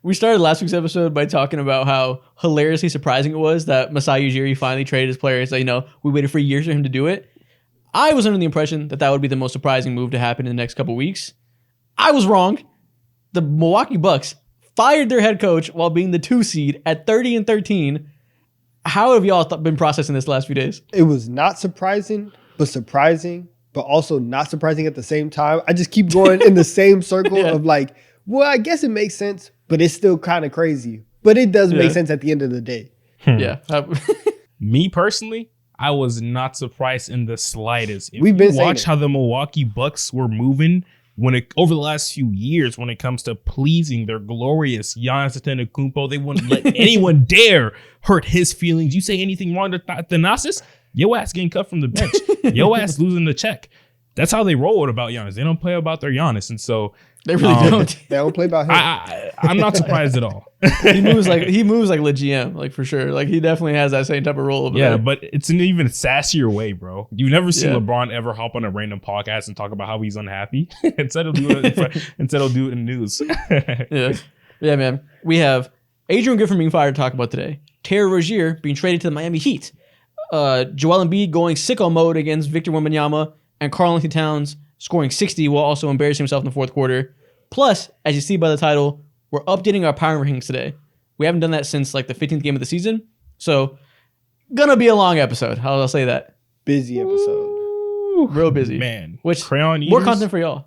We started last week's episode by talking about how hilariously surprising it was that Masai Ujiri finally traded his players. We waited for years for him to do it. I was under the impression that would be the most surprising move to happen in the next couple weeks. I was wrong. The Milwaukee Bucks fired their head coach while being the 2 seed at 30-13. How have y'all been processing this last few days? It was not surprising, but also not surprising at the same time. I just keep going in the same circle of like, well, I guess it makes sense, but it's still kind of crazy. But it does make sense at the end of the day. Yeah. Me personally, I was not surprised in the slightest. If We've been you watch how the Milwaukee Bucks were moving over the last few years when it comes to pleasing their glorious Giannis Antetokounmpo, they wouldn't let anyone dare hurt his feelings. You say anything wrong to Thanasis, your ass getting cut from the bench. Your ass losing the check. That's how they roll about Giannis. They don't play about their Giannis, and so they really don't. They don't play about him. I'm not surprised at all. He moves like le GM, like for sure. Like he definitely has that same type of role. But it's an even sassier way, bro. You never see LeBron ever hop on a random podcast and talk about how he's unhappy. Instead he'll do it in the news. Yeah, man. We have Adrian Griffin being fired to talk about today. Terry Rozier being traded to the Miami Heat. Joel Embiid going sicko mode against Victor Wembanyama, and Karl-Anthony Towns scoring 60 while also embarrassing himself in the fourth quarter. Plus, as you see by the title, we're updating our power rankings today. We haven't done that since like the 15th game of the season. So, gonna be a long episode. I'll say that. Busy episode. Ooh, real busy. Man. Which, Crayon more Eaters, content for y'all.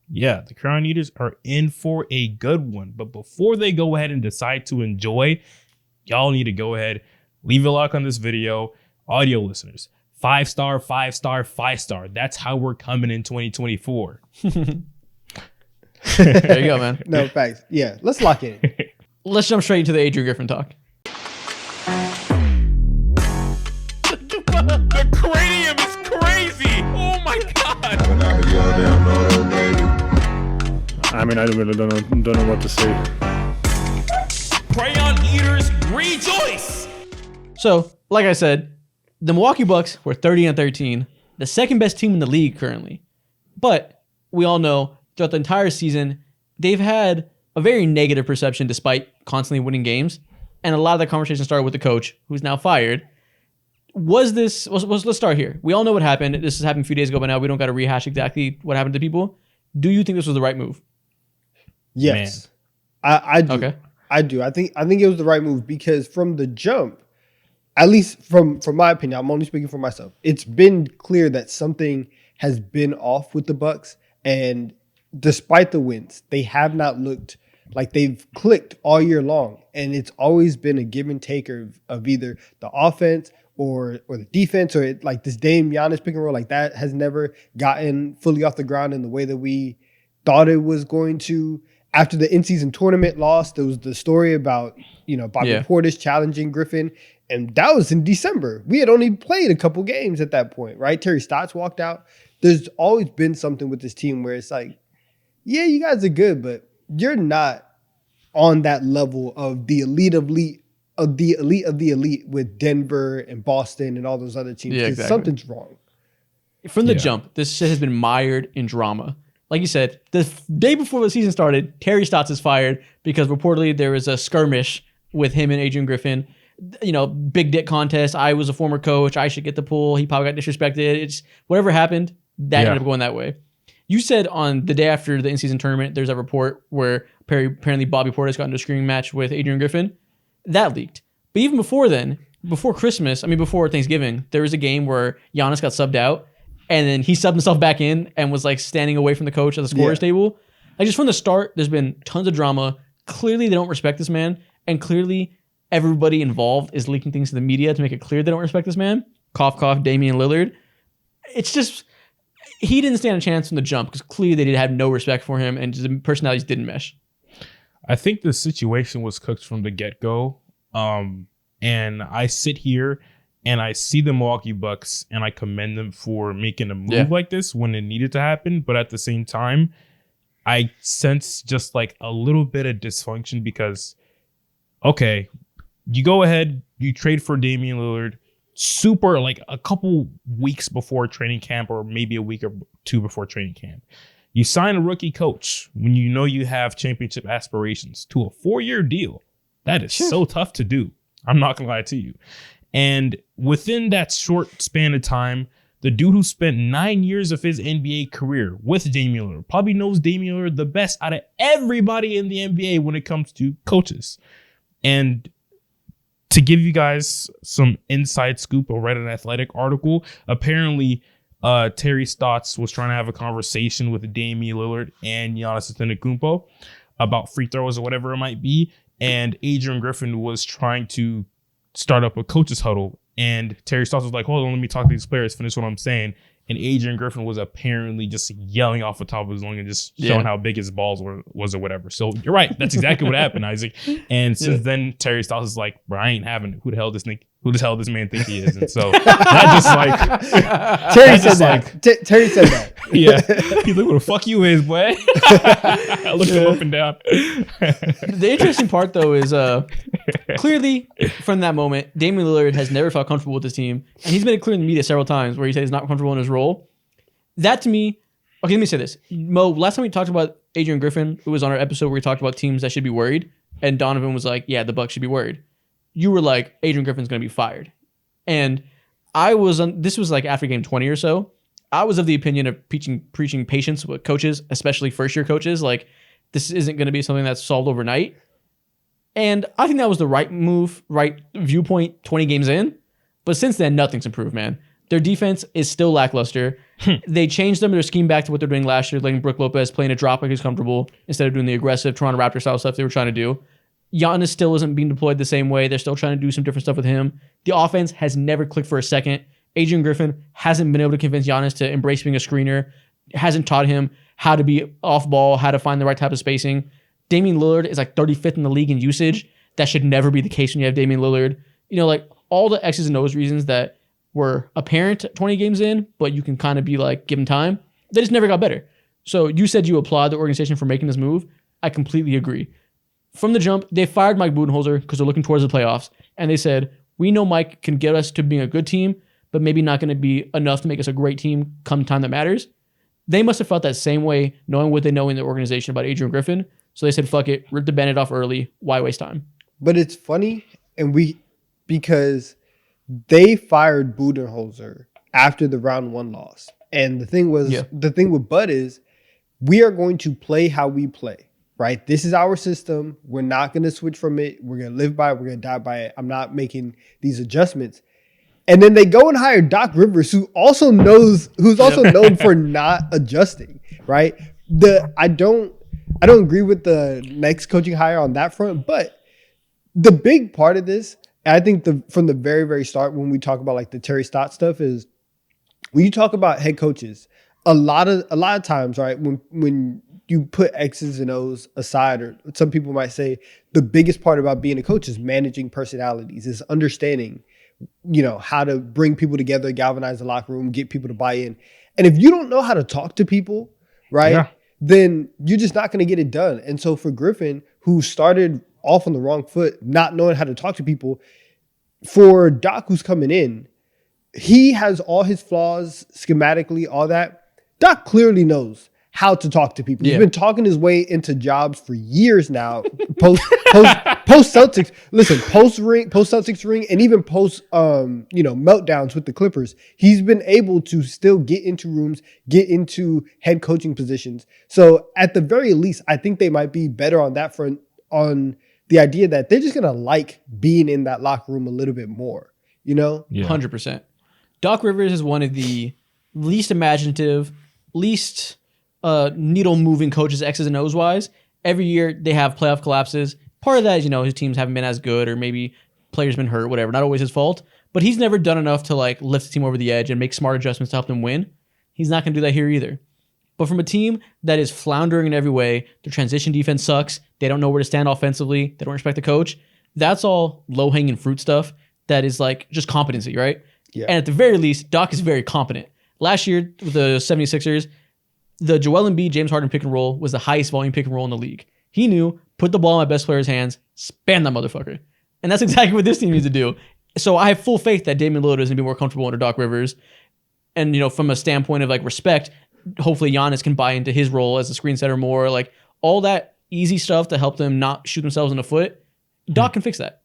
Yeah, the Crown Eaters are in for a good one. But before they go ahead and decide to enjoy, y'all need to go ahead, leave a like on this video. Audio listeners, 5-star, 5-star, 5-star. That's how we're coming in 2024. There you go, man. No, facts. Yeah, let's lock in. Let's jump straight into the Adrian Griffin talk. The cranium is crazy. Oh my God. I mean, I really don't know what to say. Crayon Eaters rejoice. So, like I said, the Milwaukee Bucks were 30-13, the second best team in the league currently. But we all know throughout the entire season, they've had a very negative perception despite constantly winning games. And a lot of that conversation started with the coach, who's now fired. Let's start here. We all know what happened. This has happened a few days ago, but now we don't got to rehash exactly what happened to people. Do you think this was the right move? Yes. I do. Okay. I do. I think it was the right move because from the jump, at least from my opinion, I'm only speaking for myself. It's been clear that something has been off with the Bucks, and despite the wins, they have not looked like they've clicked all year long. And it's always been a give and take of either the offense or the defense, or like this Dame Giannis pick and roll, like that has never gotten fully off the ground in the way that we thought it was going to. After the in-season tournament loss, there was the story about, Bobby Portis challenging Griffin. And that was in December. We had only played a couple games at that point, right? Terry Stotts walked out. There's always been something with this team where it's like, yeah, you guys are good, but you're not on that level of the elite of the elite with Denver and Boston and all those other teams. Yeah, exactly. Something's wrong. From the jump, this shit has been mired in drama. Like you said, the day before the season started, Terry Stotts is fired because reportedly there was a skirmish with him and Adrian Griffin. Big dick contest. I was a former coach. I should get the pull. He probably got disrespected. It's whatever happened, that ended up going that way. You said on the day after the in-season tournament, there's a report where apparently Bobby Portis got into a screaming match with Adrian Griffin. That leaked. But even before then, before Thanksgiving, there was a game where Giannis got subbed out, and then he subbed himself back in and was like standing away from the coach at the scorer's table. Like just from the start, there's been tons of drama. Clearly, they don't respect this man, and clearly, everybody involved is leaking things to the media to make it clear they don't respect this man. Cough, cough, Damian Lillard. It's just, he didn't stand a chance from the jump because clearly they did have no respect for him and the personalities didn't mesh. I think the situation was cooked from the get-go. And I sit here and I see the Milwaukee Bucks and I commend them for making a move like this when it needed to happen. But at the same time, I sense just like a little bit of dysfunction because, okay, you go ahead, you trade for Damian Lillard like a couple weeks before training camp or maybe a week or two before training camp. You sign a rookie coach when you know you have championship aspirations to a 4-year deal. That is so tough to do. I'm not going to lie to you. And within that short span of time, the dude who spent 9 years of his NBA career with Damian Lillard probably knows Damian Lillard the best out of everybody in the NBA when it comes to coaches. And to give you guys some inside scoop, I read an Athletic article. Apparently, Terry Stotts was trying to have a conversation with Damian Lillard and Giannis Antetokounmpo about free throws or whatever it might be. And Adrian Griffin was trying to start up a coach's huddle. And Terry Stotts was like, hold on, let me talk to these players, finish what I'm saying. And Adrian Griffin was apparently just yelling off the top of his lung and just showing how big his balls was or whatever. So you're right. That's exactly what happened, Isaac. And since then, Terry Stotts is like, bro, I ain't having it. Who the hell this man think he is? And so that just like Terry said that. Terry said that. Yeah. He's like, what the fuck you is, boy? I looked him up and down. The interesting part, though, is clearly from that moment, Damian Lillard has never felt comfortable with this team. And he's been clear in the media several times where he said he's not comfortable in his role. That to me, okay, let me say this. Mo, last time we talked about Adrian Griffin, it was on our episode where we talked about teams that should be worried. And Donovan was like, yeah, the Bucks should be worried. You were like, Adrian Griffin's going to be fired. And I was on, this was like after game 20 or so. I was of the opinion of preaching patience with coaches, especially first-year coaches. Like, this isn't going to be something that's solved overnight. And I think that was the right move, right viewpoint 20 games in. But since then, nothing's improved, man. Their defense is still lackluster. They changed their scheme back to what they're doing last year, letting Brook Lopez play in a drop like he's comfortable instead of doing the aggressive Toronto Raptors style stuff they were trying to do. Giannis still isn't being deployed the same way. They're still trying to do some different stuff with him. The offense has never clicked for a second. Adrian Griffin hasn't been able to convince Giannis to embrace being a screener, hasn't taught him how to be off ball, how to find the right type of spacing. Damian Lillard is like 35th in the league in usage. That should never be the case when you have Damian Lillard. You know, like all the X's and O's reasons that were apparent 20 games in, but you can kind of be like, give him time. They just never got better. So you said you applaud the organization for making this move. I completely agree. From the jump, they fired Mike Budenholzer because they're looking towards the playoffs. And they said, we know Mike can get us to being a good team, but maybe not going to be enough to make us a great team come time that matters. They must have felt that same way, knowing what they know in the organization about Adrian Griffin. So they said, fuck it, rip the Band-Aid off early. Why waste time? But it's funny, because they fired Budenholzer after the round 1 loss. And the thing with Bud is, we are going to play how we play, right? This is our system. We're not going to switch from it. We're going to live by it. We're going to die by it. I'm not making these adjustments. And then they go and hire Doc Rivers, who's also known for not adjusting, right? I don't agree with the next coaching hire on that front, but the big part of this, I think from the very, very start, when we talk about like the Terry Stotts stuff, is when you talk about head coaches, a lot of times, right, when you put X's and O's aside, or some people might say the biggest part about being a coach is managing personalities, is understanding, you know, how to bring people together, galvanize the locker room, get people to buy in. And if you don't know how to talk to people, right, then you're just not going to get it done. And so for Griffin, who started off on the wrong foot, not knowing how to talk to people, for Doc, who's coming in, he has all his flaws schematically, all that. Doc clearly knows how to talk to people. He's been talking his way into jobs for years now. Post Celtics, post Celtics ring, and even post meltdowns with the Clippers. He's been able to still get into rooms, get into head coaching positions. So at the very least, I think they might be better on that front, on the idea that they're just gonna like being in that locker room a little bit more. You know, 100%. Doc Rivers is one of the least imaginative, least needle-moving coaches, X's and O's wise. Every year they have playoff collapses. Part of that is, his teams haven't been as good, or maybe players been hurt, whatever. Not always his fault. But he's never done enough to like lift the team over the edge and make smart adjustments to help them win. He's not going to do that here either. But from a team that is floundering in every way, their transition defense sucks. They don't know where to stand offensively. They don't respect the coach. That's all low-hanging fruit stuff that is like just competency, right? Yeah. And at the very least, Doc is very competent. Last year with the 76ers, the Joel Embiid, James Harden pick and roll was the highest volume pick and roll in the league. He knew, put the ball in my best player's hands, spam that motherfucker. And that's exactly what this team needs to do. So I have full faith that Damian Lillard is going to be more comfortable under Doc Rivers. And, from a standpoint of like respect, hopefully Giannis can buy into his role as a screen setter more. Like all that easy stuff to help them not shoot themselves in the foot. Doc can fix that.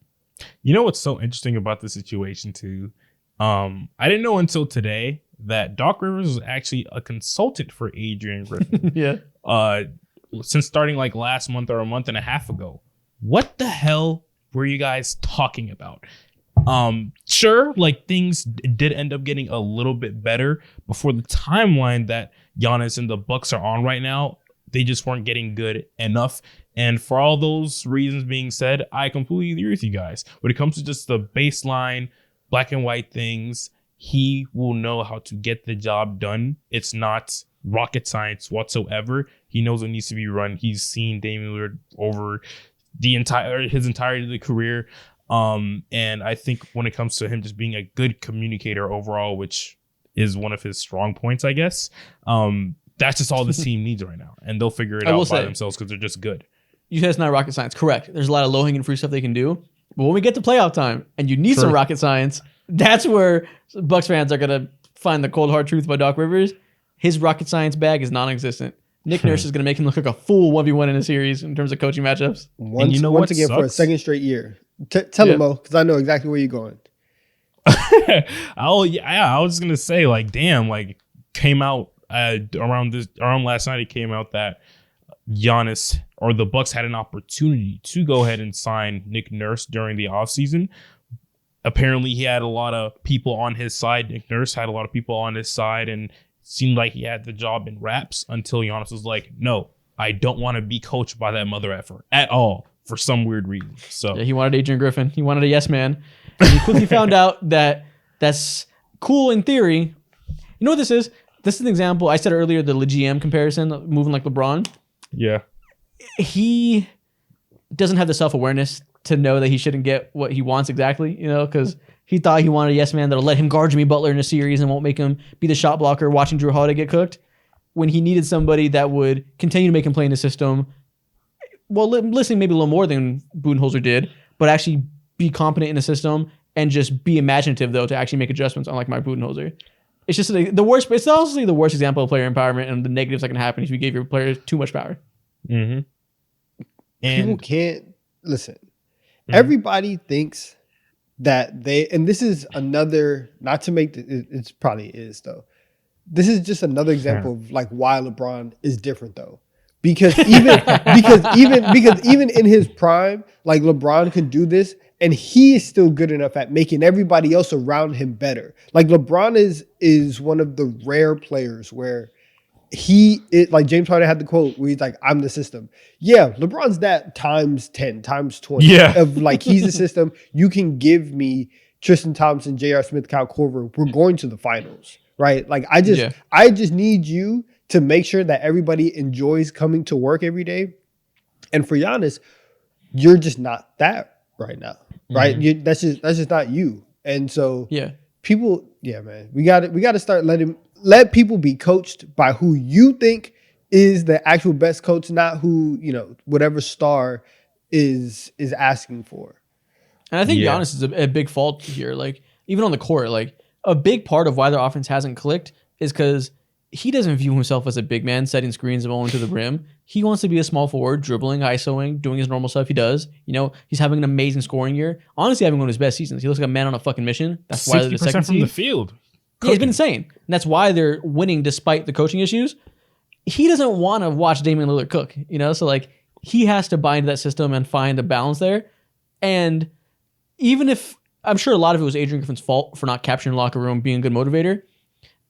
You know what's so interesting about the situation too? I didn't know until today that Doc Rivers was actually a consultant for Adrian Griffin. Yeah. Since starting like last month or a month and a half ago. What the hell were you guys talking about? Sure, like things did end up getting a little bit better before the timeline that Giannis and the Bucks are on right now. They just weren't getting good enough. And for all those reasons being said, I completely agree with you guys. When it comes to just the baseline, black and white things, he will know how to get the job done. It's not rocket science whatsoever. He knows what needs to be run. He's seen Damian Lillard over his entire career. And I think when it comes to him just being a good communicator overall, which is one of his strong points, I guess, that's just all this team needs right now. And they'll figure it out by themselves because they're just good. You said it's not rocket science. Correct. There's a lot of low-hanging fruit stuff they can do. But when we get to playoff time and you need some rocket science, that's where Bucks fans are going to find the cold, hard truth about Doc Rivers. His rocket science bag is non-existent. Nick Nurse is going to make him look like a fool 1v1 in a series in terms of coaching matchups. Once again, for a second straight year. Tell him, Mo, because I know exactly where you're going. I was going to say, like, damn, like, came out around last night, it came out that Giannis or the Bucks had an opportunity to go ahead and sign Nick Nurse during the offseason. Apparently, he had a lot of people on his side. Nick Nurse had a lot of people on his side and seemed like he had the job in wraps until Giannis was like, no, I don't want to be coached by that mother effer at all for some weird reason. So yeah, he wanted Adrian Griffin. He wanted a yes man. And he quickly found out that that's cool in theory. You know what this is? This is an example. I said earlier, the GM comparison, moving like LeBron. Yeah. He doesn't have the self-awareness to know that he shouldn't get what he wants exactly, because he thought he wanted a yes man that'll let him guard Jimmy Butler in a series and won't make him be the shot blocker watching Drew Holiday get cooked, when he needed somebody that would continue to make him play in the system. Well, listening maybe a little more than Budenholzer did, but actually be competent in the system and just be imaginative, though, to actually make adjustments, unlike Mike Budenholzer. It's just the worst. It's honestly the worst example of player empowerment and the negatives that can happen if you give your players too much power. Mm-hmm. And people can't listen. Mm-hmm. Everybody thinks that and this is another, not to make it probably is though. This is just another example of like why LeBron is different though. Because even in his prime, like LeBron could do this, and he is still good enough at making everybody else around him better. Like LeBron is one of the rare players where like James Harden had the quote where he's like, "I'm the system." Yeah, LeBron's that times 10, times 20. Yeah, of like he's the system. You can give me Tristan Thompson, J.R. Smith, Kyle Korver. We're going to the finals, right? Like I just need you to make sure that everybody enjoys coming to work every day. And for Giannis, you're just not that right now, right? Mm-hmm. That's just not you. And so people, man, we got to start let people be coached by who you think is the actual best coach, not who, whatever star is asking for. And I think Giannis is a big fault here. Like even on the court, like a big part of why their offense hasn't clicked is because he doesn't view himself as a big man setting screens and rolling to the rim. He wants to be a small forward, dribbling, ISOing, doing his normal stuff he does. He's having an amazing scoring year. Honestly, having one of his best seasons. He looks like a man on a fucking mission. That's why they're the second from seed. The field. Yeah, it's been insane. And that's why they're winning despite the coaching issues. He doesn't want to watch Damian Lillard cook, So like he has to buy into that system and find a balance there. And even if I'm sure a lot of it was Adrian Griffin's fault for not capturing the locker room, being a good motivator,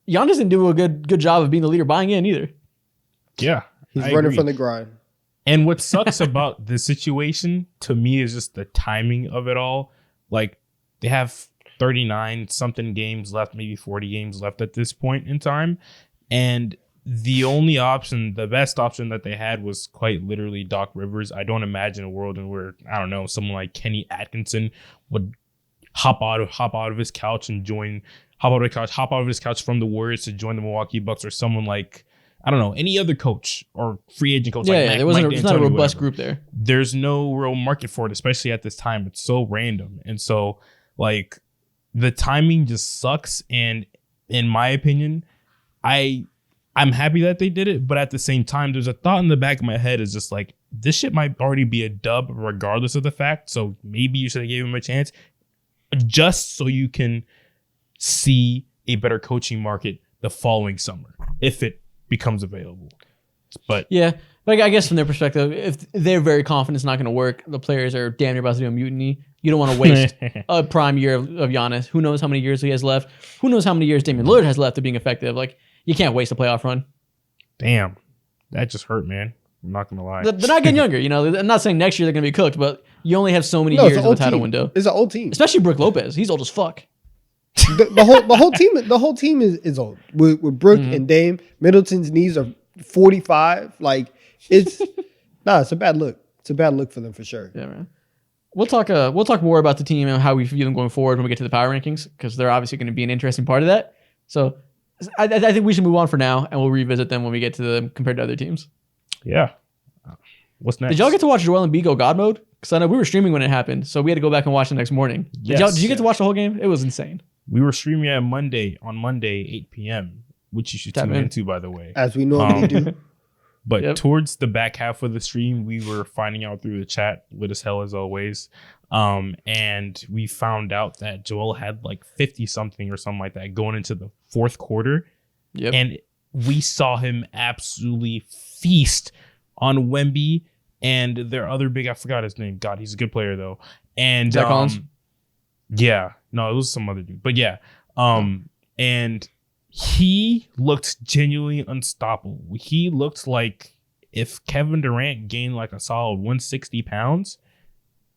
Giannis didn't do a good job of being the leader buying in either. Yeah. He's running from the grind. And what sucks about the situation to me is just the timing of it all. Like they have 39 something games left, maybe 40 games left at this point in time. And the only option, the best option that they had was quite literally Doc Rivers. I don't imagine a world in where, I don't know, someone like Kenny Atkinson would hop out of his couch and hop out of his couch from the Warriors to join the Milwaukee Bucks, or someone like, I don't know, any other coach or free agent coach. There wasn't it's not a robust group there. There's no real market for it, especially at this time. It's so random. And so like the timing just sucks. And in my opinion, I I'm happy that they did it, but at the same time, there's a thought in the back of my head is just like, this shit might already be a dub regardless of the fact. So maybe you should have gave him a chance just so you can see a better coaching market the following summer if it becomes available. But yeah, like I guess from their perspective, if they're very confident it's not going to work, the players are damn near about to do a mutiny. You don't want to waste a prime year of Giannis. Who knows how many years he has left? Who knows how many years Damian Lillard has left of being effective? Like, you can't waste a playoff run. damn, that just hurt, man. I'm not gonna lie. They're not getting younger. You know, I'm not saying next year they're going to be cooked, but you only have so many years of the title window. It's an old team, Especially Brook Lopez. He's old as fuck. the whole team is old. With Brook and Dame, Middleton's knees are 45. Like it's it's a bad look. It's a bad look for them for sure. Yeah, man. We'll talk more about the team and how we view them going forward when we get to the power rankings, because they're obviously going to be an interesting part of that. So I think we should move on for now, and we'll revisit them when we get to them compared to other teams. Yeah. What's next? Did y'all get to watch Joel Embiid go God mode? Because I know we were streaming when it happened, so we had to go back and watch the next morning. Yes. Did you get to watch the whole game? It was insane. We were streaming on Monday, 8 p.m., which you should tune into, by the way. As we normally do. But towards the back half of the stream, we were finding out through the chat, lit as hell as always. And we found out that Joel had like 50 something or something like that going into the fourth quarter. Yep. And we saw him absolutely feast on Wemby and their other big, I forgot his name. God, he's a good player though. And Zach Collins? Yeah, no, it was some other dude, but yeah. And he looked genuinely unstoppable. He looked like if Kevin Durant gained like a solid 160 pounds,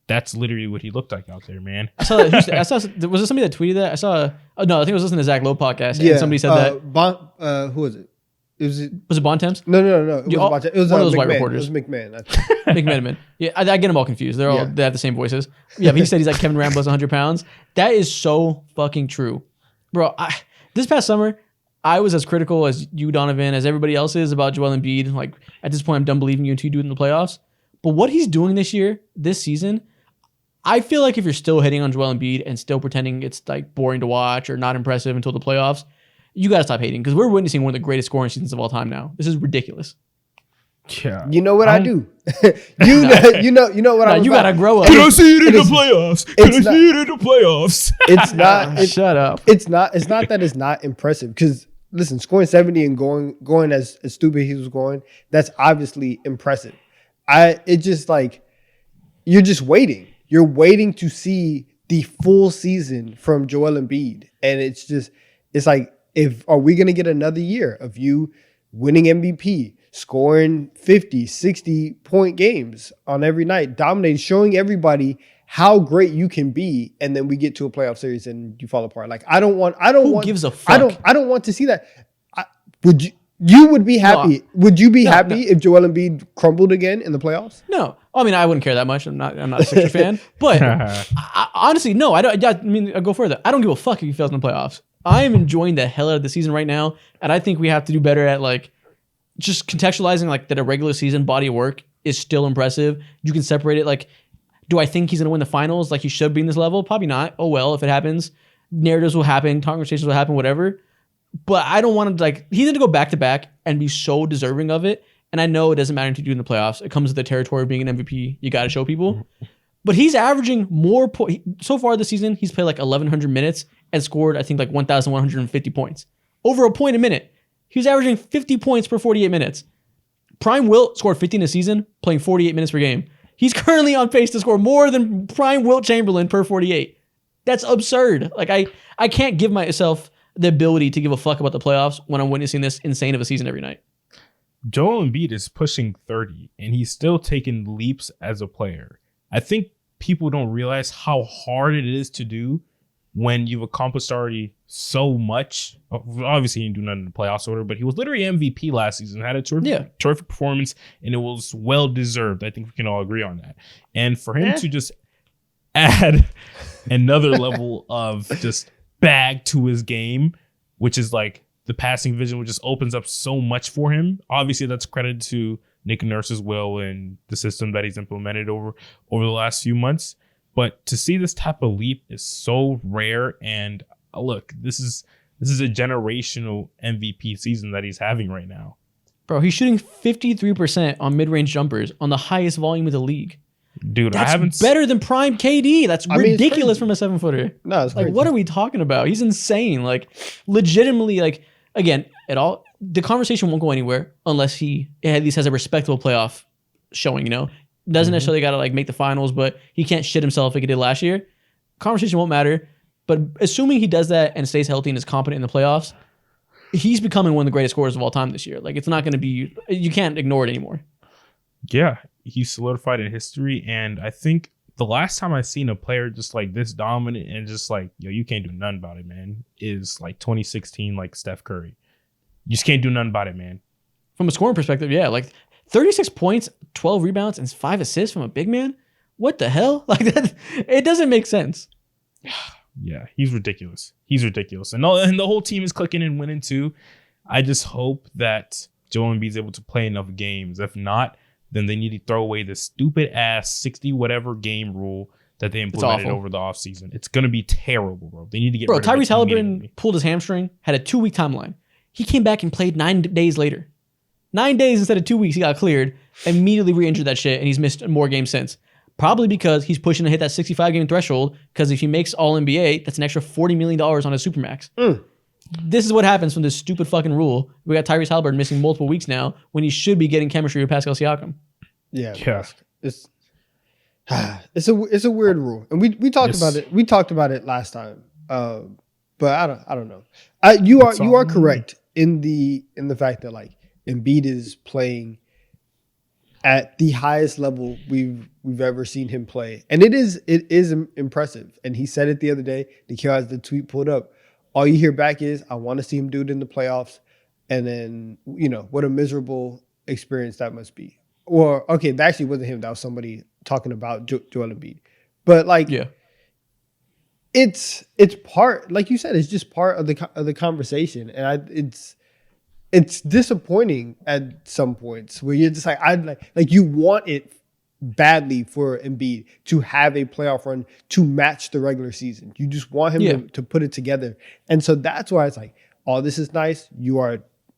that's literally what he looked like out there, man. I saw that. Was it somebody that tweeted that? I saw. No, I think it was listening to Zach Lowe podcast. And somebody said that. Who was it? Was it Bontemps? No. It was one of those McMahon. white reporters. It was McMahon. McManaman. Yeah, I get them all confused. They have the same voices. Yeah, but he said he's like Kevin Durant plus 100 pounds. That is so fucking true, bro. This past summer, I was as critical as you, Donovan, as everybody else is about Joel Embiid. Like at this point, I'm done believing you until you do it in the playoffs. But what he's doing this season, I feel like if you're still hitting on Joel Embiid and still pretending it's like boring to watch or not impressive until the playoffs, you got to stop hating, because we're witnessing one of the greatest scoring seasons of all time now. This is ridiculous. Yeah. You know what I do. you know what I do. You got to grow up. Can I see it in the playoffs? Can I see it in the playoffs? It's not. Shut up. It's not that it's not impressive, because listen, scoring 70 and going as stupid he was going, that's obviously impressive. It just like, you're just waiting. You're waiting to see the full season from Joel Embiid. And it's like, are we going to get another year of you winning MVP, scoring 50, 60 point games on every night, dominating, showing everybody how great you can be, and then we get to a playoff series and you fall apart? Like, Who gives a fuck? I don't want to see that. You would be happy. Would you be happy if Joel Embiid crumbled again in the playoffs? No. I mean, I wouldn't care that much. I'm not a Sixers fan. But honestly, no. I don't. I mean, I'll go further. I don't give a fuck if he fails in the playoffs. I am enjoying the hell out of the season right now, and I think we have to do better at like just contextualizing like that a regular season body of work is still impressive. You can separate it. Like, do I think he's gonna win the finals like he should be in this level? Probably not. Oh well, if it happens, narratives will happen, conversations will happen, whatever. But I don't want to like, he's going to go back to back and be so deserving of it. And I know it doesn't matter to do in the playoffs. It comes with the territory of being an MVP. You got to show people. But he's averaging more so far this season. He's played like 1,100 minutes and scored, I think, like 1,150 points. Over a point a minute. He was averaging 50 points per 48 minutes. Prime Wilt scored 50 in a season, playing 48 minutes per game. He's currently on pace to score more than Prime Wilt Chamberlain per 48. That's absurd. Like, I can't give myself the ability to give a fuck about the playoffs when I'm witnessing this insane of a season every night. Joel Embiid is pushing 30, and he's still taking leaps as a player. I think people don't realize how hard it is to do when you've accomplished already so much. Obviously, he didn't do nothing in the playoffs order, but he was literally MVP last season, had a terrific performance, and it was well-deserved. I think we can all agree on that. And for him to just add another level of just bag to his game, which is like the passing vision, which just opens up so much for him. Obviously, that's credit to Nick Nurse as well and the system that he's implemented over the last few months. But to see this type of leap is so rare. And look, this is This is a generational MVP season that he's having right now. Bro, he's shooting 53% on mid-range jumpers on the highest volume of the league. Dude, That's I haven't better than prime KD. That's ridiculous it's from a 7-footer. No, it's Like, crazy. what are we talking about? He's insane. Like, legitimately, like, again, the conversation won't go anywhere unless he at least has a respectable playoff showing, you know? Doesn't necessarily got to, like, make the finals, but he can't shit himself like he did last year. Conversation won't matter. But assuming he does that and stays healthy and is competent in the playoffs, he's becoming one of the greatest scorers of all time this year. Like, it's not going to be, you can't ignore it anymore. Yeah, he's solidified in history. And I think the last time I seen a player just like this dominant and just like, yo, you can't do nothing about it, man, is like 2016, like Steph Curry. You just can't do nothing about it, man. From a scoring perspective, yeah. Like, 36 points, 12 rebounds, and 5 assists from a big man? What the hell? Like, that, it doesn't make sense. Yeah, he's ridiculous. He's ridiculous. And the whole team is clicking and winning too. I just hope that Joel Embiid's able to play enough games. If not, then they need to throw away this stupid ass 60 whatever game rule that they implemented over the offseason. It's going to be terrible, bro. They need to get rid of it Tyrese Halliburton immediately. pulled his hamstring, had a 2-week timeline. He came back and played 9 days later. 9 days instead of 2 weeks, he got cleared, immediately re-injured that shit, and he's missed more games since. Probably because he's pushing to hit that 65-game threshold, because if he makes All-NBA, that's an extra $40 million on his Supermax. This is what happens from this stupid fucking rule. We got Tyrese Halliburton missing multiple weeks now when he should be getting chemistry with Pascal Siakam. Yeah. It's a weird rule. And we talked about it. We talked about it last time. But I don't know. You are correct in the fact that like Embiid is playing at the highest level we've ever seen him play. And it is impressive. And he said it the other day. Nikhil has the tweet pulled up. All you hear back is, I want to see him do it in the playoffs. And then, you know, what a miserable experience that must be. Or, okay, that actually wasn't him. That was somebody talking about Joel Embiid. But like, yeah, it's part, like you said, it's just part of the conversation. And it's disappointing at some points where you're just like you want it badly for Embiid to have a playoff run to match the regular season. You just want him to put it together. And so that's why it's like, oh, this is nice.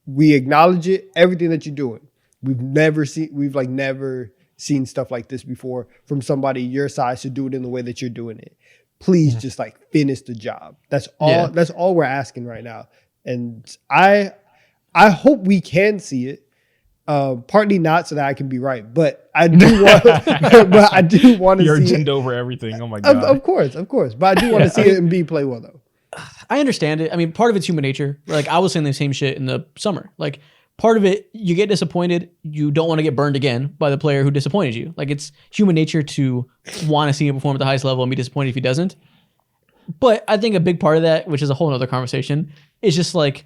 We acknowledge it, everything that you're doing. We've never seen stuff like this before from somebody your size to do it in the way that you're doing it. Please just like finish the job. That's all we're asking right now. And I hope we can see it. Partly not so that I can be right, but I do want. But I do want to see your agenda it. over everything. Oh my god! Of course. But I do want to see it and Embiid play well though. I understand it. I mean, part of it's human nature. Like, I was saying the same shit in the summer. Like, part of it, you get disappointed. You don't want to get burned again by the player who disappointed you. Like, it's human nature to want to see him perform at the highest level and be disappointed if he doesn't. But I think a big part of that, which is a whole other conversation, is just like,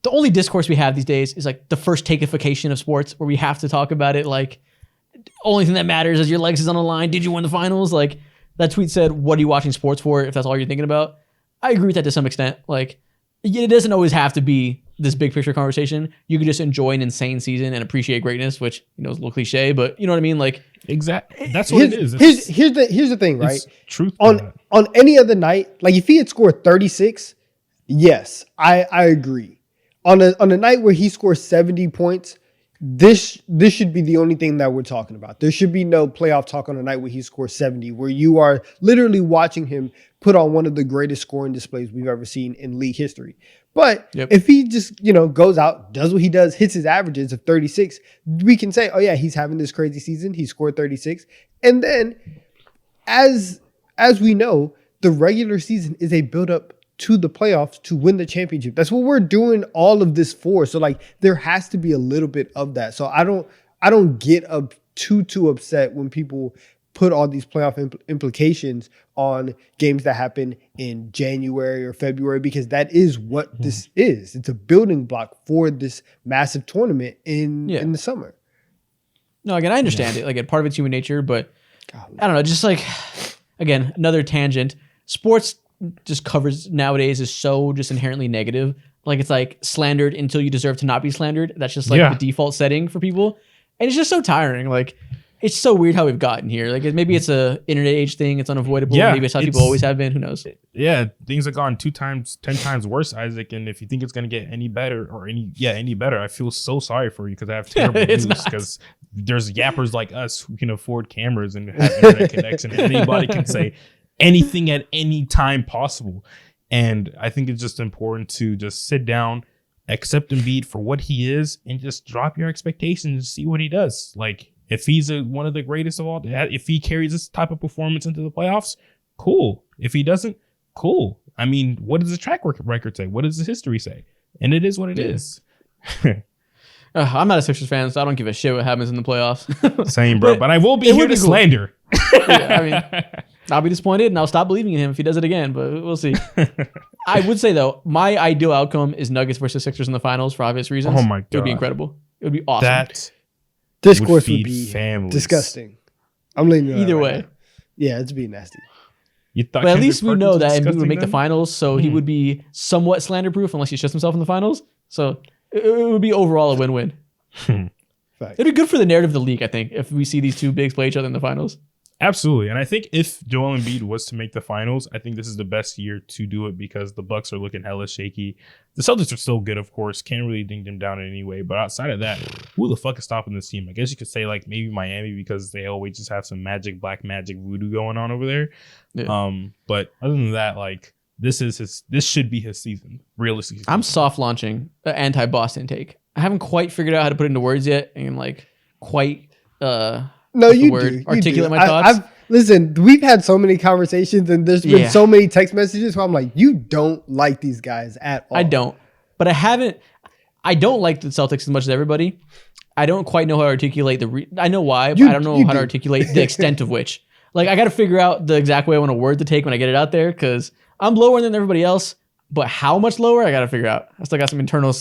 the only discourse we have these days is like the first takeification of sports, where we have to talk about it like only thing that matters is your legs is on the line. Did you win the finals? Like, that tweet said, what are you watching sports for if that's all you're thinking about? I agree with that to some extent. Like, it doesn't always have to be this big picture conversation. You can just enjoy an insane season and appreciate greatness, which, you know, is a little cliche, but you know what I mean? Like, exactly. That's what it is. Here's the thing, right? Truth on any other night, like if he had scored 36, yes, I agree. On a night where he scores 70 points, this should be the only thing that we're talking about. There should be no playoff talk on a night where he scores 70, where you are literally watching him put on one of the greatest scoring displays we've ever seen in league history. But if he just, you know, goes out, does what he does, hits his averages of 36, we can say, oh yeah, he's having this crazy season. He scored 36. And then as we know, the regular season is a build-up to the playoffs to win the championship. That's what we're doing all of this for. So like, there has to be a little bit of that. So I don't get too upset when people put all these playoff implications on games that happen in January or February, because that is what this is. It's a building block for this massive tournament in the summer. No, again, I understand it. Like, part of it's human nature, but I don't know. Just like, again, another tangent. Sports just covers nowadays is so just inherently negative. Like, it's like slandered until you deserve to not be slandered. That's just like the default setting for people. And it's just so tiring. Like, It's so weird how we've gotten here. Like maybe it's a internet age thing. It's unavoidable. Yeah, Maybe it's how people always have been. Who knows? Yeah, things have gone 10 times worse, Isaac. And if you think it's gonna get any better or any better, I feel so sorry for you because I have terrible news because there's yappers like us who can afford cameras and have internet connection. And anybody can say anything at any time possible. And I think it's just important to just sit down, accept Embiid for what he is, and just drop your expectations and see what he does. Like, if he's one of the greatest of all, if he carries this type of performance into the playoffs, cool. If he doesn't, cool. I mean, what does the track record say? What does the history say? And it is what it is. I'm not a Sixers fan, so I don't give a shit what happens in the playoffs. Same, bro. But I will be here to slander. I mean, I'll be disappointed and I'll stop believing in him if he does it again, but we'll see. I would say, though, my ideal outcome is Nuggets versus Sixers in the finals for obvious reasons. Oh, my God. It would be incredible. It would be awesome. This course would be disgusting. I'm leaning either way. Now. Yeah, it's being nasty. But at least we know that Embiid would make the finals, so he would be somewhat slander-proof unless he shuts himself in the finals. So it would be overall a win-win. It'd be good for the narrative of the league, I think, if we see these two bigs play each other in the finals. Absolutely. And I think if Joel Embiid was to make the finals, I think this is the best year to do it because the Bucks are looking hella shaky. The Celtics are still good, of course. Can't really ding them down in any way. But outside of that, who the fuck is stopping this team? I guess you could say like maybe Miami because they always just have some black magic voodoo going on over there. Yeah. But other than that, like this should be his season, realistically. I'm soft launching the anti-Boston take. I haven't quite figured out how to put it into words yet and like quite articulate my thoughts. Listen, we've had so many conversations and there's been so many text messages where I'm like, you don't like these guys at all. I don't. But I don't like the Celtics as much as everybody. I don't quite know how to articulate I know why, but I don't know how to articulate the extent of which. Like, I got to figure out the exact way I want a word to take when I get it out there because I'm lower than everybody else. But how much lower, I got to figure out. I still got some internal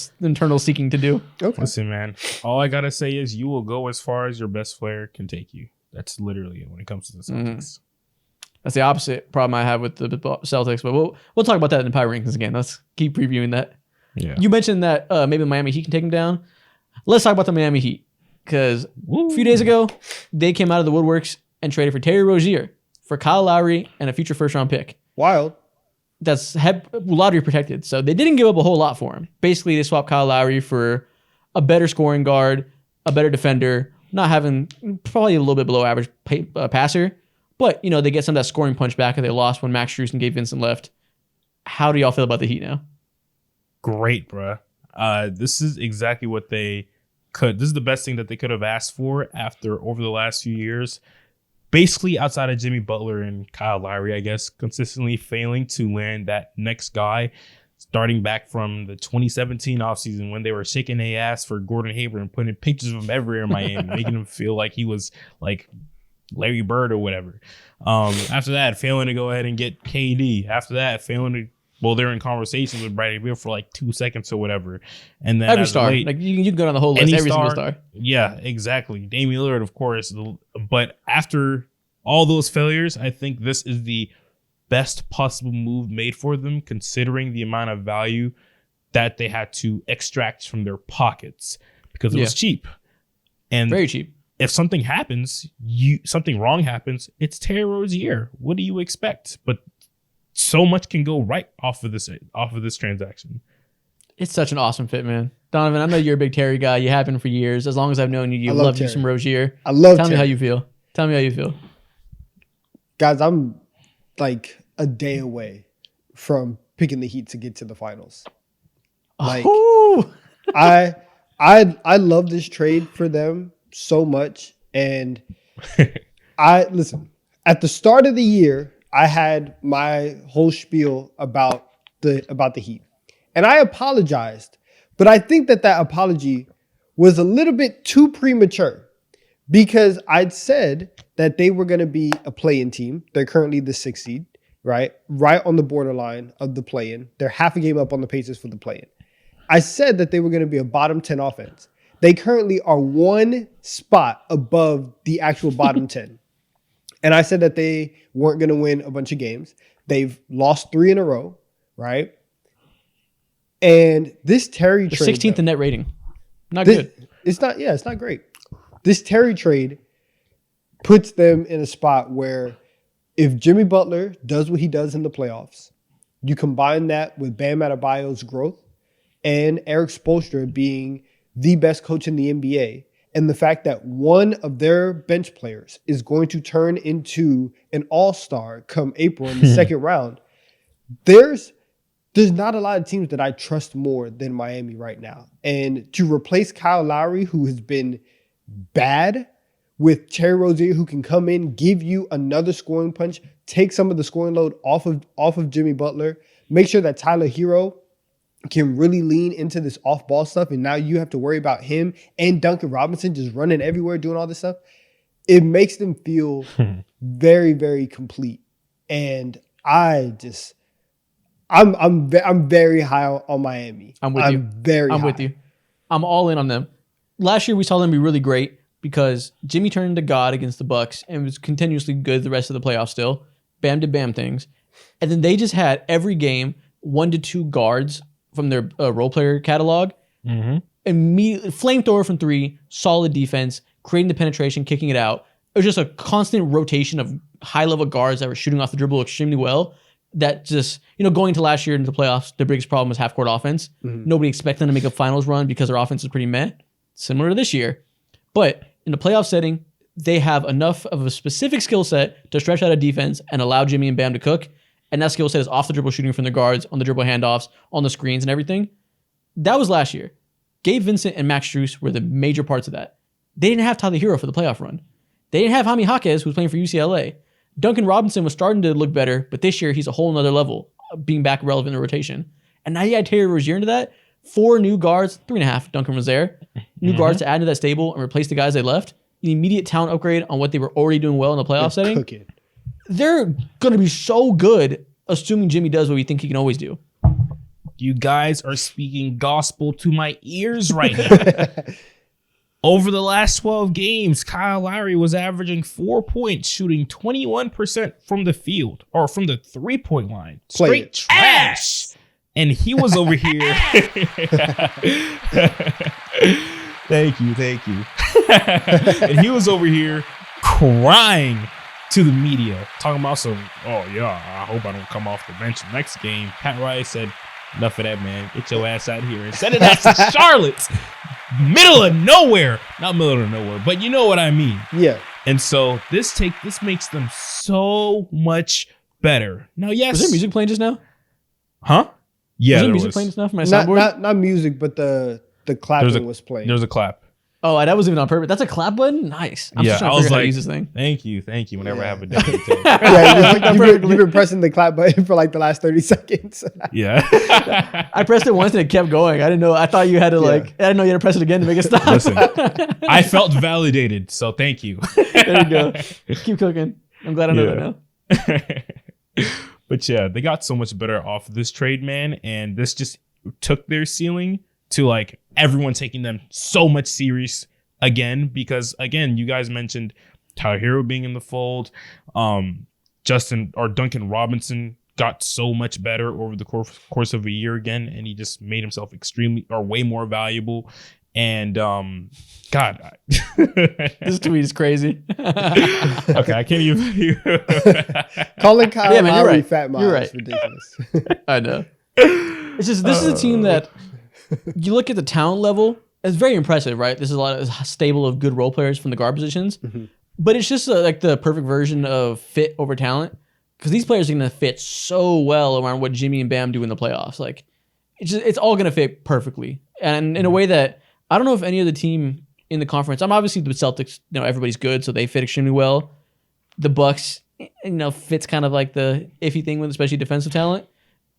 seeking to do. Okay. Listen, man, all I got to say is you will go as far as your best player can take you. That's literally it when it comes to the Celtics. That's the opposite problem I have with the Celtics. But we'll talk about that in the power rankings again. Let's keep previewing that. Yeah. You mentioned that maybe Miami Heat can take him down. Let's talk about the Miami Heat. Because a few days ago, they came out of the woodworks and traded for Terry Rozier for Kyle Lowry and a future first-round pick. Wild. That's lottery protected. So they didn't give up a whole lot for him. Basically, they swapped Kyle Lowry for a better scoring guard, a better defender, not having probably a little bit below average passer. But, they get some of that scoring punch back that they lost when Max Strus and Gabe Vincent left. How do y'all feel about the Heat now? Great, bruh. This is exactly what they could. This is the best thing that they could have asked for over the last few years. Basically, outside of Jimmy Butler and Kyle Lowry, I guess, consistently failing to land that next guy, starting back from the 2017 offseason when they were shaking their ass for Gordon Hayward and putting pictures of him everywhere in Miami, making him feel like he was like Larry Bird or whatever. After that, failing to go ahead and get KD. After that, failing to, they're in conversations with Bradley Beal for like 2 seconds or whatever. And then every star, like you can go down the whole list, every single star. Yeah, exactly. Damian Lillard, of course. But after all those failures, I think this is the best possible move made for them, considering the amount of value that they had to extract from their pockets because it was cheap. And very cheap. If something happens, something wrong happens, it's Terry Rozier. What do you expect? But so much can go right off of this transaction. It's such an awesome fit, man. Donovan, I know you're a big Terry guy. You have been for years. As long as I've known you, you've loved you some Rozier. I love Tell Terry. me how you feel. Tell me how you feel. Guys, I'm like a day away from picking the Heat to get to the finals. Like I love this trade for them so much. And listen, at the start of the year, I had my whole spiel about the Heat. And I apologized, but I think that apology was a little bit too premature because I'd said that they were going to be a play-in team. They're currently the 6th seed, right on the borderline of the play-in. They're half a game up on the Pacers for the play-in. I said that they were going to be a bottom 10 offense. They currently are one spot above the actual bottom 10. And I said that they weren't going to win a bunch of games. They've lost 3 in a row, right? And this Terry trade... 16th in net rating. Not good. It's not great. This Terry trade puts them in a spot where if Jimmy Butler does what he does in the playoffs, you combine that with Bam Adebayo's growth and Eric Spoelstra being the best coach in the NBA, and the fact that one of their bench players is going to turn into an all-star come April in the second round, there's not a lot of teams that I trust more than Miami right now. And to replace Kyle Lowry, who has been bad, with Terry Rozier, who can come in, give you another scoring punch, take some of the scoring load off of Jimmy Butler, make sure that Tyler Hero can really lean into this off-ball stuff, and now you have to worry about him and Duncan Robinson just running everywhere, doing all this stuff. It makes them feel very, very complete. And I'm very high on Miami. I'm with you. I'm all in on them. Last year we saw them be really great because Jimmy turned into God against the Bucks and was continuously good the rest of the playoffs still. Bam did Bam things. And then they just had every game 1 to 2 guards from their role player catalog. Immediately, flamethrower from 3, solid defense, creating the penetration, kicking it out. It was just a constant rotation of high-level guards that were shooting off the dribble extremely well. That just, going into last year into the playoffs, their biggest problem was half-court offense. Nobody expected them to make a finals run because their offense was pretty meh. Similar to this year. But in the playoff setting, they have enough of a specific skill set to stretch out a defense and allow Jimmy and Bam to cook. And that skill set is off the dribble shooting from the guards, on the dribble handoffs, on the screens and everything. That was last year. Gabe Vincent and Max Strus were the major parts of that. They didn't have Tyler Hero for the playoff run. They didn't have Jaime Jaquez, who was playing for UCLA. Duncan Robinson was starting to look better, but this year he's a whole nother level, being back relevant in the rotation. And now you add Terry Rozier into that. 4 new guards, 3.5, Duncan was there. New guards to add to that stable and replace the guys they left. An immediate talent upgrade on what they were already doing well in the playoff setting. Cooking. They're going to be so good, assuming Jimmy does what we think he can always do. You guys are speaking gospel to my ears right now. Over the last 12 games, Kyle Lowry was averaging 4 points, shooting 21% from the field or from the 3-point line. Straight trash. And he was over here. Thank you. And he was over here crying to the media, talking about I hope I don't come off the bench next game. Pat Riley said, enough of that, man. Get your ass out here and send it out to Charlotte. Middle of nowhere. Not middle of nowhere, but you know what I mean. Yeah. And so this makes them so much better. Now, yes. Was there music playing just now? Huh? Yeah, was there music playing just now from my soundboard? Not music, but the clapping was playing. There was a clap. Oh, that wasn't even on purpose. That's a clap button? Nice. I'm just trying to figure out how to use this thing. Thank you. Whenever I have a day. You've been pressing the clap button for like the last 30 seconds. Yeah. I pressed it once and it kept going. I didn't know. I thought you had to I didn't know you had to press it again to make it stop. Listen, I felt validated, so thank you. There you go. Keep cooking. I'm glad I know that now. But yeah, they got so much better off this trade, man. And this just took their ceiling to like everyone taking them so much serious again, because again, you guys mentioned Tyler Hero being in the fold. Duncan Robinson got so much better over the course of a year again, and he just made himself way more valuable. And God, this tweet is crazy. Okay, I can't even. Calling Kyle Lowry right. fat mom You're right. is ridiculous. I know. It's just this is a team that you look at the talent level. It's very impressive, right? This is a stable of good role players from the guard positions, but it's just like the perfect version of fit over talent, because these players are going to fit so well around what Jimmy and Bam do in the playoffs. Like it's all going to fit perfectly, and in a way that I don't know if any other team in the conference. I'm obviously the Celtics. Everybody's good, so they fit extremely well. The Bucks, fits kind of like the iffy thing with especially defensive talent.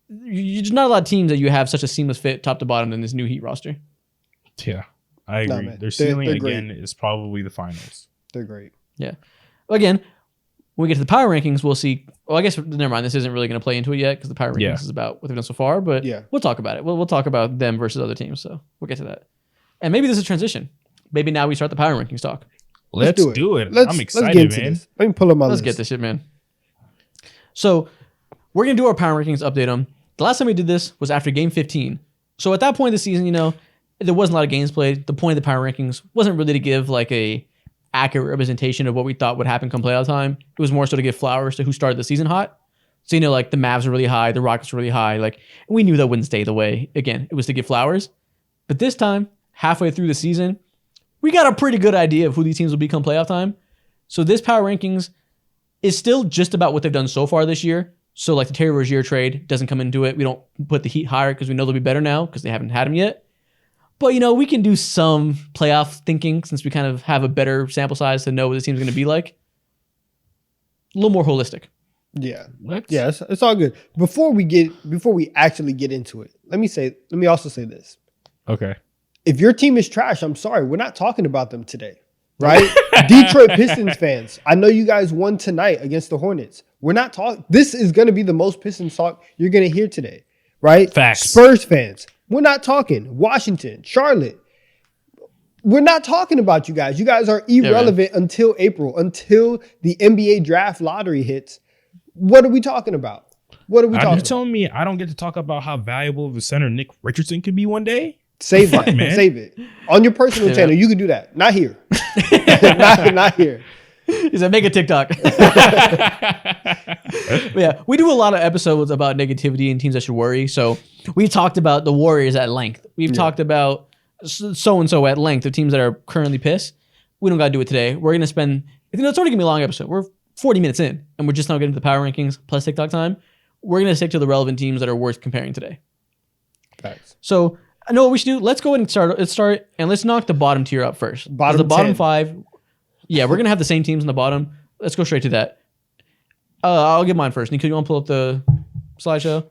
There's not a lot of teams that you have such a seamless fit top to bottom than this new Heat roster. Yeah, I agree. Their ceiling again is probably the finals. They're great. Yeah. Again, when we get to the power rankings, we'll see. Well, I guess never mind. This isn't really going to play into it yet because the power rankings is about what they've done so far. But we'll talk about it. We'll talk about them versus other teams. So we'll get to that. And maybe this is a transition. Maybe now we start the power rankings talk. Let's do it. I'm excited, man. This. Let me pull up my list. Let's get this shit, man. So we're going to do our power rankings, update them. The last time we did this was after game 15. So at that point of the season, there wasn't a lot of games played. The point of the power rankings wasn't really to give like a accurate representation of what we thought would happen come playoff time. It was more so to give flowers to who started the season hot. So, like the Mavs are really high, the Rockets are really high. Like, we knew that wouldn't stay the way. Again, it was to give flowers. But this time, halfway through the season, we got a pretty good idea of who these teams will become playoff time. So this power rankings is still just about what they've done so far this year. So like the Terry Rozier trade doesn't come into it. We don't put the Heat higher because we know they'll be better now because they haven't had them yet. But, we can do some playoff thinking since we kind of have a better sample size to know what this team's going to be like. A little more holistic. Yeah. Yeah, it's all good. Before we actually get into it, let me also say this. Okay. If your team is trash, I'm sorry, we're not talking about them today. Right? Detroit Pistons fans, I know you guys won tonight against the Hornets. We're not talking. This is going to be the most Pistons talk you're going to hear today. Right? Facts. Spurs fans, we're not talking. Washington, Charlotte, we're not talking about you guys. You guys are irrelevant until April, until the NBA draft lottery hits. What are we talking about? Are you telling me I don't get to talk about how valuable of a center Nick Richardson could be one day? Save it, man. Save it. On your personal channel, you can do that. Not here. not here. He said, make a TikTok. Yeah, we do a lot of episodes about negativity and teams that should worry. So we talked about the Warriors at length. We've talked about so-and-so at length of teams that are currently pissed. We don't got to do it today. We're going to spend, it's already going to be a long episode. We're 40 minutes in, and we're just now getting to the power rankings plus TikTok time. We're going to stick to the relevant teams that are worth comparing today. Facts. So I know what we should do. Let's go ahead and start, and let's knock the bottom tier up first. The bottom 10. 5. Yeah, we're going to have the same teams in the bottom. Let's go straight to that. I'll get mine first. Nico, you want to pull up the slideshow?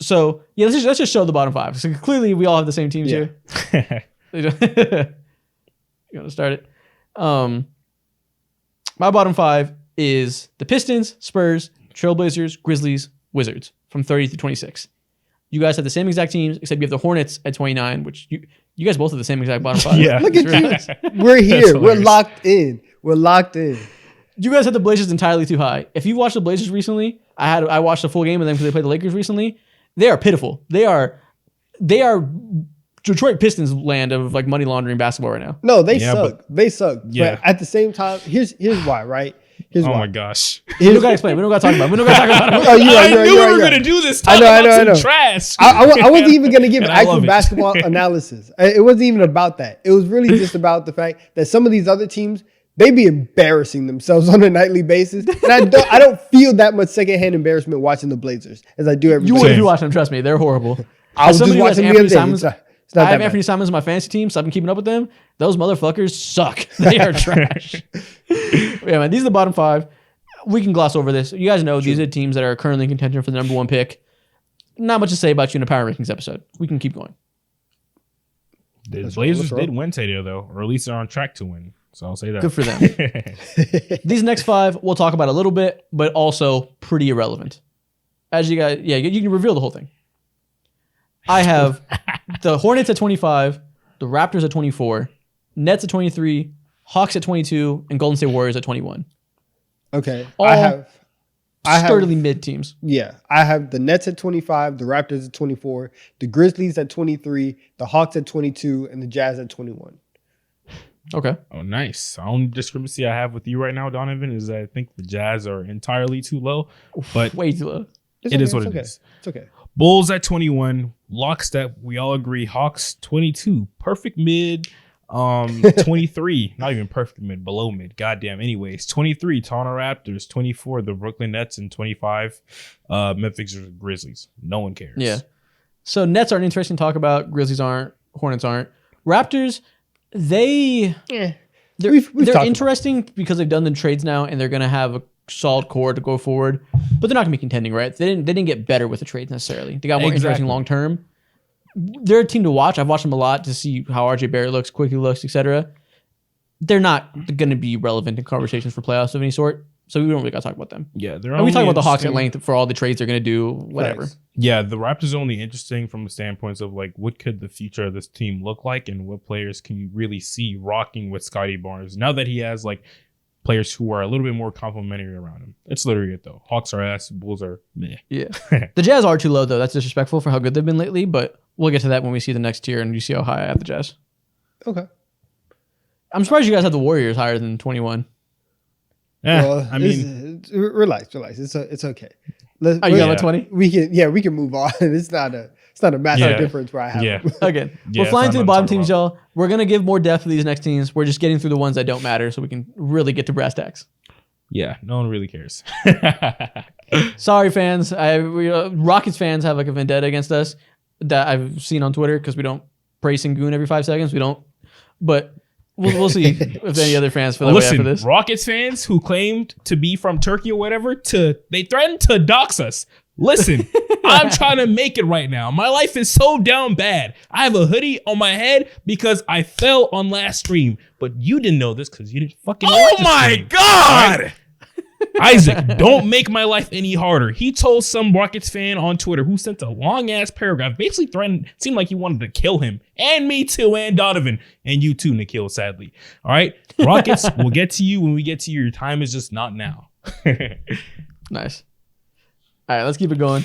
So, yeah, let's just show the bottom 5. So clearly, we all have the same teams here. You want to start it? My bottom 5 is the Pistons, Spurs, Trailblazers, Grizzlies, Wizards from 30 to 26. You guys have the same exact teams, except you have the Hornets at 29, which you guys both have the same exact bottom 5. Yeah. Look at you. We're here. We're locked in. You guys have the Blazers entirely too high. If you watched the Blazers recently, I watched a full game of them because they played the Lakers recently. They are pitiful. They are Detroit Pistons land of like money laundering basketball right now. No, they suck. They suck. Yeah. But at the same time, here's why, right? Here's why. Oh my gosh. We don't got to explain. We don't got to talk about it. I knew we were going to do this. I know. Trash. I wasn't even going to give actual basketball analysis. It wasn't even about that. It was really just about the fact that some of these other teams, they be embarrassing themselves on a nightly basis. And I don't feel that much secondhand embarrassment watching the Blazers as I do every day. You would if you watch them. Trust me. They're horrible. I was just watching the other day. I have Anthony Simons on my fantasy team, so I've been keeping up with them. Those motherfuckers suck. They are trash. Yeah, man. These are the bottom 5. We can gloss over this. You guys know these are teams that are currently in contention for the number 1 pick. Not much to say about you in a power rankings episode. We can keep going. The Blazers did win today, though, or at least they're on track to win. So I'll say that. Good for them. These next 5 we'll talk about a little bit, but also pretty irrelevant. As you guys, you can reveal the whole thing. I have the Hornets at 25, the Raptors at 24, Nets at 23, Hawks at 22, and Golden State Warriors at 21. Okay. All I have sturdily mid teams. Yeah. I have the Nets at 25, the Raptors at 24, the Grizzlies at 23, the Hawks at 22, and the Jazz at 21. Okay. Oh, nice. The only discrepancy I have with you right now, Donovan, is that I think the Jazz are entirely too low. But way too low. It is what it is. It's okay. Bulls at 21, lockstep, we all agree. Hawks 22, perfect mid. 23, not even perfect mid, below mid. Goddamn. Anyways, 23, Toronto Raptors. 24, the Brooklyn Nets, and 25, Memphis Grizzlies. No one cares. Yeah. So Nets aren't interesting to talk about. Grizzlies aren't. Hornets aren't. Raptors, they're interesting because they've done the trades now and they're gonna have a solid core to go forward, but they're not gonna be contending, right? They didn't get better with the trades necessarily. They got more interesting long term. They're a team to watch. I've watched them a lot to see how RJ Barrett looks, quickly looks, etc. They're not going to be relevant in conversations for playoffs of any sort, so we don't really got to talk about them. Yeah, and we talk about the Hawks at length for all the trades they're going to do, whatever. Nice. Yeah, the Raptors are only interesting from the standpoints of like what could the future of this team look like, and what players can you really see rocking with Scotty Barnes now that he has like players who are a little bit more complimentary around him. It's literally it though. Hawks are ass, Bulls are meh. Yeah, the Jazz are too low though. That's disrespectful for how good they've been lately, but we'll get to that when we see the next tier and you see how high I have the Jazz. Okay. I'm surprised you guys have the Warriors higher than 21. Well, I mean, relax. It's okay. Oh, you got about 20? We can move on. It's not a massive difference where I have. Yeah. them. Okay. Yeah, We're flying it's through the not bottom nothing to teams, y'all. We're going to give more depth to these next teams. We're just getting through the ones that don't matter so we can really get to brass tacks. yeah, no one really cares. Sorry, fans. Rockets fans have like a vendetta against us that I've seen on Twitter because we don't praise Sengun every 5 seconds. We don't. But we'll see if any other fans feel that way after this. Rockets fans who claimed to be from Turkey or whatever, they threatened to dox us. Listen, I'm trying to make it right now. My life is so down bad. I have a hoodie on my head because I fell on last stream. But you didn't know this because you didn't fucking watch the stream. God! Right? Isaac, don't make my life any harder. He told some Rockets fan on Twitter who sent a long ass paragraph, basically threatened, seemed like he wanted to kill him. And me too, and Donovan. And you too, Nikhil, sadly. All right? Rockets, we'll get to you when we get to you. Your time is just not now. Nice. All right, let's keep it going.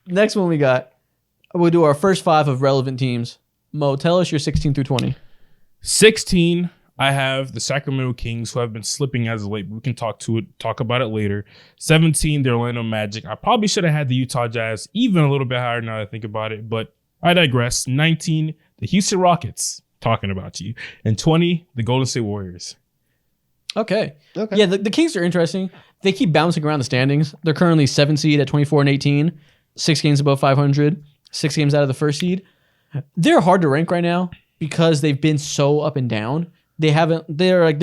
Next one we'll do our first 5 of relevant teams. Mo, tell us your 16 through 20. 16, I have the Sacramento Kings, who have been slipping as of late. We can talk about it later. 17, the Orlando Magic. I probably should have had the Utah Jazz even a little bit higher now that I think about it, but I digress. 19, the Houston Rockets, talking about you. And 20, the Golden State Warriors. Okay. Yeah, the Kings are interesting. They keep bouncing around the standings. They're currently 7 seed at 24 and 18, 6 games above 500, 6 games out of the first seed. They're hard to rank right now because they've been so up and down. They're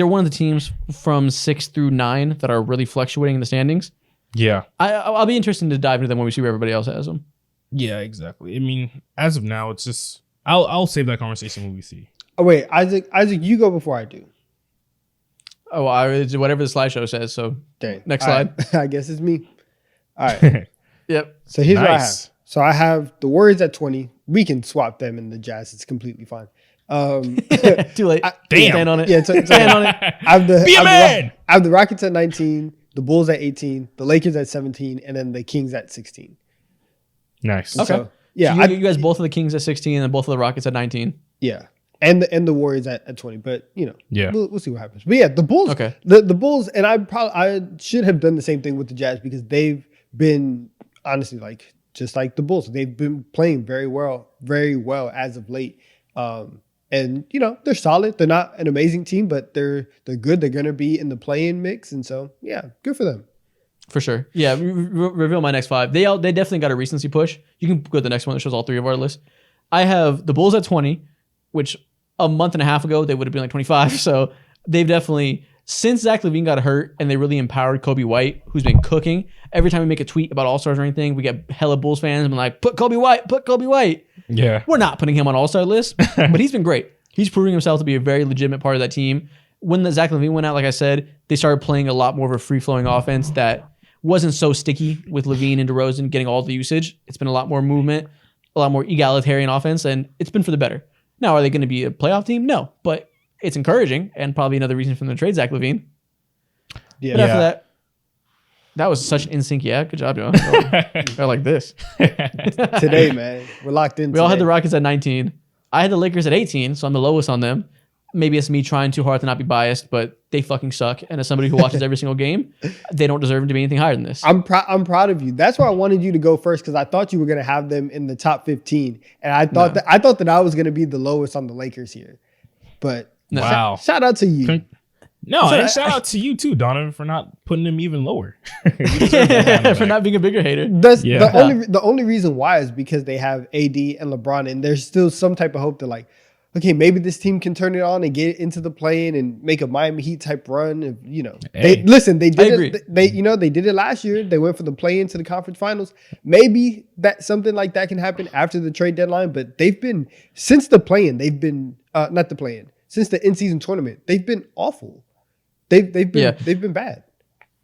one of the teams from 6 through 9 that are really fluctuating in the standings. Yeah. I'll be interested to dive into them when we see where everybody else has them. Yeah, exactly. I mean, as of now, it's just I'll save that conversation when we see. Oh wait, Isaac, you go before I do. Oh, whatever the slideshow says. So Dang. Next All slide. right. I guess it's me. All right. Yep. So here's what I have. Nice. So I have the Warriors at 20. We can swap them and the Jazz. It's completely fine. Too late. Damn. Stand on it. Yeah, Stand on it. I have Be a man! I have the Rockets at 19, the Bulls at 18, the Lakers at 17, and then the Kings at 16. Nice. Okay. So, yeah, So you guys both of the Kings at 16 and both of the Rockets at 19. yeah, and the Warriors at 20. But Yeah. we'll see what happens. But yeah, the Bulls. Okay. The Bulls, and I should have done the same thing with the Jazz because they've been honestly just like the Bulls. They've been playing very well as of late. And they're solid. They're not an amazing team, but they're good. They're going to be in the play-in mix, and so yeah, good for them. For sure. Yeah, reveal my next 5. They definitely got a recency push. You can go to the next one that shows all 3 of our lists. I have the Bulls at 20, which a month and a half ago they would have been like 25. So they've definitely, since Zach LaVine got hurt and they really empowered Kobe White, who's been cooking. Every time we make a tweet about All-Stars or anything, we get hella Bulls fans and like, put Kobe White. Yeah. We're not putting him on All-Star list, but he's been great. He's proving himself to be a very legitimate part of that team. When the Zach LaVine went out, like I said, they started playing a lot more of a free-flowing offense that wasn't so sticky with LaVine and DeRozan getting all the usage. It's been a lot more movement, a lot more egalitarian offense, and it's been for the better. Now, are they going to be a playoff team? No, but it's encouraging and probably another reason for them to trade Zach LaVine. Yeah. But after that was such an in-sync. Yeah, good job, John. I like this. Today, man, we're locked in. We all had the Rockets at 19. I had the Lakers at 18, so I'm the lowest on them. Maybe it's me trying too hard to not be biased, but they fucking suck. And as somebody who watches every single game, they don't deserve to be anything higher than this. I'm proud of you. That's why I wanted you to go first because I thought you were going to have them in the top 15, and I thought that I was going to be the lowest on the Lakers here. But Wow. shout out to you. And shout out to you too, Donovan, for not putting them even lower. For not being a bigger hater. The only reason why is because they have AD and LeBron, and there's still some type of hope that okay, maybe this team can turn it on and get into the play-in and make a Miami Heat type run. They did it. They did it last year. They went for the play-in to the conference finals. Maybe that something like that can happen after the trade deadline. But they've been since the play-in. They've been not the play-in since the in-season tournament. They've been awful. They've been bad.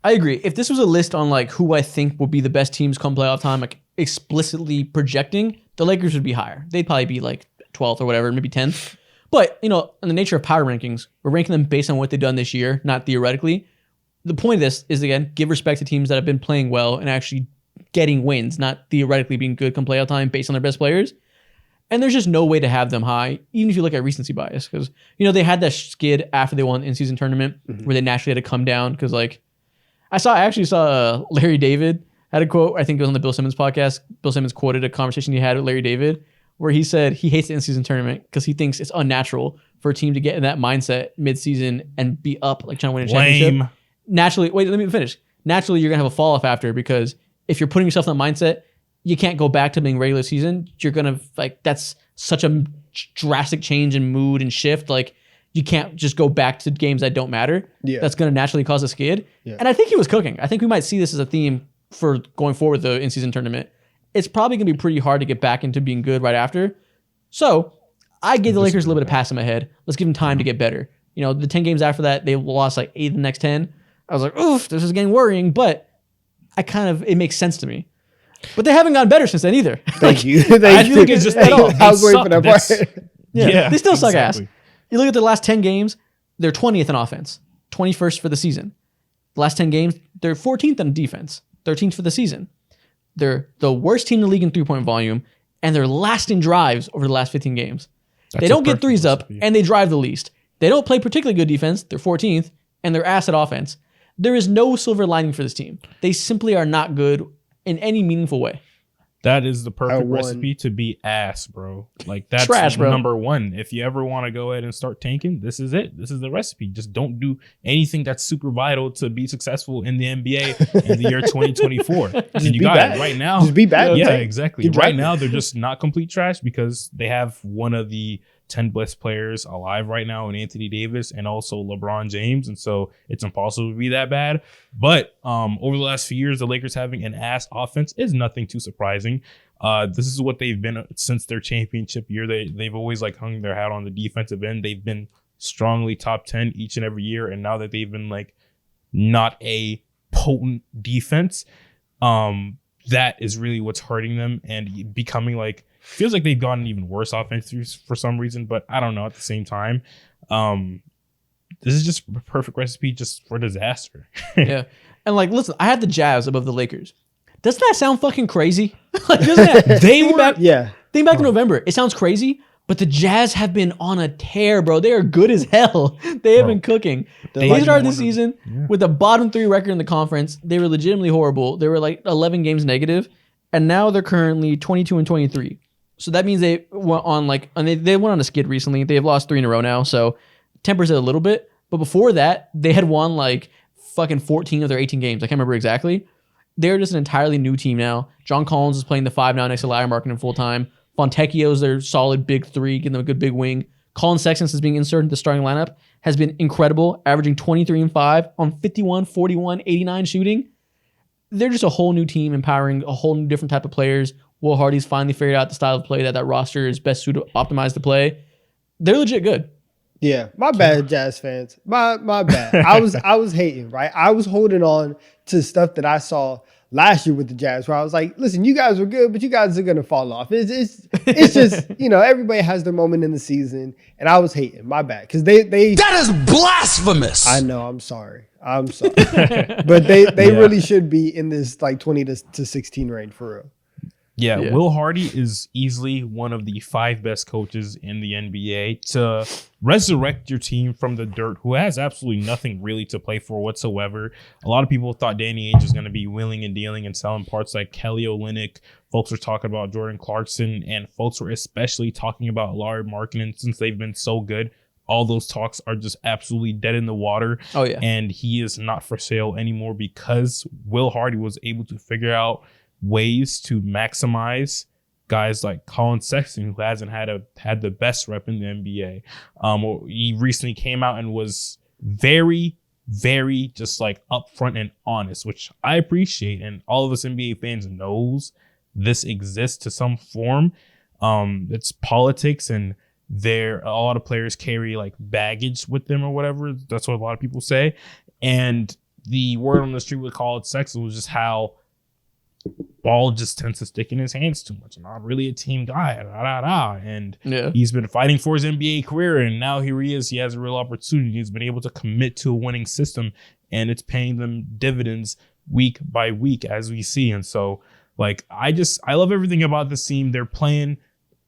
I agree. If this was a list on who I think will be the best teams come playoff time, explicitly projecting, the Lakers would be higher. They'd probably be 12th or whatever, maybe 10th. But, in the nature of power rankings, we're ranking them based on what they've done this year, not theoretically. The point of this is, again, give respect to teams that have been playing well and actually getting wins, not theoretically being good come playoff time based on their best players. And there's just no way to have them high, even if you look at recency bias, because they had that skid after they won the in-season tournament where they naturally had to come down. Because I actually saw Larry David had a quote. I think it was on the Bill Simmons podcast. Bill Simmons quoted a conversation he had with Larry David where he said he hates the in-season tournament because he thinks it's unnatural for a team to get in that mindset mid-season and be up like trying to win a championship. Naturally, wait, let me finish. Naturally, you're gonna have a fall off after, because if you're putting yourself in that mindset, you can't go back to being regular season. You're gonna that's such a drastic change in mood and shift. Like, you can't just go back to games that don't matter. Yeah. That's gonna naturally cause a skid. Yeah. And I think he was cooking. I think we might see this as a theme for going forward the in-season tournament. It's probably gonna be pretty hard to get back into being good right after. So I gave the Lakers a little bit of pass in my head. Let's give them time to get better. The 10 games after that, they lost like 8 of the next 10. I was like, oof, this is getting worrying, but it makes sense to me. But they haven't gotten better since then either. Thank you. I think it's just I was waiting for that part. Yeah, they still suck ass. You look at the last 10 games, they're 20th in offense, 21st for the season. The last 10 games, they're 14th in defense, 13th for the season. They're the worst team in the league in three-point volume, and they're last in drives over the last 15 games. They don't get threes up, and they drive the least. They don't play particularly good defense. They're 14th, and they're ass at offense. There is no silver lining for this team. They simply are not good in any meaningful way. That is the perfect recipe to be ass, bro. Like, that's trash, bro. Number one. If you ever want to go ahead and start tanking, this is it. This is the recipe. Just don't do anything that's super vital to be successful in the NBA in the year 2024. And you got it right now. Just be bad. Yeah, exactly. Right now, they're just not complete trash because they have one of the 10 best players alive right now in Anthony Davis and also LeBron James. And so it's impossible to be that bad. But over the last few years, the Lakers having an ass offense is nothing too surprising. This is what they've been since their championship year. They've always hung their hat on the defensive end. They've been strongly top 10 each and every year. And now that they've been not a potent defense, that is really what's hurting them and becoming feels like they've gotten even worse offensively for some reason, but I don't know. At the same time, this is just a perfect recipe just for disaster. Yeah. And listen, I had the Jazz above the Lakers. Doesn't that sound fucking crazy? Doesn't that? Think back to November. It sounds crazy, but the Jazz have been on a tear, bro. They are good as hell. They have been cooking. They started the season with a bottom 3 record in the conference. They were legitimately horrible. They were 11 games negative, and now they're currently 22-23. So that means they went on and they went on a skid recently. They have lost 3 in a row now, so tempers it a little bit. But before that, they had won fucking 14 of their 18 games. I can't remember exactly. They're just an entirely new team now. John Collins is playing the 5 now next to Larry Markkinen full time. Fontecchio's their solid big 3, giving them a good big wing. Colin Sexton is being inserted into the starting lineup. Has been incredible, averaging 23 and 5 on 51, 41, 89 shooting. They're just a whole new team, empowering a whole new different type of players. Will Hardy's finally figured out the style of play that roster is best suited to optimize to play. They're legit good. Yeah, my bad, Jazz fans. My bad. I was hating, right? I was holding on to stuff that I saw last year with the Jazz, where I was like, listen, you guys were good, but you guys are gonna fall off. It's just everybody has their moment in the season, and I was hating. My bad, because they that is blasphemous. I know. I'm sorry, but they really should be in this 20 to 16 range for real. Yeah, Will Hardy is easily one of the 5 best coaches in the NBA to resurrect your team from the dirt, who has absolutely nothing really to play for whatsoever. A lot of people thought Danny Ainge was going to be wheeling and dealing and selling parts like Kelly Olynyk. Folks were talking about Jordan Clarkson, and folks were especially talking about Larry Markkinen since they've been so good. All those talks are just absolutely dead in the water. Oh, yeah. And he is not for sale anymore because Will Hardy was able to figure out ways to maximize guys like Colin Sexton, who hasn't had the best rep in the NBA. He recently came out and was very, very just upfront and honest, which I appreciate. And all of us NBA fans knows this exists to some form. It's politics, and a lot of players carry baggage with them or whatever. That's what a lot of people say. And the word on the street with Colin Sexton was just how ball just tends to stick in his hands too much. Not really a team guy. And he's been fighting for his NBA career, and now here he is. He has a real opportunity. He's been able to commit to a winning system, and it's paying them dividends week by week as we see. And so I love everything about this team. They're playing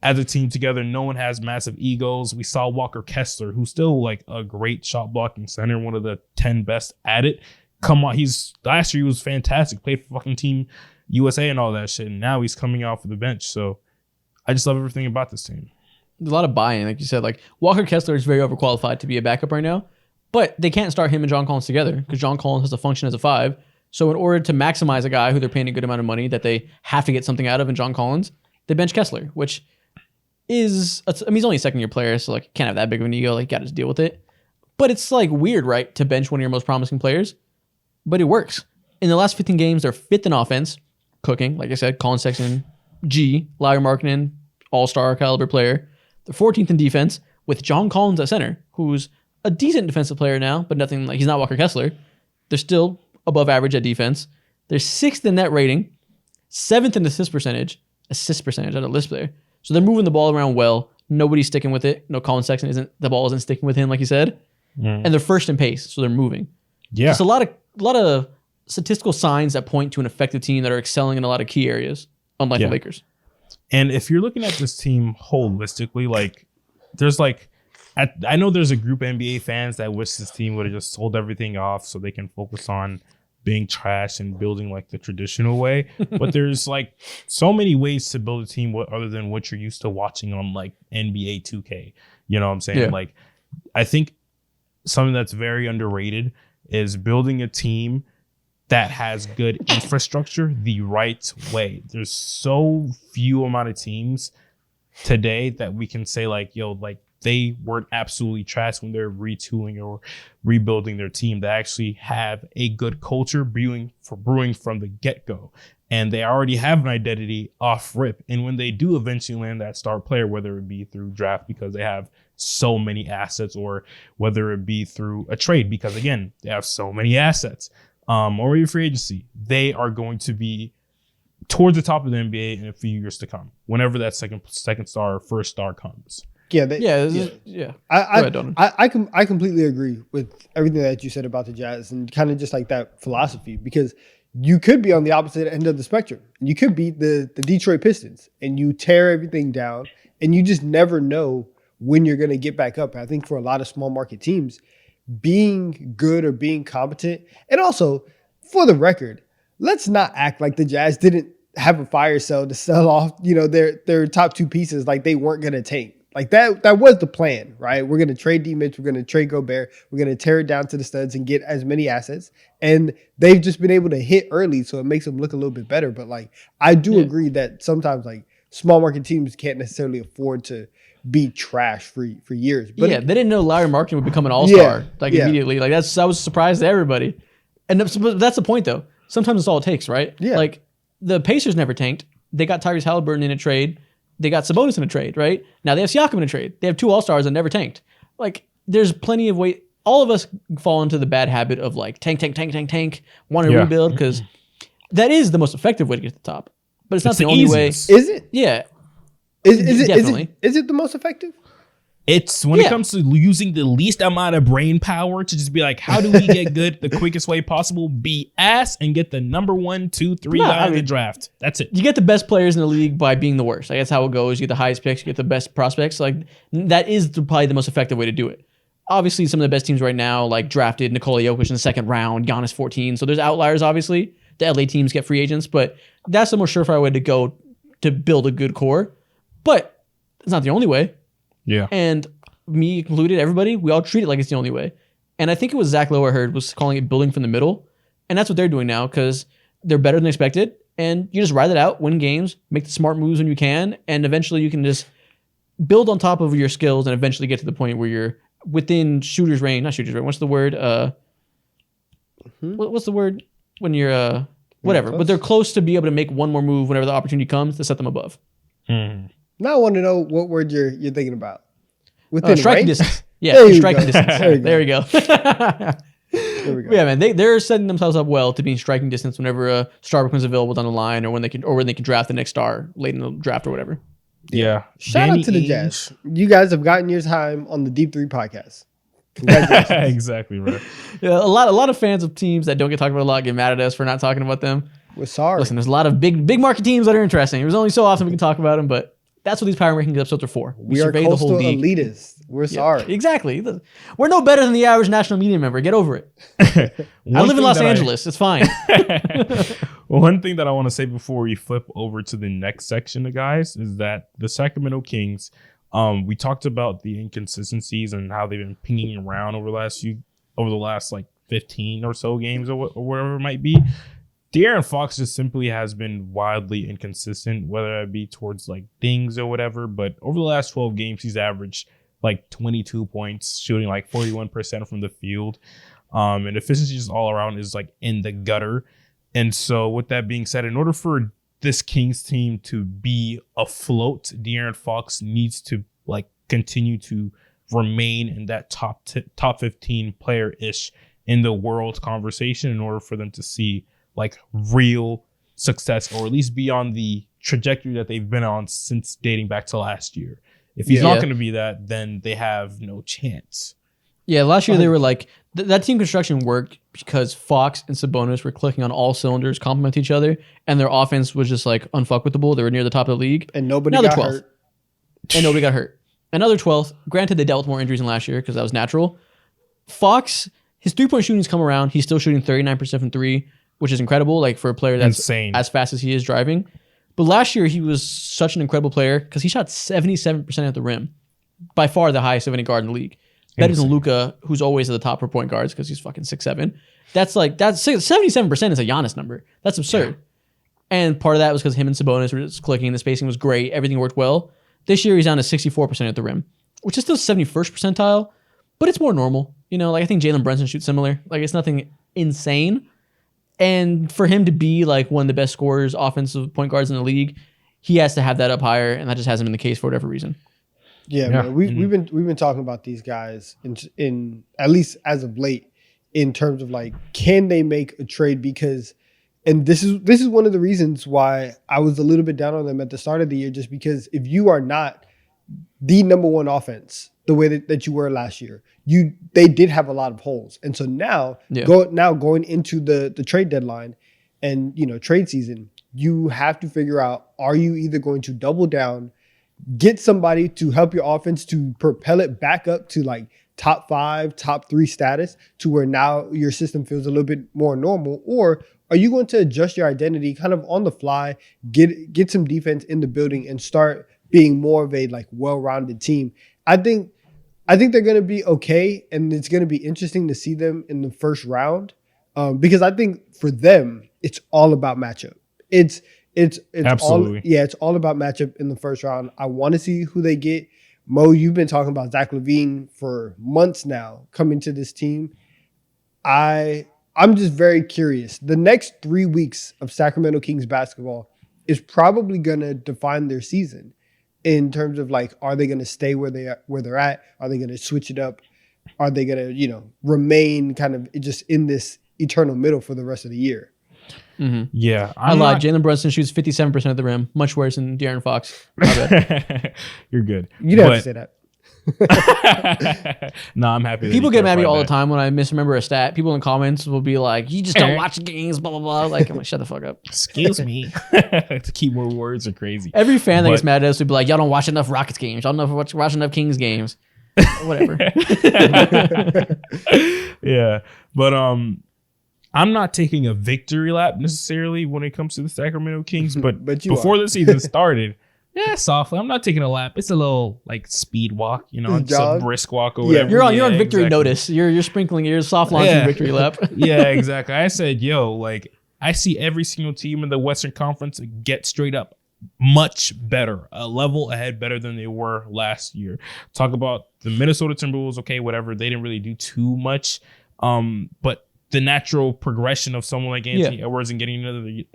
as a team together. No one has massive egos. We saw Walker Kessler, who's still like a great shot blocking center, one of the 10 best at it. Come on, last year he was fantastic. Played for fucking Team USA and all that shit. And now he's coming off of the bench. So I just love everything about this team. There's a lot of buy-in, like you said. Like Walker Kessler is very overqualified to be a backup right now, but they can't start him and John Collins together because John Collins has to function as a 5. So in order to maximize a guy who they're paying a good amount of money that they have to get something out of in John Collins, they bench Kessler, which is, I mean, he's only a second-year player, so like can't have that big of an ego. Like, got to just deal with it. But it's like weird, right, to bench one of your most promising players, but it works. In the last 15 games, they're 5th in offense, cooking. Like I said, Colin Sexton, G, Larry Markkinen, all-star caliber player. They're 14th in defense with John Collins at center, who's a decent defensive player now, but nothing like he's not Walker Kessler. They're still above average at defense. They're 6th in net rating, 7th in assist percentage on the list there. So they're moving the ball around well. Nobody's sticking with it. No, Colin Sexton the ball isn't sticking with him, like you said. And they're 1st in pace, so they're moving. Yeah. Just a lot of statistical signs that point to an effective team that are excelling in a lot of key areas, unlike the Lakers. And if you're looking at this team holistically, like there's like, I know there's a group of NBA fans that wish this team would have just sold everything off so they can focus on being trash and building like the traditional way. But there's like so many ways to build a team other than what you're used to watching on like NBA 2K. You know what I'm saying? Yeah. Like, I think something that's very underrated is building a team that has good infrastructure the right way. There's so few amount of teams today that we can say like, yo, like they weren't absolutely trash when they're retooling or rebuilding their team. They actually have a good culture brewing from the get-go. And they already have an identity off rip. And when they do eventually land that star player, whether it be through draft because they have so many assets, or whether it be through a trade because, again, they have so many assets, or your free agency, they are going to be towards the top of the NBA in a few years to come, whenever that second star or first star comes. Yeah. I completely agree with everything that you said about the Jazz and kind of just like that philosophy, because you could be on the opposite end of the spectrum. You could be the Detroit Pistons and you tear everything down and you just never know when you're going to get back up. I think for a lot of small market teams, being good or being competent, and also for the record, let's not act like the Jazz didn't have a fire sale to sell off, their top 2 pieces like they weren't going to tank. Like that was the plan, right? We're going to trade D-Mitch. We're going to trade Gobert. We're going to tear it down to the studs and get as many assets. And they've just been able to hit early, so it makes them look a little bit better. But like, I do agree that sometimes like small market teams can't necessarily afford to be trash for years. But they didn't know Larry Markkinen would become an all-star immediately. Like that was a surprise to everybody. And that's the point though. Sometimes it's all it takes, right? Yeah. Like the Pacers never tanked. They got Tyrese Halliburton in a trade. They got Sabonis in a trade, right? Now they have Siakam in a trade. They have 2 all-stars that never tanked. Like, there's plenty of way. All of us fall into the bad habit of like tank, want to rebuild, because that is the most effective way to get to the top. But it's not the only way. Is it? Yeah. Is it the most effective? It's when it comes to using the least amount of brain power to just be like, how do we get good the quickest way possible? Be ass and get the number 1, 2, 3 guy in the draft. That's it. You get the best players in the league by being the worst. Like, that's how it goes. You get the highest picks, you get the best prospects. Like, that is probably the most effective way to do it. Obviously, some of the best teams right now, like, drafted Nikola Jokic in the 2nd round, Giannis 14. So there's outliers, obviously. The LA teams get free agents, but that's the more surefire way to go to build a good core. But it's not the only way. Yeah. And me included, everybody, we all treat it like it's the only way. And I think it was Zach Lowe I heard was calling it building from the middle. And that's what they're doing now, because they're better than expected. And you just ride it out, win games, make the smart moves when you can. And eventually you can just build on top of your skills and eventually get to the point where you're within shooter's range. Not shooter's range. What's the word? What's the word when you're whatever. But they're close to be able to make one more move whenever the opportunity comes to set them above. Now I want to know what word you're thinking about. Within striking range? distance. Yeah, striking distance. There we go. There we go. Yeah, man, they're setting themselves up well to be in striking distance whenever a star becomes available down the line, or when they can draft the next star late in the draft or whatever. Yeah. Shout out to the Jazz. You guys have gotten your time on the Deep 3 podcast. Congratulations. Exactly right. Yeah, a lot of fans of teams that don't get talked about a lot get mad at us for not talking about them. We're sorry. Listen, there's a lot of big market teams that are interesting. There's only so often we can talk about them, but That's what these power ranking episodes are for. We are survey the whole coastal league. elitists. We're Yeah, sorry. exactly. We're no better than the average national media member. Get over it. I live in Los Angeles. It's fine. One thing that I want to say before we flip over to the next section of guys is that the Sacramento Kings, we talked about the inconsistencies and how they've been pinging around over the last like 15 or so games or whatever it might be. De'Aaron Fox just simply has been wildly inconsistent, whether it be towards like things or whatever. But over the last 12 games, he's averaged like 22 points, shooting like 41% from the field. And efficiency just all around is like in the gutter. And so with that being said, in order for this Kings team to be afloat, De'Aaron Fox needs to like continue to remain in that top 15 player-ish in the world conversation in order for them to see like real success, or at least be on the trajectory that they've been on since dating back to last year. If he's not going to be that, then they have no chance. Yeah, last year they were like, that team construction worked because Fox and Sabonis were clicking on all cylinders, complement each other, and their offense was just like unfuckwittable. They were near the top of the league. And nobody now got 12th. hurt. And nobody got hurt. Another 12th. Granted, they dealt with more injuries than last year because that was natural. Fox, his three-point shooting's come around. He's still shooting 39% from three, which is incredible, like for a player that's insane, as fast as he is driving. But last year, he was such an incredible player because he shot 77% at the rim. By far the highest of any guard in the league. Better than Luka, who's always at the top for point guards because he's fucking 6'7". That's 77% is a Giannis number. That's absurd. Yeah. And part of that was because him and Sabonis were just clicking. The spacing was great. Everything worked well. This year, he's down to 64% at the rim, which is still 71st percentile, but it's more normal. You know, like I think Jalen Brunson shoots similar. Like it's nothing insane. And for him to be like one of the best scorers, offensive point guards in the league, he has to have that up higher, and that just hasn't been the case for whatever reason. Yeah, man. We've been talking about these guys in at least as of late in terms of like, can they make a trade? Because, and this is one of the reasons why I was a little bit down on them at the start of the year, just because if you are not the number one offense the way that you were last year, they did have a lot of holes, and so now going into the trade deadline and trade season, you have to figure out, are you either going to double down, get somebody to help your offense to propel it back up to like top 5, top 3 status to where now your system feels a little bit more normal? Or are you going to adjust your identity kind of on the fly, get some defense in the building and start being more of a like well-rounded team? I think they're going to be okay, and it's going to be interesting to see them in the first round because I think for them, it's all about matchup. It's absolutely it's all about matchup in the first round. I want to see who they get. Mo, you've been talking about Zach LaVine for months now coming to this team. I'm just very curious. The next 3 weeks of Sacramento Kings basketball is probably going to define their season in terms of like, are they going to stay where they're at? Are they going to switch it up? Are they going to remain kind of just in this eternal middle for the rest of the year? Mm-hmm. Yeah, I lied. Jalen Brunson shoots 57% of the rim, much worse than De'Aaron Fox. You're good. You don't have to say that. No, I'm happy. People get mad at me all the time when I misremember a stat. People in comments will be like, "You just don't watch games," blah blah blah. Like, I'm like, shut the fuck up. Excuse me. The keyboard words are crazy. Every fan that gets mad at us would be like, "Y'all don't watch enough Rockets games. Y'all don't watch enough Kings games." Whatever. Yeah, but I'm not taking a victory lap necessarily when it comes to the Sacramento Kings, but before the season started, softly. I'm not taking a lap. It's a little like speed walk, it's a brisk walk or whatever. You're on victory notice. You're sprinkling your soft launching victory lap. Yeah, exactly. I said, like I see every single team in the Western Conference get straight up much better, a level ahead better than they were last year. Talk about the Minnesota Timberwolves, okay, whatever. They didn't really do too much. But the natural progression of someone like Anthony Edwards and getting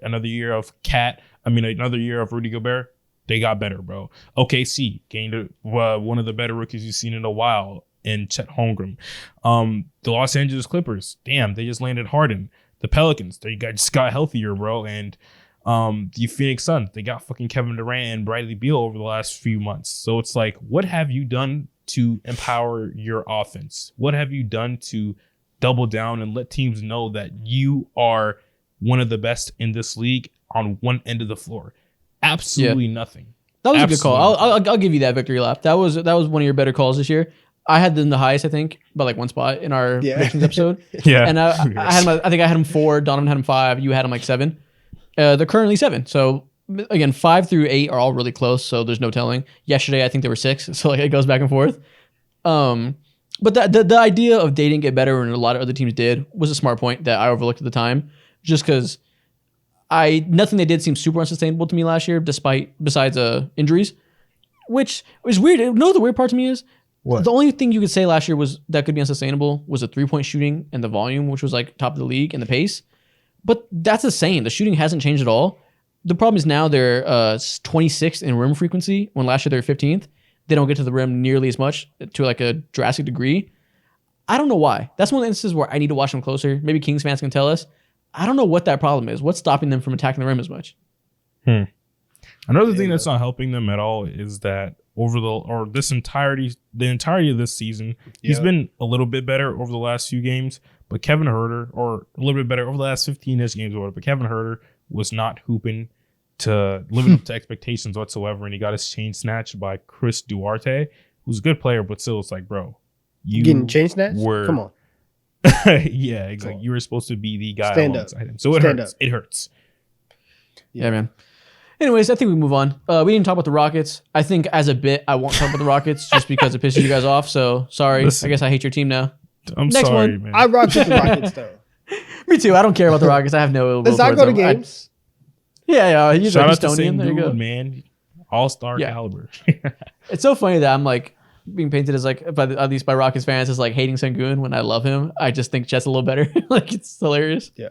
another year of another year of Rudy Gobert, they got better, bro. OKC gained one of the better rookies you've seen in a while in Chet Holmgren. The Los Angeles Clippers, damn, they just landed Harden. The Pelicans, they just got healthier, bro. And the Phoenix Suns, they got fucking Kevin Durant and Bradley Beal over the last few months. So it's like, what have you done to empower your offense? What have you done to double down and let teams know that you are one of the best in this league on one end of the floor? Absolutely nothing. That was a good call. I'll give you that victory lap. That was one of your better calls this year. I had them the highest, I think, by like one spot in our predictions episode. Yeah. And I had him, I think I had him 4. Donovan had him 5. You had him like 7. They're currently 7. So again, 5 through 8 are all really close. So there's no telling. Yesterday, I think there were 6. So like it goes back and forth. But the idea of dating get better, and a lot of other teams did, was a smart point that I overlooked at the time. Just because nothing they did seemed super unsustainable to me last year, besides injuries, which was weird. You know what the weird part to me is? What? The only thing you could say last year was that could be unsustainable was the 3-point shooting and the volume, which was like top of the league, and the pace. But that's the same. The shooting hasn't changed at all. The problem is now they're 26th in rim frequency, when last year they were 15th. They don't get to the rim nearly as much, to like a drastic degree. I don't know why. That's one of the instances where I need to watch them closer. Maybe Kings fans can tell us. I don't know what that problem is. What's stopping them from attacking the rim as much? Another thing that's not helping them at all is that the entirety of this season, he's been a little bit better over the last few games, but Kevin Huerter, or a little bit better over the last 15-ish games or whatever, but Kevin Huerter was not hooping to living up to expectations whatsoever, and he got his chain snatched by Chris Duarte, who's a good player, but still it's like, bro, you getting chain snatched? Come on. Yeah, exactly. You were supposed to be the guy alongside him. So it hurts. It hurts. Yeah, man. Anyways, I think we move on. We didn't talk about the Rockets. I think as a bit, I won't talk about the Rockets just because it pisses you guys off. So sorry. Listen, I guess I hate your team now. I'm Next sorry, one. man. I rock with the Rockets though. Me too. I don't care about the Rockets. I have no. Let's not go to games. Yeah. He's Shout like out to Estonian. St. There you go, man. All-star caliber. It's so funny that I'm like being painted as like, at least by Rockets fans, as like hating Sengun when I love him. I just think Chet's a little better. Like it's hilarious. Yeah.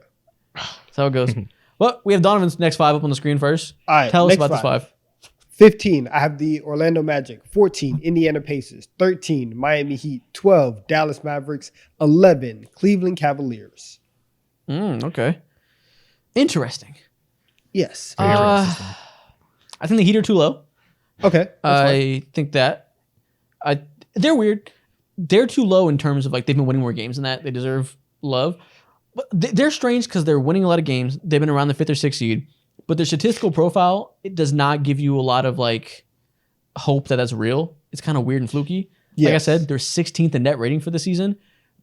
That's how it goes. Well, we have Donovan's next 5 up on the screen first. All right. Tell us about this 5. 15, I have the Orlando Magic. 14, Indiana Pacers. 13, Miami Heat. 12, Dallas Mavericks. 11, Cleveland Cavaliers. Okay. Interesting. Yes. I think the Heat are too low. Okay. I think that they're weird. They're too low in terms of like they've been winning more games than that. They deserve love. But they're strange because they're winning a lot of games. They've been around the 5th or 6th seed. But their statistical profile, it does not give you a lot of like hope that that's real. It's kind of weird and fluky. Like I said, they're 16th in net rating for the season.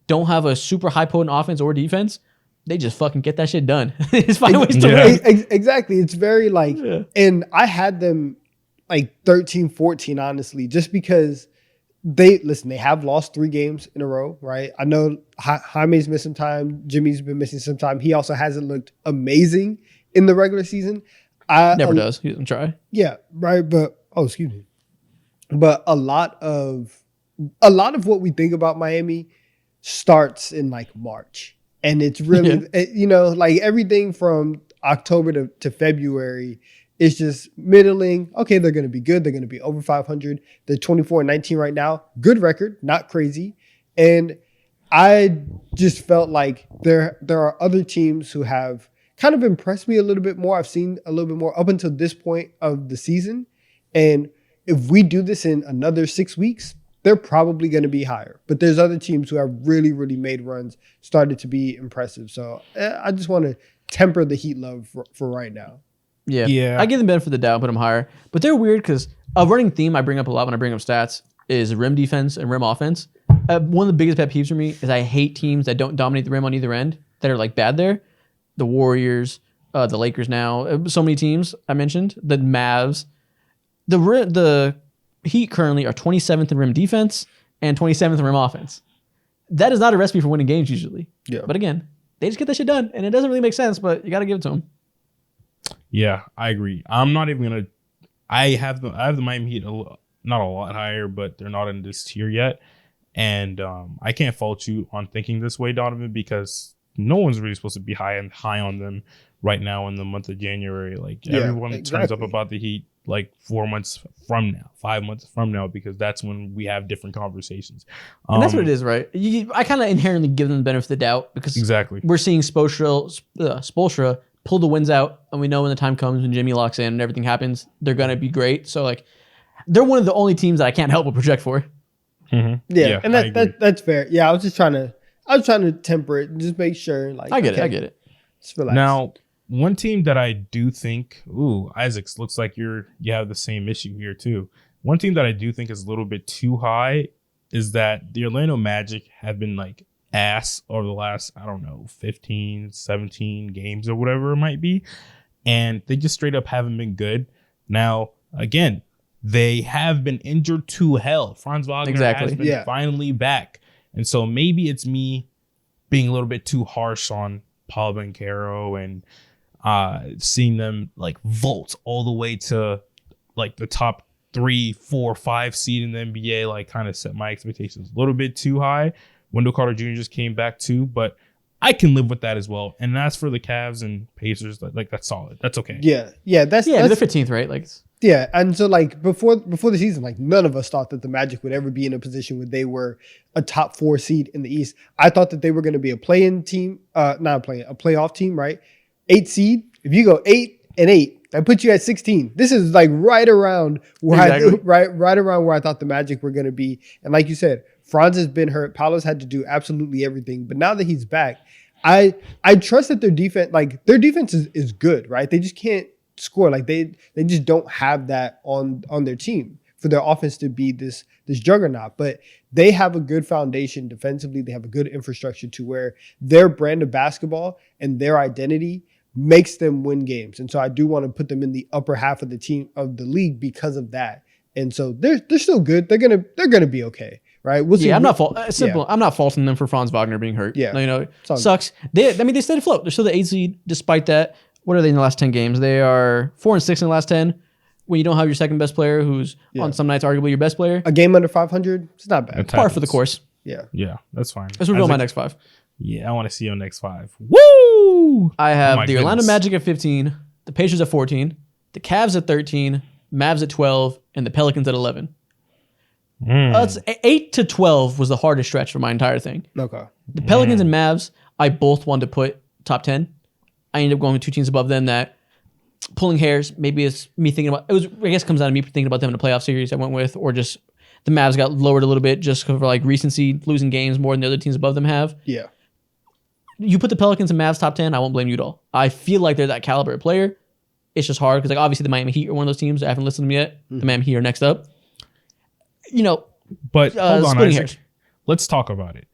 Don't have a super high potent offense or defense. They just fucking get that shit done. It's find ways to win. Exactly. It's very like, and I had them like 13, 14, honestly, just because they have lost 3 games in a row, right? I know Jaime's missing time. Jimmy's been missing some time. He also hasn't looked amazing in the regular season. Never does. He doesn't try. Yeah, right. But excuse me. But a lot of what we think about Miami starts in like March, and it's really like everything from October to February. It's just middling. Okay, they're going to be good. They're going to be over 500. They're 24-19 right now. Good record, not crazy. And I just felt like there are other teams who have kind of impressed me a little bit more. I've seen a little bit more up until this point of the season. And if we do this in another 6 weeks, they're probably going to be higher. But there's other teams who have really, really made runs, started to be impressive. So I just want to temper the Heat love for right now. Yeah. I give them benefit of the doubt, put them higher. But they're weird because a running theme I bring up a lot when I bring up stats is rim defense and rim offense. One of the biggest pet peeves for me is I hate teams that don't dominate the rim on either end, that are like bad there. The Warriors, the Lakers now, so many teams I mentioned, the Mavs. The Heat currently are 27th in rim defense and 27th in rim offense. That is not a recipe for winning games usually. Yeah. But again, they just get that shit done, and it doesn't really make sense, but you got to give it to them. Yeah, I agree. I'm not even gonna. I have the Miami Heat not a lot higher, but they're not in this tier yet, and I can't fault you on thinking this way, Donovan, because no one's really supposed to be high on them right now in the month of January. Like everyone turns up about the Heat like 4 months from now, 5 months from now, because that's when we have different conversations. And that's what it is, right? I kind of inherently give them the benefit of the doubt because we're seeing Spoelstra pull the wins out, and we know when the time comes when Jimmy locks in and everything happens, they're gonna be great. So like, they're one of the only teams that I can't help but project for. Mm-hmm. Yeah, and that's fair. Yeah, I was trying to temper it, and just make sure. Like, I get it. Just relax. Now, One team that I do think, Isaacs, looks like you have the same issue here too. One team that I do think is a little bit too high is that the Orlando Magic have been like ass over the last, 15, 17 games or whatever it might be. And they just straight up haven't been good. Now, again, they have been injured to hell. Franz Wagner has been finally back. And so maybe it's me being a little bit too harsh on Paul Banchero and seeing them like vault all the way to like the top 3, 4, 5 seed in the NBA, like kind of set my expectations a little bit too high. Wendell Carter Jr. just came back too, but I can live with that as well. And as for the Cavs and Pacers, like that's solid. That's okay. Yeah, that's they're 15th, right? Like, yeah, and so like before the season, like none of us thought that the Magic would ever be in a position where they were a top 4 seed in the East. I thought that they were going to be a play-in team, a playoff team, right? 8 seed. If you go 8-8, that puts you at 16. This is like right around where right around where I thought the Magic were going to be. And like you said, Franz has been hurt. Paolo's had to do absolutely everything. But now that he's back, I trust that their defense is good, right? They just can't score. Like they just don't have that on their team for their offense to be this juggernaut. But they have a good foundation defensively. They have a good infrastructure to where their brand of basketball and their identity makes them win games. And so I do want to put them in the upper half of the league because of that. And so they're still good. They're gonna be okay, right? We'll see. I'm not I'm not faulting them for Franz Wagner being hurt. Yeah, sucks. They stayed afloat. They're still the 8th seed despite that. What are they in the last 10 games? They are 4-6 in the last 10. When you don't have your second best player, who's on some nights arguably your best player, a game under 500, it's not bad. Par for the course. Yeah, that's fine. Let's reveal my next 5. Yeah, I want to see your next 5. Woo! I have the Orlando Magic at 15, the Pacers at 14, the Cavs at 13, Mavs at 12, and the Pelicans at 11. 8 to 12 was the hardest stretch for my entire thing. Okay. The Pelicans and Mavs, I both wanted to put top 10. I ended up going with 2 teams above them that pulling hairs. Maybe it's me thinking about I guess it comes down to me thinking about them in a playoff series I went with, or just the Mavs got lowered a little bit just for like recency, losing games more than the other teams above them have. Yeah. You put the Pelicans and Mavs top 10, I won't blame you at all. I feel like they're that caliber of player. It's just hard because like obviously the Miami Heat are one of those teams. I haven't listed them yet. The Miami Heat are next up. But hold on, Isaac. Hairs. Let's talk about it.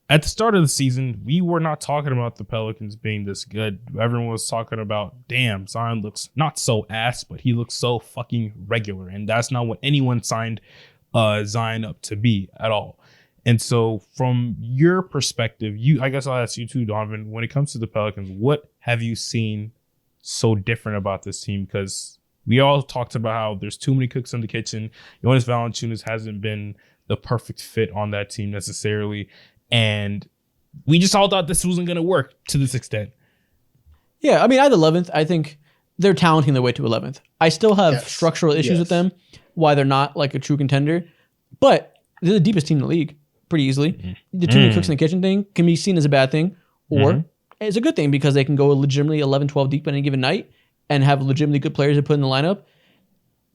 At the start of the season, we were not talking about the Pelicans being this good. Everyone was talking about, damn, Zion looks not so ass, but he looks so fucking regular. And that's not what anyone signed Zion up to be at all. And so from your perspective, I guess I'll ask you too, Donovan, when it comes to the Pelicans, what have you seen so different about this team? Because we all talked about how there's too many cooks in the kitchen. Jonas Valanciunas hasn't been the perfect fit on that team necessarily. And we just all thought this wasn't going to work to this extent. Yeah, I mean, I had 11th. I think they're talenting their way to 11th. I still have structural issues with them, why they're not like a true contender. But they're the deepest team in the league pretty easily. Mm-hmm. The too many cooks in the kitchen thing can be seen as a bad thing, or it's a good thing because they can go legitimately 11, 12 deep on any given night and have legitimately good players to put in the lineup.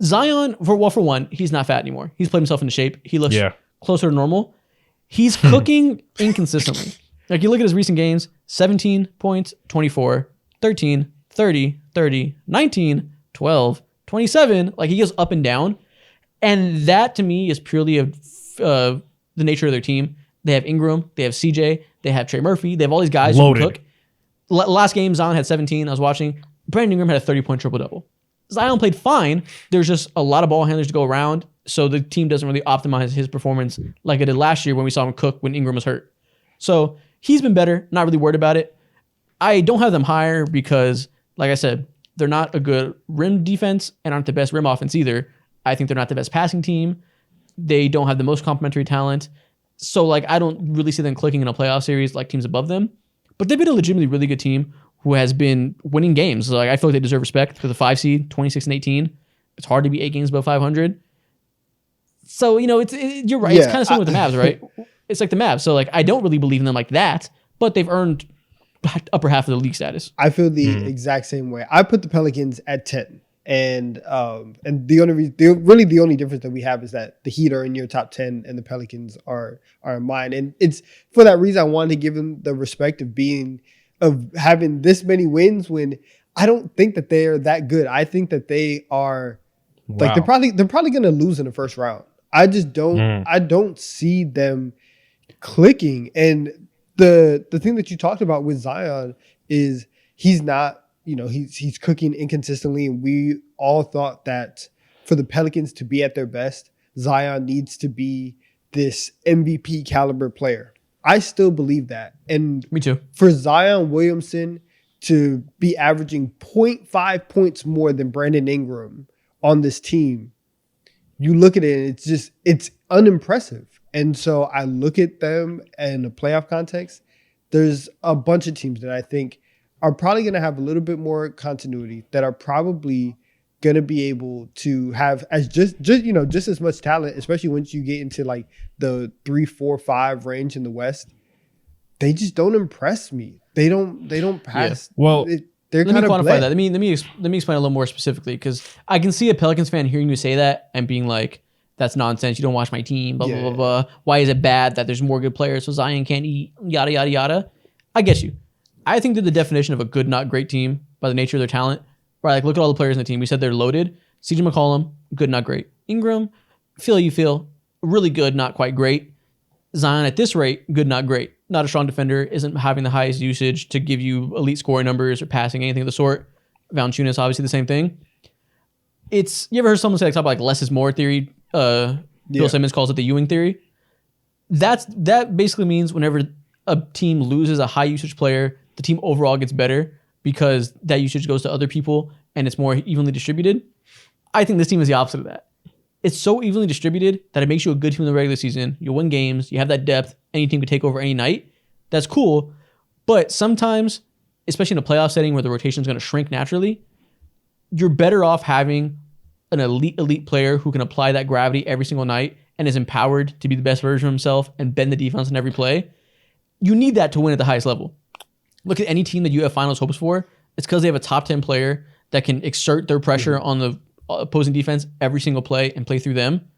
Zion, for one, he's not fat anymore. He's played himself into shape. He looks closer to normal. He's cooking inconsistently. Like you look at his recent games, 17 points, 24, 13, 30, 30, 19, 12, 27. Like he goes up and down. And that to me is purely the nature of their team. They have Ingram, they have CJ, they have Trey Murphy, they have all these guys who can cook. Last game, Zion had 17. I was watching. Brandon Ingram had a 30-point triple-double. Zion played fine. There's just a lot of ball handlers to go around, so the team doesn't really optimize his performance like it did last year when we saw him cook when Ingram was hurt. So he's been better. Not really worried about it. I don't have them higher because, like I said, they're not a good rim defense and aren't the best rim offense either. I think they're not the best passing team. They don't have the most complementary talent. So, like, I don't really see them clicking in a playoff series like teams above them. But they've been a legitimately really good team who has been winning games. Like I feel like they deserve respect for the 5 seed, 26 and 18. It's hard to be 8 games above 500. So, you're right. Yeah, it's kind of similar with the Mavs, right? It's like the Mavs. So, like, I don't really believe in them like that, but they've earned upper half of the league status. I feel the exact same way. I put the Pelicans at 10. And the only difference that we have is that the Heat are in your top 10 and the Pelicans are in mine. And it's for that reason I wanted to give them the respect of being of having this many wins when I don't think that they are that good. I think that they are like they're probably going to lose in the first round. I just don't see them clicking. And the thing that you talked about with Zion is he's not, he's cooking inconsistently, and we all thought that for the Pelicans to be at their best, Zion needs to be this MVP caliber player. I still believe that. And me too. For Zion Williamson to be averaging 0.5 points more than Brandon Ingram on this team, you look at it and it's unimpressive. And so I look at them in a playoff context. There's a bunch of teams that I think are probably going to have a little bit more continuity, that are probably going to be able to have as just as much talent, especially once you get into like the 3, 4, 5 range in the West. They just don't impress me. They don't pass. Yeah. Well, they're let me quantify bled. that. Let me explain a little more specifically, because I can see a Pelicans fan hearing you say that and being like, "That's nonsense. You don't watch my team. Blah blah blah blah. Why is it bad that there's more good players so Zion can't eat? Yada yada yada." I get you. I think that the definition of a good, not great team by the nature of their talent, right? Like, look at all the players in the team. We said they're loaded. CJ McCollum, good, not great. Ingram, feel really good, not quite great. Zion at this rate, good, not great. Not a strong defender, isn't having the highest usage to give you elite scoring numbers or passing, anything of the sort. Valanciunas, obviously the same thing. You ever heard someone say, like, talk about like less is more theory? Bill Simmons calls it the Ewing theory. That basically means whenever a team loses a high usage player, the team overall gets better because that usage goes to other people and it's more evenly distributed. I think this team is the opposite of that. It's so evenly distributed that it makes you a good team in the regular season. You'll win games. You have that depth. Any team could take over any night. That's cool. But sometimes, especially in a playoff setting where the rotation is going to shrink naturally, you're better off having an elite player who can apply that gravity every single night and is empowered to be the best version of himself and bend the defense in every play. You need that to win at the highest level. Look at any team that you have finals hopes for. It's because they have a top 10 player that can exert their pressure on the opposing defense every single play and play through them.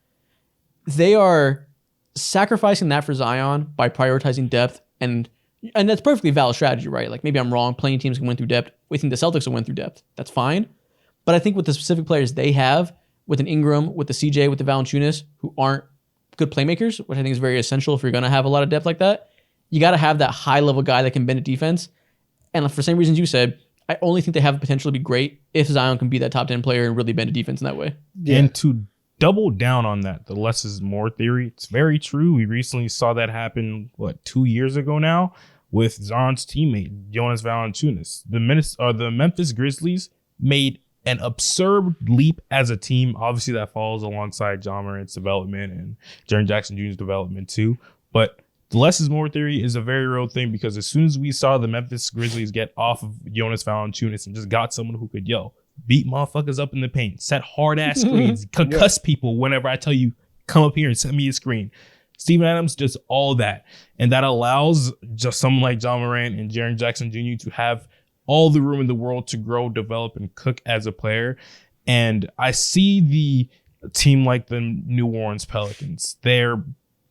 They are sacrificing that for Zion by prioritizing depth, and that's perfectly valid strategy, right? Like, maybe I'm wrong. Playing teams can win through depth. We think the Celtics will win through depth. That's fine. But I think with the specific players they have, with an Ingram, with the CJ, with the Valanciunas, who aren't good playmakers, which I think is very essential if you're going to have a lot of depth like that, you got to have that high-level guy that can bend a defense. And for the same reasons you said, I only think they have the potential to be great if Zion can be that top 10 player and really bend a defense in that way. Yeah. And to double down on that, the less is more theory, it's very true. We recently saw that happen, 2 years ago now, with Zion's teammate, Jonas Valanciunas. The Memphis Grizzlies made an absurd leap as a team. Obviously, that falls alongside John Morant's development and Jaren Jackson Jr.'s development too. But the less is more theory is a very real thing, because as soon as we saw the Memphis Grizzlies get off of Jonas Valanciunas and just got someone who could, beat motherfuckers up in the paint, set hard-ass screens, concuss people whenever I tell you, come up here and send me a screen. Steven Adams does all that. And that allows just someone like John Morant and Jaren Jackson Jr. to have all the room in the world to grow, develop, and cook as a player. And I see the team like the New Orleans Pelicans. They're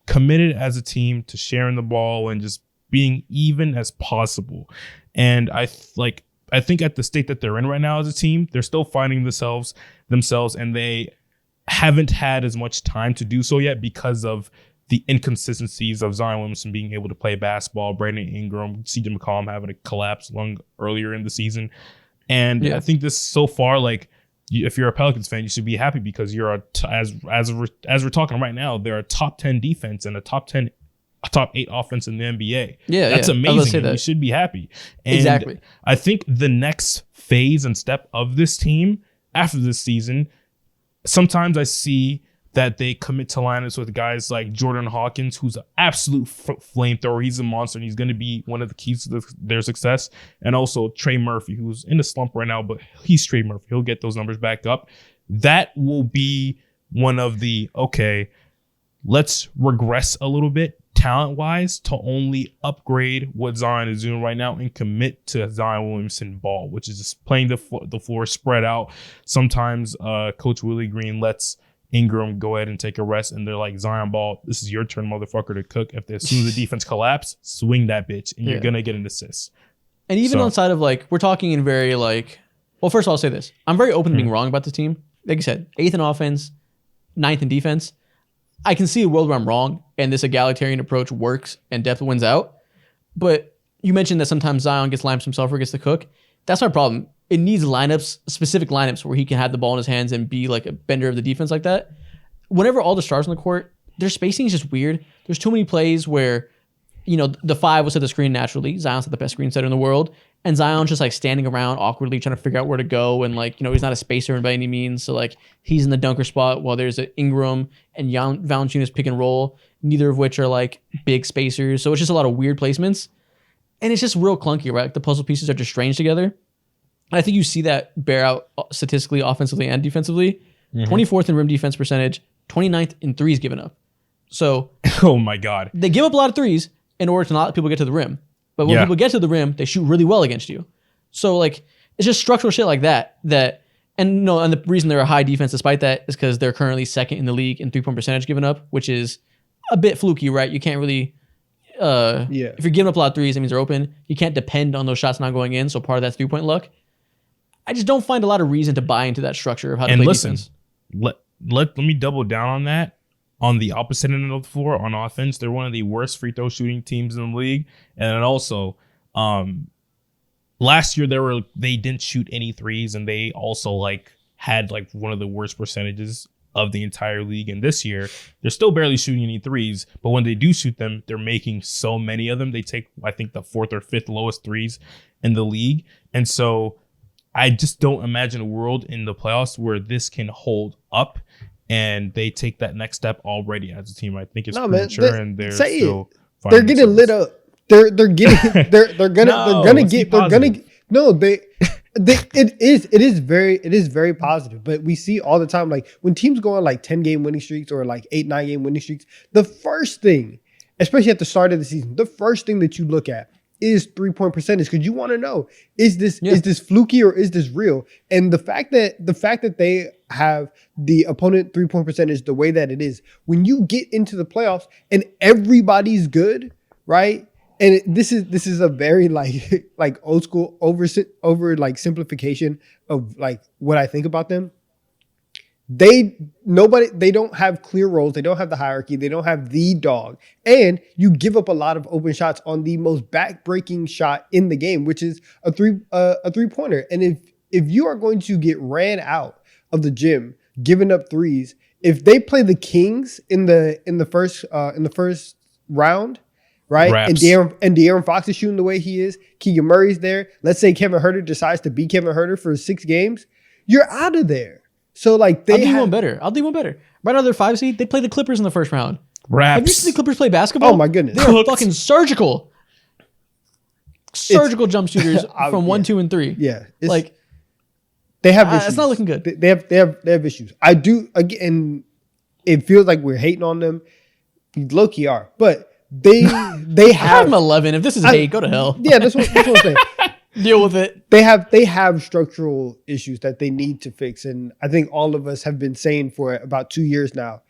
committed as a team to sharing the ball and just being even as possible. And I think at the state that they're in right now as a team, they're still finding themselves, and they haven't had as much time to do so yet because of the inconsistencies of Zion Williamson being able to play basketball, Brandon Ingram, CJ McCollum having a collapse earlier in the season. And I think this so far, if you're a Pelicans fan, you should be happy because you're as we're talking right now, they're a top 10 defense and a top 8 offense in the NBA. Yeah, that's amazing. You should be happy. And exactly. I think the next phase and step of this team after this season, sometimes I see that they commit to lineups with guys like Jordan Hawkins, who's an absolute flamethrower. He's a monster, and he's going to be one of the keys to their success. And also Trey Murphy, who's in a slump right now, but he's Trey Murphy. He'll get those numbers back up. That will be one of the, let's regress a little bit talent-wise to only upgrade what Zion is doing right now and commit to Zion Williamson ball, which is just playing the floor spread out. Sometimes Coach Willie Green lets Ingram go ahead and take a rest, and they're like, Zion ball, this is your turn, motherfucker, to cook. As soon as the defense collapse, swing that bitch, and you're going to get an assist. And even on side of like, we're talking in very like, well, first of all, I'll say this. I'm very open to being wrong about this team. Like I said, 8th in offense, 9th in defense. I can see a world where I'm wrong and this egalitarian approach works and depth wins out. But you mentioned that sometimes Zion gets lined himself or gets the cook. That's my problem. It needs lineups, specific lineups where he can have the ball in his hands and be like a bender of the defense like that. Whenever all the stars on the court, their spacing is just weird. There's too many plays where, you know, the 5 was at the screen naturally. Zion's not the best screen setter in the world. And Zion's just like standing around awkwardly trying to figure out where to go. And like, you know, he's not a spacer by any means. So like he's in the dunker spot while there's an Ingram and Valanciunas pick and roll, neither of which are like big spacers. So it's just a lot of weird placements. And it's just real clunky, right? Like the puzzle pieces are just strange together. And I think you see that bear out statistically, offensively and defensively. 24th in rim defense percentage, 29th in threes given up. So, oh my God, they give up a lot of threes in order to not let people get to the rim. But when people get to the rim, they shoot really well against you. So like, it's just structural shit like that. And the reason they're a high defense despite that is because they're currently 2nd in the league in 3-point percentage given up, which is a bit fluky, right? You can't really, if you're giving up a lot of threes, that means they're open. You can't depend on those shots not going in. So part of that's 3-point luck. I just don't find a lot of reason to buy into that structure of how to play defense. Let me double down on that. On the opposite end of the floor, on offense, they're one of the worst free throw shooting teams in the league. And then also, last year they didn't shoot any threes, and they also like had like one of the worst percentages of the entire league. And this year, they're still barely shooting any threes, but when they do shoot them, they're making so many of them. They take, I think, the 4th or 5th lowest threes in the league. And so I just don't imagine a world in the playoffs where this can hold up. And they take that next step already as a team. I think it's premature, and they're still. They're getting lit up. They're getting. They're gonna get. No, it is very positive. But we see all the time, like when teams go on like 10-game winning streaks or like 8-9-game winning streaks, the first thing, especially at the start of the season, the first thing that you look at is 3-point percentage, because you want to know, is this fluky or is this real? And the fact that they have the opponent 3-point percentage the way that it is, when you get into the playoffs and everybody's good, right? And this is a very like old school over like simplification of like what I think about them. They don't have clear roles. They don't have the hierarchy. They don't have the dog. And you give up a lot of open shots on the most back-breaking shot in the game, which is a three-pointer. And if you are going to get ran out of the gym, giving up threes, if they play the Kings in the first round, right? Raps. And De'Aaron Fox is shooting the way he is, Keegan Murray's there. Let's say Kevin Huerter decides to be Kevin Huerter for 6 games, you're out of there. So like I'll do one better. Right out of their 5 seed, they play the Clippers in the first round. Raps. Have you seen the Clippers play basketball? Oh my goodness. They're fucking surgical jump shooters from 1, 2, and 3. Yeah. Like they have issues. It's not looking good. They have issues. I do, again, it feels like we're hating on them. Low-key are. But they I have them 11. If this is hate, go to hell. Yeah, that's what I'm saying. Deal with it. They have structural issues that they need to fix. And I think all of us have been saying for about 2 years now,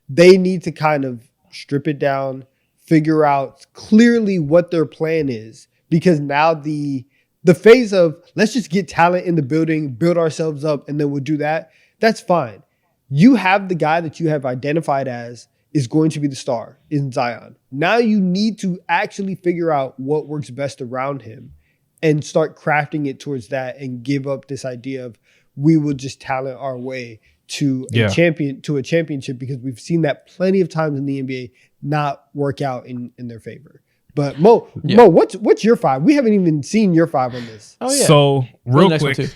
they need to kind of strip it down, figure out clearly what their plan is. Because now the phase of let's just get talent in the building, build ourselves up, and then we'll do that. That's fine. You have the guy that you have identified as is going to be the star in Zion. Now you need to actually figure out what works best around him and start crafting it towards that, and give up this idea of we will just talent our way to a championship, because we've seen that plenty of times in the NBA not work out in their favor. But Mo, what's your 5? We haven't even seen your 5 on this. Oh yeah. So real quick,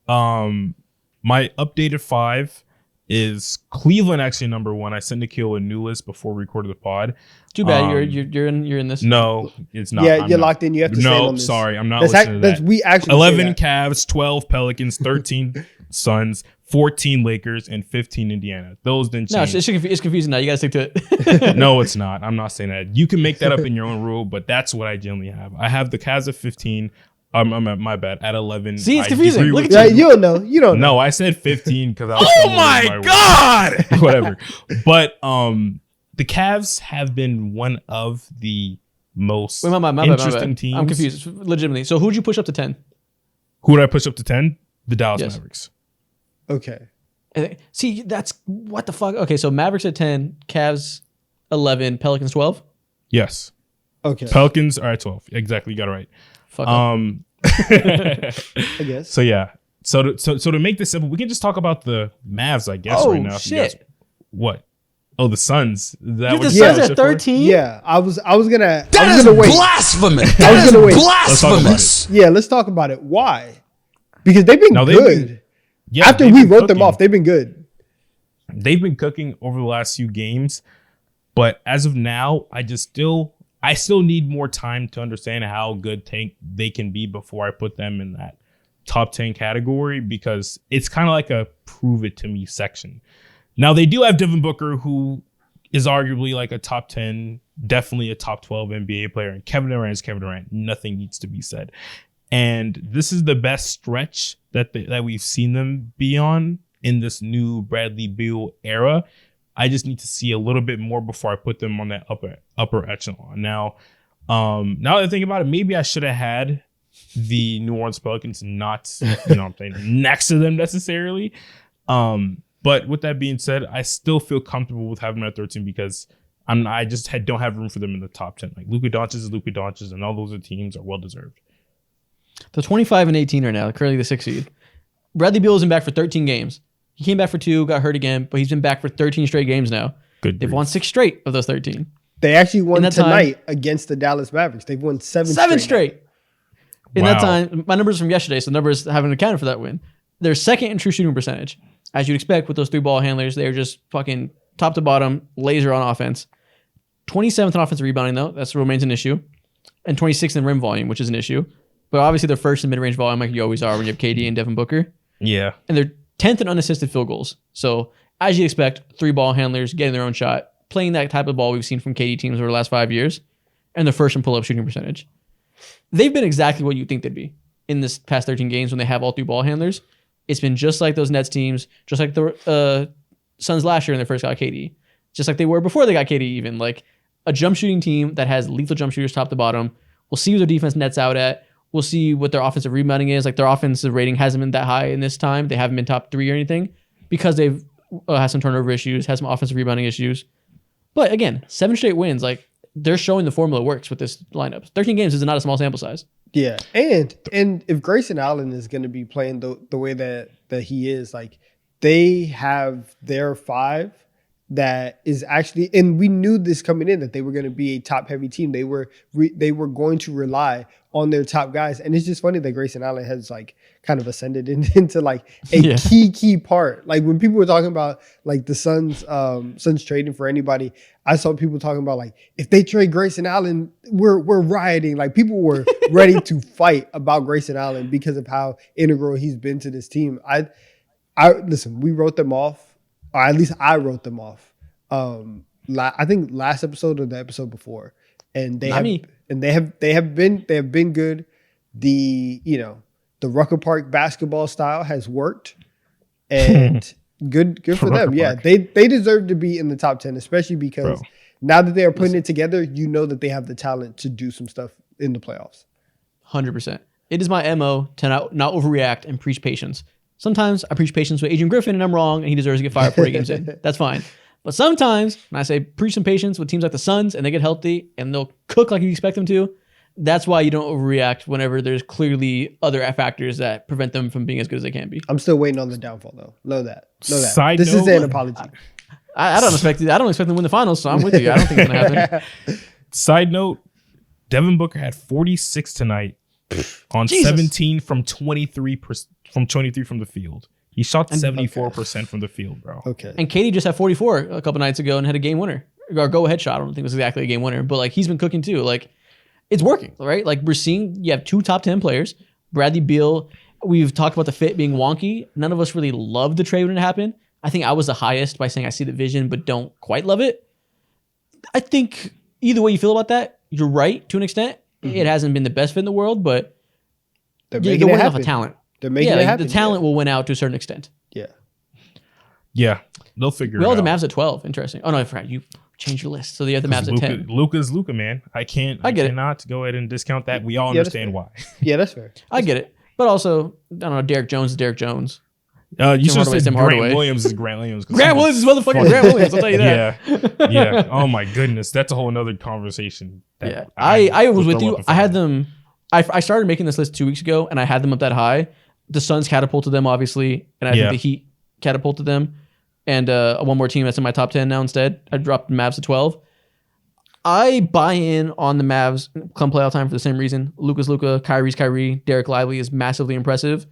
my updated 5 is Cleveland actually number 1. I sent Nikhil a new list before we recorded the pod. Too bad you're in this. No, it's not. Yeah, you're locked in. You have to stay on this. Sorry, I'm not listening to that. We actually 11 Cavs, 12 Pelicans, 13 Suns, 14 Lakers, and 15 Indiana. Those didn't change. No, it's confusing now. You gotta stick to it. No, it's not. I'm not saying that. You can make that up in your own rule, but that's what I generally have. I have the Cavs at 15. I'm at my bad at 11. See, it's confusing. Look at you. You don't know. You don't know. No, I said 15 because I was. Oh my God! Whatever. But the Cavs have been one of the most Wait, my interesting bad. teams. I'm confused, legitimately. So who'd you push up to 10? Who would I push up to 10? The Dallas Yes. Mavericks. Okay. See, that's what the fuck. Okay, so Mavericks at 10, Cavs 11, Pelicans 12. Yes. Okay. Pelicans are at 12. Exactly. You got it right. Fuck up. I guess. So yeah. So to make this simple, we can just talk about the Mavs, I guess, right now. If you guys- shit! what? Oh, the Suns. Is that You have what the you Suns guys at are for? 13. Yeah, I was gonna wait. blasphemous. I was gonna wait. Let's talk about Blasphemous. Yeah, let's talk about it. Why? Because they've been No, they've good. been- Yeah, After they've we been wrote them cooking. off, they've been good. They've been cooking over the last few games, but as of now, I still need more time to understand how good they can be before I put them in that top 10 category, because it's kind of like a prove it to me section. Now they do have Devin Booker, who is arguably like a top 10, definitely a top 12 NBA player, and Kevin Durant is Kevin Durant. Nothing needs to be said. And this is the best stretch that we've seen them be on in this new Bradley Beal era. I just need to see a little bit more before I put them on that upper echelon. Now that I think about it, maybe I should have had the New Orleans Pelicans not, I'm saying, next to them necessarily. But with that being said, I still feel comfortable with having them at 13 because I just don't have room for them in the top 10. Like Luka Doncic is Luka Doncic, and all those other teams are well deserved. They're 25 and 18 right now, currently the 6th seed. Bradley Beal isn't back for 13 games. He came back for 2, got hurt again, but he's been back for 13 straight games now. Good. They've won 6 straight of those 13. They actually won In that tonight against the Dallas Mavericks. They've won 7 straight. In that Wow. time, my numbers from yesterday, so the numbers haven't accounted for that win. They're second in true shooting percentage. As you'd expect with those 3 ball handlers, they're just fucking top to bottom, laser on offense. 27th in offensive rebounding, though. That remains an issue. And 26th in rim volume, which is an issue. But obviously they're first in mid-range volume like you always are when you have KD and Devin Booker. Yeah. And they're 10th in unassisted field goals. So as you expect, 3 ball handlers getting their own shot, playing that type of ball we've seen from KD teams over the last 5 years, and they're first in pull-up shooting percentage. They've been exactly what you think they'd be in this past 13 games when they have all 3 ball handlers. It's been just like those Nets teams, just like the Suns last year when they first got KD, just like they were before they got KD even. Like a jump shooting team that has lethal jump shooters top to bottom. We'll see what their defense nets out at. We'll see what their offensive rebounding is. Like their offensive rating hasn't been that high in this time. They haven't been top 3 or anything because they've had some turnover issues, had some offensive rebounding issues. But again, 7 straight wins. Like they're showing the formula works with this lineup. 13 games is not a small sample size. Yeah, and if Grayson Allen is going to be playing the way that he is, like they have their 5 that is actually, and we knew this coming in that they were going to be a top heavy team. They were going to rely on their top guys, and it's just funny that Grayson Allen has like kind of ascended into like a key part. Like when people were talking about like the Suns trading for anybody, I saw people talking about like if they trade Grayson Allen, we're rioting. Like people were ready to fight about Grayson Allen because of how integral he's been to this team. I listen, we wrote them off. Or at least I wrote them off. I think last episode or the episode before, and they have been good. The Rucker Park basketball style has worked, and good for them. Yeah, they deserve to be in the top 10, especially because now that they are putting it together, you know that they have the talent to do some stuff in the playoffs. 100%. It is my MO to not overreact and preach patience. Sometimes I preach patience with Adrian Griffin and I'm wrong and he deserves to get fired 40 games in. That's fine. But sometimes when I say preach some patience with teams like the Suns and they get healthy and they'll cook like you expect them to, that's why you don't overreact whenever there's clearly other factors that prevent them from being as good as they can be. I'm still waiting on the downfall though. Know that. This is an apology. I don't expect them to win the finals, so I'm with you. I don't think it's going to happen. Side note, Devin Booker had 46 tonight on Jesus. 17 from 23 from the field. He shot 74% from the field, bro. Okay. And KD just had 44 a couple nights ago and had a game winner. Or go-ahead shot. I don't think it was exactly a game winner, but like he's been cooking too. Like it's working, right? Like we're seeing you have 2 top 10 players. Bradley Beal, we've talked about the fit being wonky. None of us really loved the trade when it happened. I think I was the highest by saying I see the vision but don't quite love it. I think either way you feel about that, you're right to an extent. Mm-hmm. It hasn't been the best fit in the world, but they're winning off of talent. They're making it happen. The talent will win out to a certain extent. Yeah. Yeah, they'll figure We it all out. have the Mavs at 12. Interesting. Oh no, I forgot. You change your list. So you have the Mavs at 10. Luka's Luka, man. I cannot go ahead and discount that. We all understand why. Yeah, that's fair. I get it. But also, I don't know, Derek Jones is Derek Jones. You should have said Tim Grant Hardaway. Williams is Grant Williams. Grant Williams is motherfucking Grant Williams, I'll tell you that. Yeah. Oh my goodness. That's a whole nother conversation. Yeah. I was with you. I had them. I started making this list 2 weeks ago, and I had them up that high. The Suns catapulted them, obviously, and I think the Heat catapulted them. And one more team that's in my top 10 now instead. I dropped the Mavs to 12. I buy in on the Mavs come playoff time for the same reason. Luka's Luka, Kyrie's Kyrie, Derek Lively is massively impressive.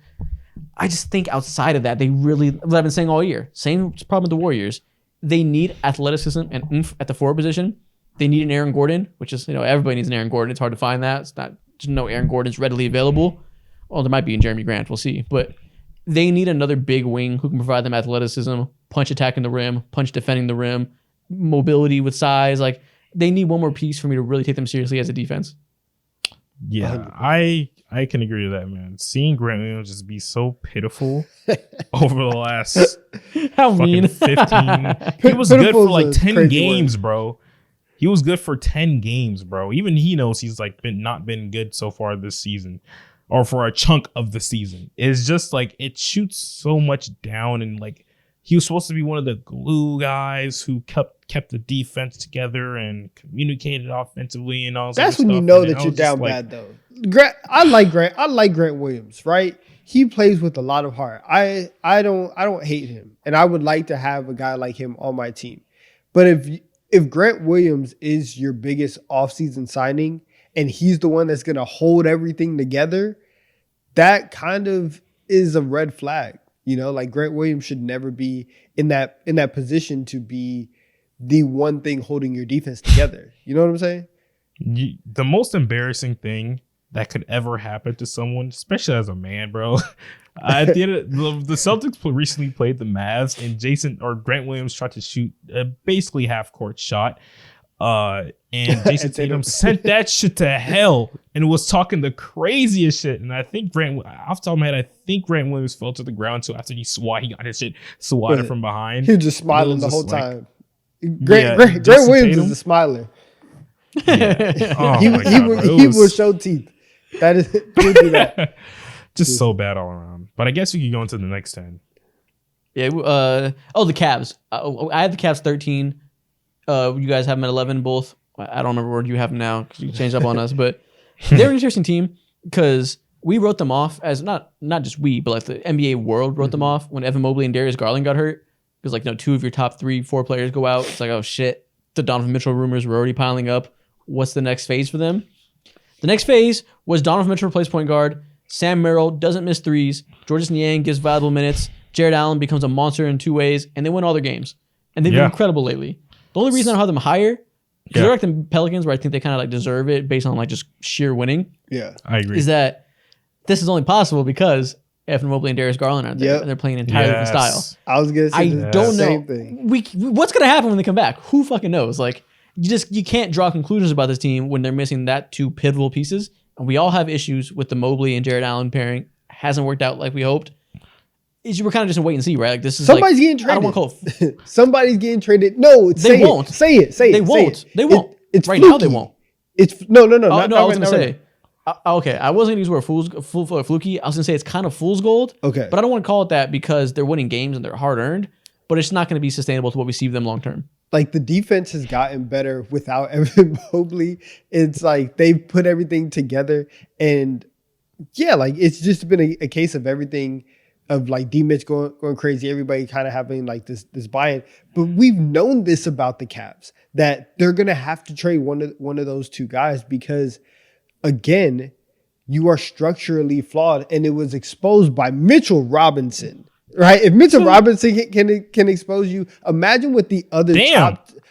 I just think outside of that, they really, what I've been saying all year, same problem with the Warriors. They need athleticism and oomph at the forward position. They need an Aaron Gordon, which is, everybody needs an Aaron Gordon. It's hard to find that. It's not, just no Aaron Gordon's readily available. Well, there might be in Jeremy Grant. We'll see. But they need another big wing who can provide them athleticism, punch attacking the rim, punch defending the rim, mobility with size. Like, they need one more piece for me to really take them seriously as a defense. Yeah, I can agree with that, man. Seeing Grant Williams just be so pitiful over the last how mean 15. He was good for like 10 games, word. bro. He was good for 10 games, bro. Even he knows he's like not been good so far this season, or for a chunk of the season. It's just like it shoots so much down, and like he was supposed to be one of the glue guys who kept the defense together and communicated offensively and all. That's when you know that you're down bad, though. I like Grant Williams, right? He plays with a lot of heart. I don't hate him, and I would like to have a guy like him on my team. But if Grant Williams is your biggest offseason signing and he's the one that's going to hold everything together, that kind of is a red flag. Like Grant Williams should never be in that position to be the one thing holding your defense together. You know what I'm saying? The most embarrassing thing that could ever happen to someone, especially as a man, bro. At the end of the Celtics recently played the Mavs, and Grant Williams tried to shoot a basically half court shot. And Jason Tatum sent that shit to hell and was talking the craziest shit. And I think off the top of my head, I think Grant Williams fell to the ground too after he got his shit swatted from behind. He was just smiling the whole time. Grant Williams is a smiler. Yeah. Oh he will show teeth. That is he'll do that. Just so bad all around. But I guess we could go into the next 10. Yeah. The Cavs. I have the Cavs 13. You guys have them at 11 both. I don't remember where you have them now because you changed up on us. But they're an interesting team because we wrote them off as not just we, but like the NBA world wrote them off when Evan Mobley and Darius Garland got hurt. Because two of your top 3-4 players go out. It's like, oh shit, the Donovan Mitchell rumors were already piling up. What's the next phase for them? The next phase was Donovan Mitchell plays point guard. Sam Merrill doesn't miss threes. Georges Niang gives valuable minutes. Jared Allen becomes a monster in 2 ways, and they win all their games. And they've been incredible lately. The only reason I don't have them higher, because they're like the Pelicans, where I think they kind of like deserve it based on like just sheer winning. Yeah, I agree. Is that this is only possible because Evan Mobley and Darius Garland are there, and they're playing an entirely different style. I was gonna say don't same know. Thing. What's gonna happen when they come back? Who fucking knows? Like you can't draw conclusions about this team when they're missing that 2 pivotal pieces. And we all have issues with the Mobley and Jared Allen pairing. Hasn't worked out like we hoped. We're kind of just in wait and see, right? Like this is somebody's getting traded. I don't want to call somebody's getting traded. No, they won't. Say it. They won't. They won't. It's right fluky. now. They won't. It's no. I was gonna say. Okay, I wasn't gonna use the word fluky. I was gonna say it's kind of fool's gold. Okay, but I don't want to call it that because they're winning games and they're hard earned. But it's not going to be sustainable to what we see of them long term. Like the defense has gotten better without Evan Mobley. It's like they've put everything together, and like it's just been a case of everything, of like D Mitch going crazy, everybody kind of having like this buy-in. But we've known this about the Cavs, that they're gonna have to trade one of those 2 guys because, again, you are structurally flawed, and it was exposed by Mitchell Robinson. Right, if Mitchell Robinson can expose you, imagine what the other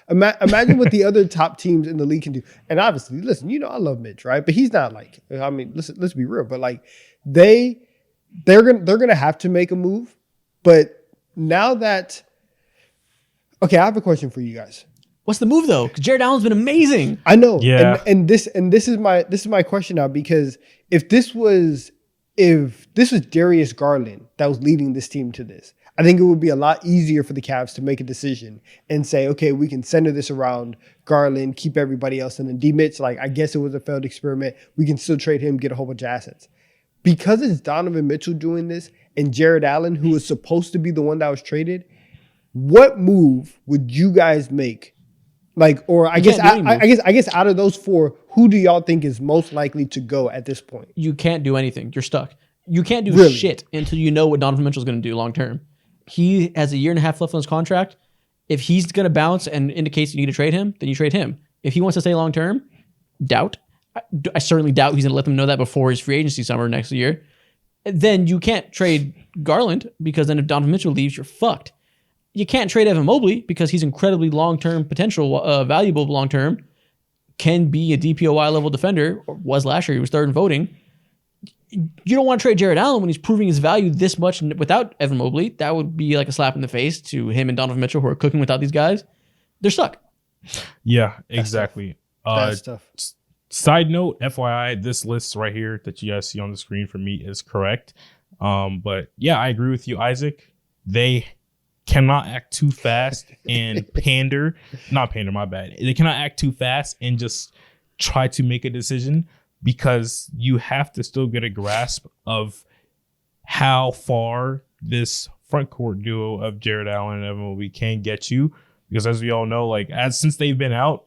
imagine what the other top teams in the league can do. And obviously, listen, I love Mitch, right? But he's not like, I mean, let's be real. But like they're gonna have to make a move. But now that, okay, I have a question for you guys. What's the move though? Because Jared Allen's been amazing. I know, yeah. And this is my question now, because if this was Darius Garland that was leading this team to this, I think it would be a lot easier for the Cavs to make a decision and say, okay, we can center this around Garland, keep everybody else, and then D-Mitch, like, I guess it was a failed experiment. We can still trade him, get a whole bunch of assets. Because it's Donovan Mitchell doing this and Jared Allen, who was supposed to be the one that was traded, what move would you guys make? Like, or I guess out of those four, who do y'all think is most likely to go at this point? You can't do anything. You're stuck. You can't do shit until you know what Donovan Mitchell's going to do long term. He has a year and a half left on his contract. If he's going to bounce and indicates you need to trade him, then you trade him. If he wants to stay long term, doubt. I certainly doubt he's going to let them know that before his free agency summer next year. Then you can't trade Garland because then if Donovan Mitchell leaves, you're fucked. You can't trade Evan Mobley because he's incredibly long-term potential, valuable long-term, can be a DPOY level defender, or was last year. He was third in voting. You don't want to trade Jared Allen when he's proving his value this much without Evan Mobley. That would be like a slap in the face to him and Donovan Mitchell, who are cooking without these guys. They're stuck. Yeah, exactly. That's tough. Side note, FYI, this list right here that you guys see on the screen for me is correct. But yeah, I agree with you, Isaac. They cannot act too fast and not pander, my bad. They cannot act too fast and just try to make a decision, because you have to still get a grasp of how far this front court duo of Jared Allen and Evan Mobley can get you. Because as we all know, like, since they've been out,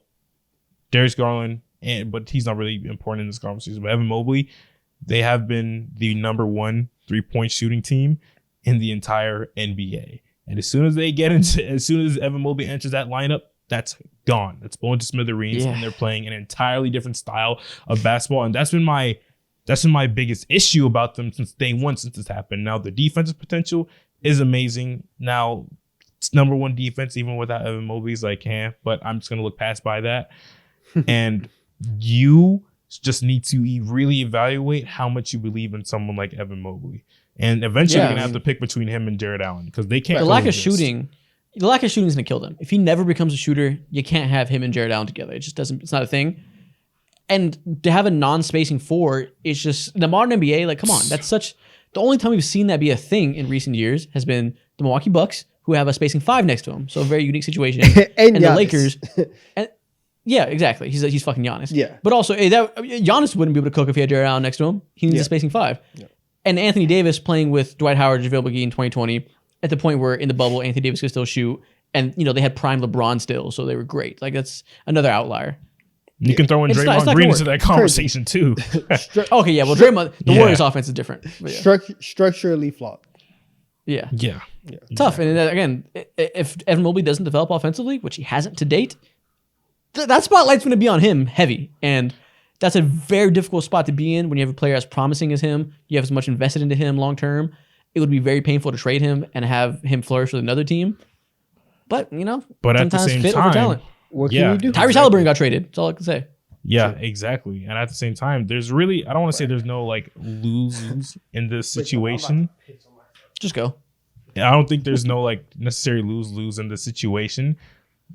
Darius Garland, but he's not really important in this conversation, but Evan Mobley, they have been the number one 3-point shooting team in the entire NBA. And as soon as Evan Mobley enters that lineup, that's gone. That's blown to smithereens, and they're playing an entirely different style of basketball. And that's been my biggest issue about them since day one, since this happened. Now, the defensive potential is amazing. Now, it's number one defense, even without Evan Mobley's like, but I'm just going to look past by that. And you just need to really evaluate how much you believe in someone like Evan Mobley. And eventually you're going to have to pick between him and Jared Allen, because they can't. The lack of shooting is going to kill them. If he never becomes a shooter, you can't have him and Jared Allen together. It just doesn't, it's not a thing. And to have a non-spacing four, it's just, the modern NBA, like, come on, the only time we've seen that be a thing in recent years has been the Milwaukee Bucks, who have a spacing five next to him. So a very unique situation. and the Lakers. Yeah, exactly. He's fucking Giannis. Yeah. But also, Giannis wouldn't be able to cook if he had Jared Allen next to him. He needs a spacing five. Yeah. And Anthony Davis playing with Dwight Howard, JaVale McGee in 2020, at the point where in the bubble, Anthony Davis could still shoot. And, they had prime LeBron still, so they were great. Like, that's another outlier. You can throw in Draymond Green into that conversation, too. Okay, yeah. Well, Draymond, the Warriors' offense is different. Structurally flawed. Yeah. Yeah. Tough. And again, if Evan Mobley doesn't develop offensively, which he hasn't to date, that spotlight's going to be on him heavy. And that's a very difficult spot to be in when you have a player as promising as him. You have as much invested into him long term. It would be very painful to trade him and have him flourish with another team. But, but at the same time, what can you do? Tyrese Halliburton got traded. That's all I can say. Yeah, exactly. And at the same time, there's really, I don't want to say there's no like lose in this situation. Just go. I don't think there's no like necessary lose in this situation.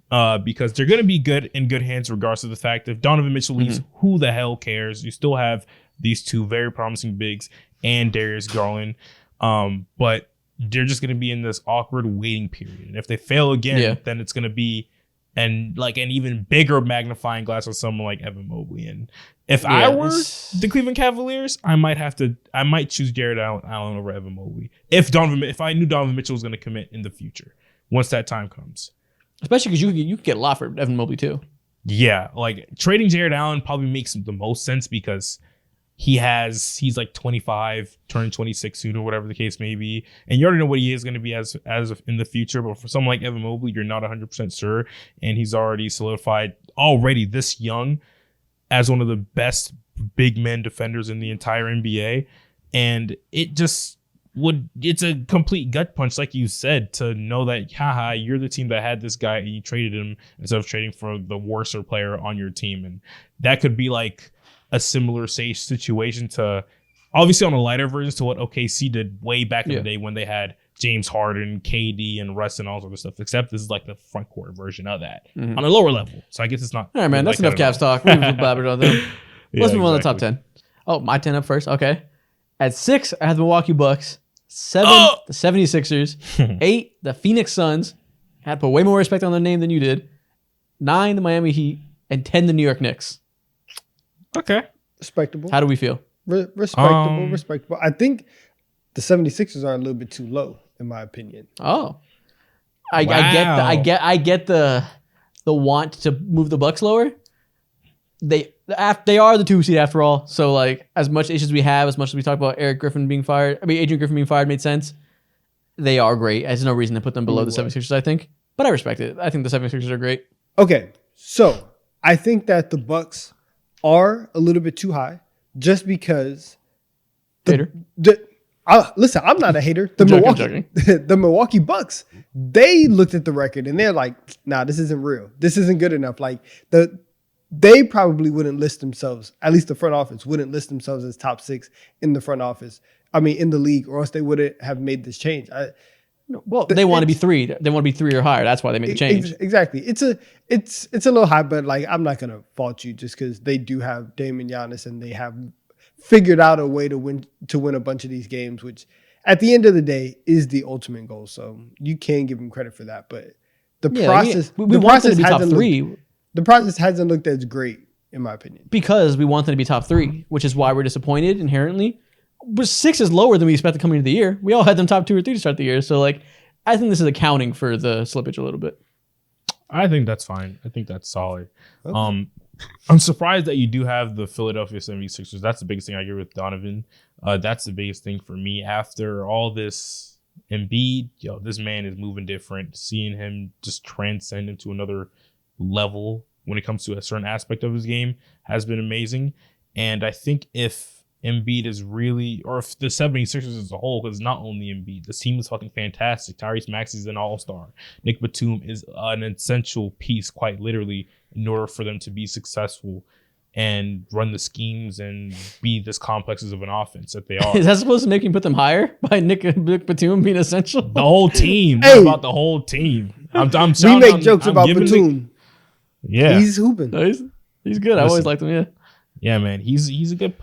Because they're going to be in good hands regardless of the fact if Donovan Mitchell leaves, who the hell cares? You still have these two very promising bigs and Darius Garland. But they're just going to be in this awkward waiting period. And if they fail again, then it's going to be an even bigger magnifying glass with someone like Evan Mobley. And if I were the Cleveland Cavaliers, I might choose Jared Allen over Evan Mobley. If I knew Donovan Mitchell was going to commit in the future, once that time comes. Especially because you could get a lot for Evan Mobley too. Yeah, like trading Jared Allen probably makes the most sense because he's like 25, turning 26 soon or whatever the case may be, and you already know what he is going to be as in the future. But for someone like Evan Mobley, you're not 100% sure, and he's already solidified already this young as one of the best big men defenders in the entire NBA, and it's a complete gut punch, like you said, to know that, you're the team that had this guy and you traded him instead of trading for the worser player on your team. And that could be like a similar situation to, obviously on a lighter version, to what OKC did way back in the day when they had James Harden, KD, and Russ and all sort of stuff, except this is like the front court version of that on a lower level. So I guess it's not. All right, man, that's enough Cavs talk. We've blabbered on them. Let's move on to the top 10. Oh, my 10 up first. Okay. At 6, I have the Milwaukee Bucks. 7, the 76ers. 8, the Phoenix Suns. Had to put way more respect on their name than you did. 9, the Miami Heat. And 10, the New York Knicks. Okay. Respectable. How do we feel? Respectable. I think the 76ers are a little bit too low, in my opinion. Oh. I get the want to move the Bucks lower. They are the 2 seed after all. So like as much issues we have, as much as we talk about Adrian Griffin being fired made sense. They are great. There's no reason to put them below the 76ers, I think. But I respect it. I think the 76ers are great. Okay. So I think that the Bucks are a little bit too high just because listen, I'm not a hater. The Milwaukee Bucks, they looked at the record and they're like, nah, this isn't real. This isn't good enough. Like they probably wouldn't list themselves, at least the front office wouldn't list themselves as top 6 in the front office. I mean, in the league, or else they wouldn't have made this change. They want to be 3. They want to be 3 or higher. That's why they made the change. Exactly. It's a little high, but like I'm not gonna fault you just because they do have Dame Giannis and they have figured out a way to win a bunch of these games, which at the end of the day is the ultimate goal. So you can give them credit for that, but the process we want them to be top 3. The process hasn't looked as great, in my opinion, because we want them to be top 3, which is why we're disappointed inherently. But 6 is lower than we expected coming into the year. We all had them top 2 or 3 to start the year. So like, I think this is accounting for the slippage a little bit. I think that's fine. I think that's solid. Okay. I'm surprised that you do have the Philadelphia 76ers. That's the biggest thing I agree with Donovan. That's the biggest thing for me. After all this Embiid, this man is moving different. Seeing him just transcend into another level when it comes to a certain aspect of his game has been amazing. And I think if Embiid is really, or if the 76ers as a whole, because not only Embiid, this team is fucking fantastic. Tyrese Maxey's an all-star. Nick Batum is an essential piece, quite literally, in order for them to be successful and run the schemes and be this complexes of an offense that they are. Is that supposed to make you put them higher by Nick Batum being essential? The whole team. Hey. About the whole team. We make jokes about Batum. Yeah, he's hooping. No, he's good. I always liked him. Yeah. Yeah, man. He's a good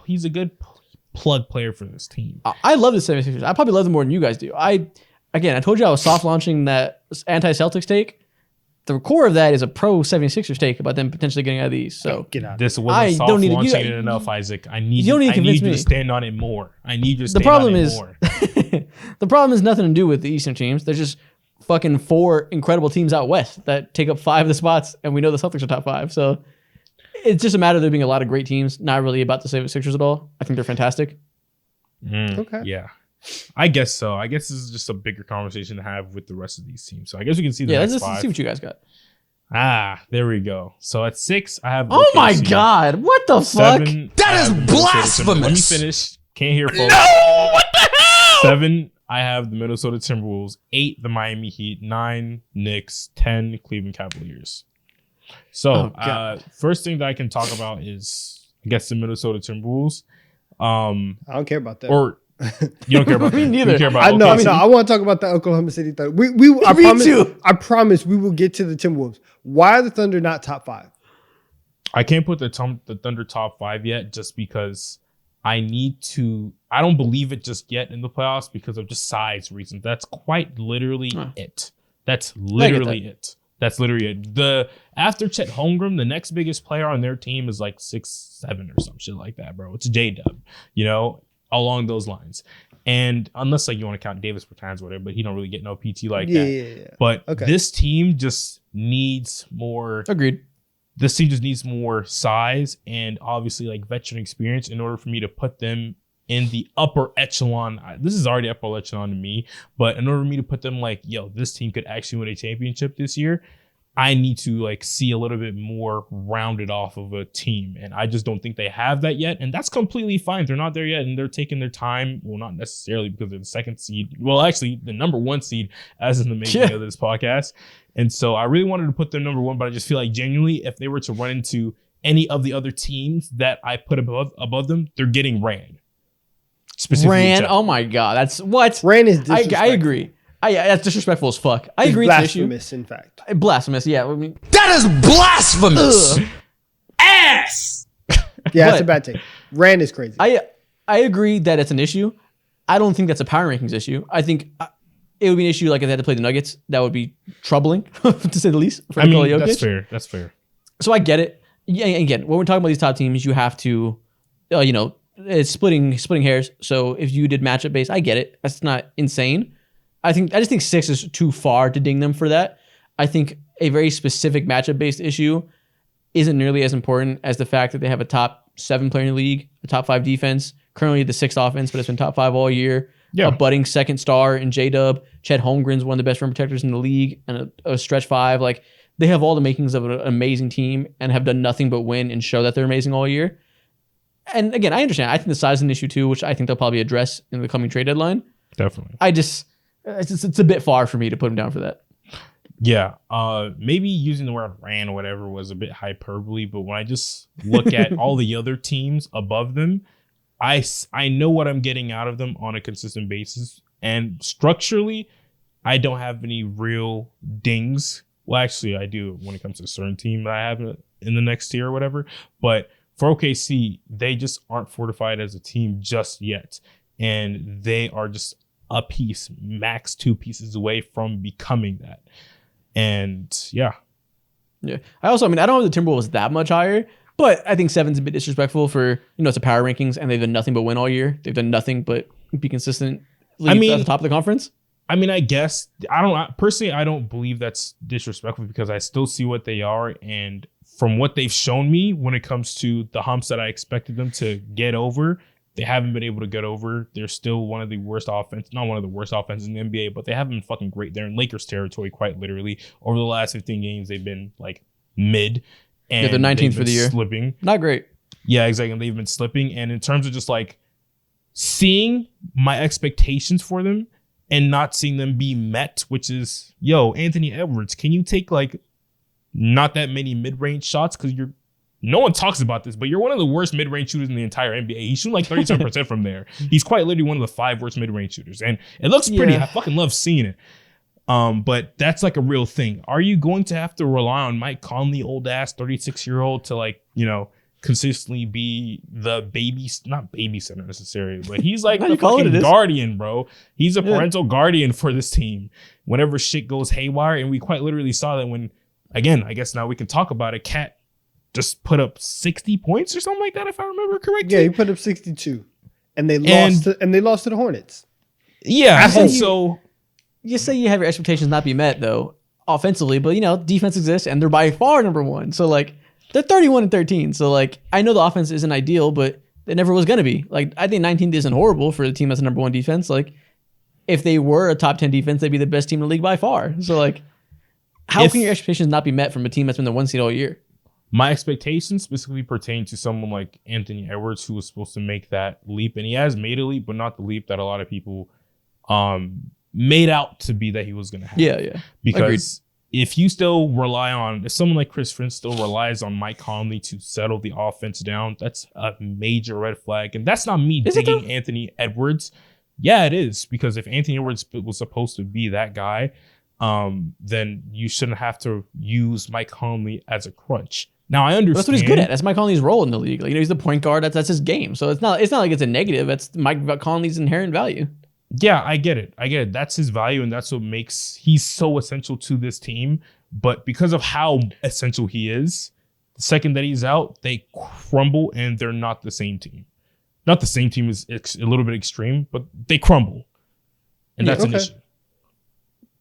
plug player for this team. I love the 76ers. I probably love them more than you guys do. I told you I was soft launching that anti-Celtics take. The core of that is a pro 76ers take about them potentially getting out of these. So get out. This wasn't soft launching it enough, Isaac. I need you to stand on it more. I need you to stand on it more. The problem is nothing to do with the Eastern teams. There's just fucking 4 incredible teams out west that take up 5 of the spots, and we know the Celtics are top 5. So it's just a matter of there being a lot of great teams, not really about the 76ers at all. I think they're fantastic. Okay. Yeah. I guess so. I guess this is just a bigger conversation to have with the rest of these teams. So I guess we can see the next 5. Let's see what you guys got. There we go. So at 6, I have Oh my God. What the 7, fuck? That is blasphemous. Let me finish. Can't hear, folks. No! What the hell? 7, I have the Minnesota Timberwolves. 8, the Miami Heat. 9, Knicks. 10, Cleveland Cavaliers. So first thing that I can talk about is, I guess, the Minnesota Timberwolves. I don't care about that. Or you don't care about Me that. neither. You care about I know. I want to talk about the Oklahoma City Thunder. I promise we will get to the Timberwolves. Why are the Thunder not top 5? I can't put the Thunder top 5 yet, just because I don't believe it just yet in the playoffs because of just size reasons. That's quite literally it. That's literally it. That's literally it. After Chet Holmgren, the next biggest player on their team is like 6'7" or some shit like that, bro. It's J-Dub, along those lines. And unless like you want to count Davis Bertans or whatever, but he don't really get no PT like that. Yeah. But this team just needs more. Agreed. This team just needs more size and obviously like veteran experience in order for me to put them in the upper echelon. This is already upper echelon to me, but in order for me to put them like, this team could actually win a championship this year, I need to like see a little bit more rounded off of a team. And I just don't think they have that yet. And that's completely fine. They're not there yet. And they're taking their time. Well, not necessarily because they're the 2nd seed. Well, actually the number 1 seed as in the making of this podcast. And so I really wanted to put them number 1, but I just feel like genuinely, if they were to run into any of the other teams that I put above them, they're getting ran. Ran? Oh my God. That's what? Ran is disrespectful. I agree. That's disrespectful as fuck. I agree. Blasphemous, in fact. Blasphemous, yeah. I mean, That is blasphemous. Ass. Yeah, that's a bad take. Ran is crazy. I agree that it's an issue. I don't think that's a power rankings issue. I think it would be an issue like if they had to play the Nuggets. That would be troubling, to say the least, for Nikola Jokic. That's fair. That's fair. So I get it. Yeah, again, when we're talking about these top teams, you have to, it's splitting hairs. So if you did matchup based, I get it. That's not insane. I just think 6 is too far to ding them for that. I think a very specific matchup based issue isn't nearly as important as the fact that they have a top 7 player in the league, a top 5 defense, currently the 6th offense, but it's been top 5 all year. Yeah. A budding second star in J-Dub. Chet Holmgren's one of the best rim protectors in the league, and a stretch 5. Like, they have all the makings of an amazing team and have done nothing but win and show that they're amazing all year. And again, I understand. I think the size is an issue too, which I think they'll probably address in the coming trade deadline. Definitely. It's a bit far for me to put them down for that. Yeah. Maybe using the word ran or whatever was a bit hyperbole, but when I just look at all the other teams above them, I know what I'm getting out of them on a consistent basis. And structurally, I don't have any real dings. Well, actually, I do when it comes to a certain team that I have in the next tier or whatever. But for OKC, they just aren't fortified as a team just yet. And they are just a piece, max 2 pieces away from becoming that. And yeah. I don't know if the Timberwolves that much higher, but I think 7's a bit disrespectful for, it's a power rankings and they've done nothing but win all year. They've done nothing but be consistent at the top of the conference. I mean, I guess I don't believe that's disrespectful because I still see what they are. And from what they've shown me when it comes to the humps that I expected them to get over, they haven't been able to get over. They're still one of the worst not one of the worst offenses in the NBA, but they haven't been fucking great. They're in Lakers territory, quite literally. Over the last 15 games, they've been like mid. And they're 19th for the year. Slipping. Not great. Yeah, exactly. They've been slipping. And in terms of just like seeing my expectations for them and not seeing them be met, which is, Anthony Edwards, can you take like not that many mid-range shots? Because no one talks about this, but you're one of the worst mid-range shooters in the entire NBA. He's shooting like 37% from there. He's quite literally one of the 5 worst mid-range shooters. And it looks pretty. I fucking love seeing it. But that's like a real thing. Are you going to have to rely on Mike Conley, old ass 36-year-old, to consistently be the not babysitter necessarily, but he's like the fucking guardian, bro. He's a parental guardian for this team whenever shit goes haywire. And we quite literally saw that when, again, I guess now we can talk about it. Cat just put up 60 points or something like that, if I remember correctly. Yeah, he put up 62, and they lost to the Hornets. Yeah, you say you have your expectations not be met though offensively, but defense exists and they're by far number 1. So like they're 31-13. So like I know the offense isn't ideal, but it never was gonna be. Like I think 19th isn't horrible for the team that's a number 1 defense. Like if they were a top 10 defense, they'd be the best team in the league by far. So like how can your expectations not be met from a team that's been the 1 seed all year? My expectations specifically pertain to someone like Anthony Edwards, who was supposed to make that leap, and he has made a leap, but not the leap that a lot of people made out to be that he was going to have. Yeah. Because if someone like Chris Friend still relies on Mike Conley to settle the offense down, that's a major red flag. And that's not me digging Anthony Edwards. Yeah, it is. Because if Anthony Edwards was supposed to be that guy, then you shouldn't have to use Mike Conley as a crutch. Now I understand. That's what he's good at. That's Mike Conley's role in the league. Like, he's the point guard. That's his game. So it's not like it's a negative. That's Mike Conley's inherent value. Yeah, I get it. That's his value, and that's what makes he's so essential to this team. But because of how essential he is, the second that he's out, they crumble, and they're not the same team. Not the same team is a little bit extreme, but they crumble, and that's an issue.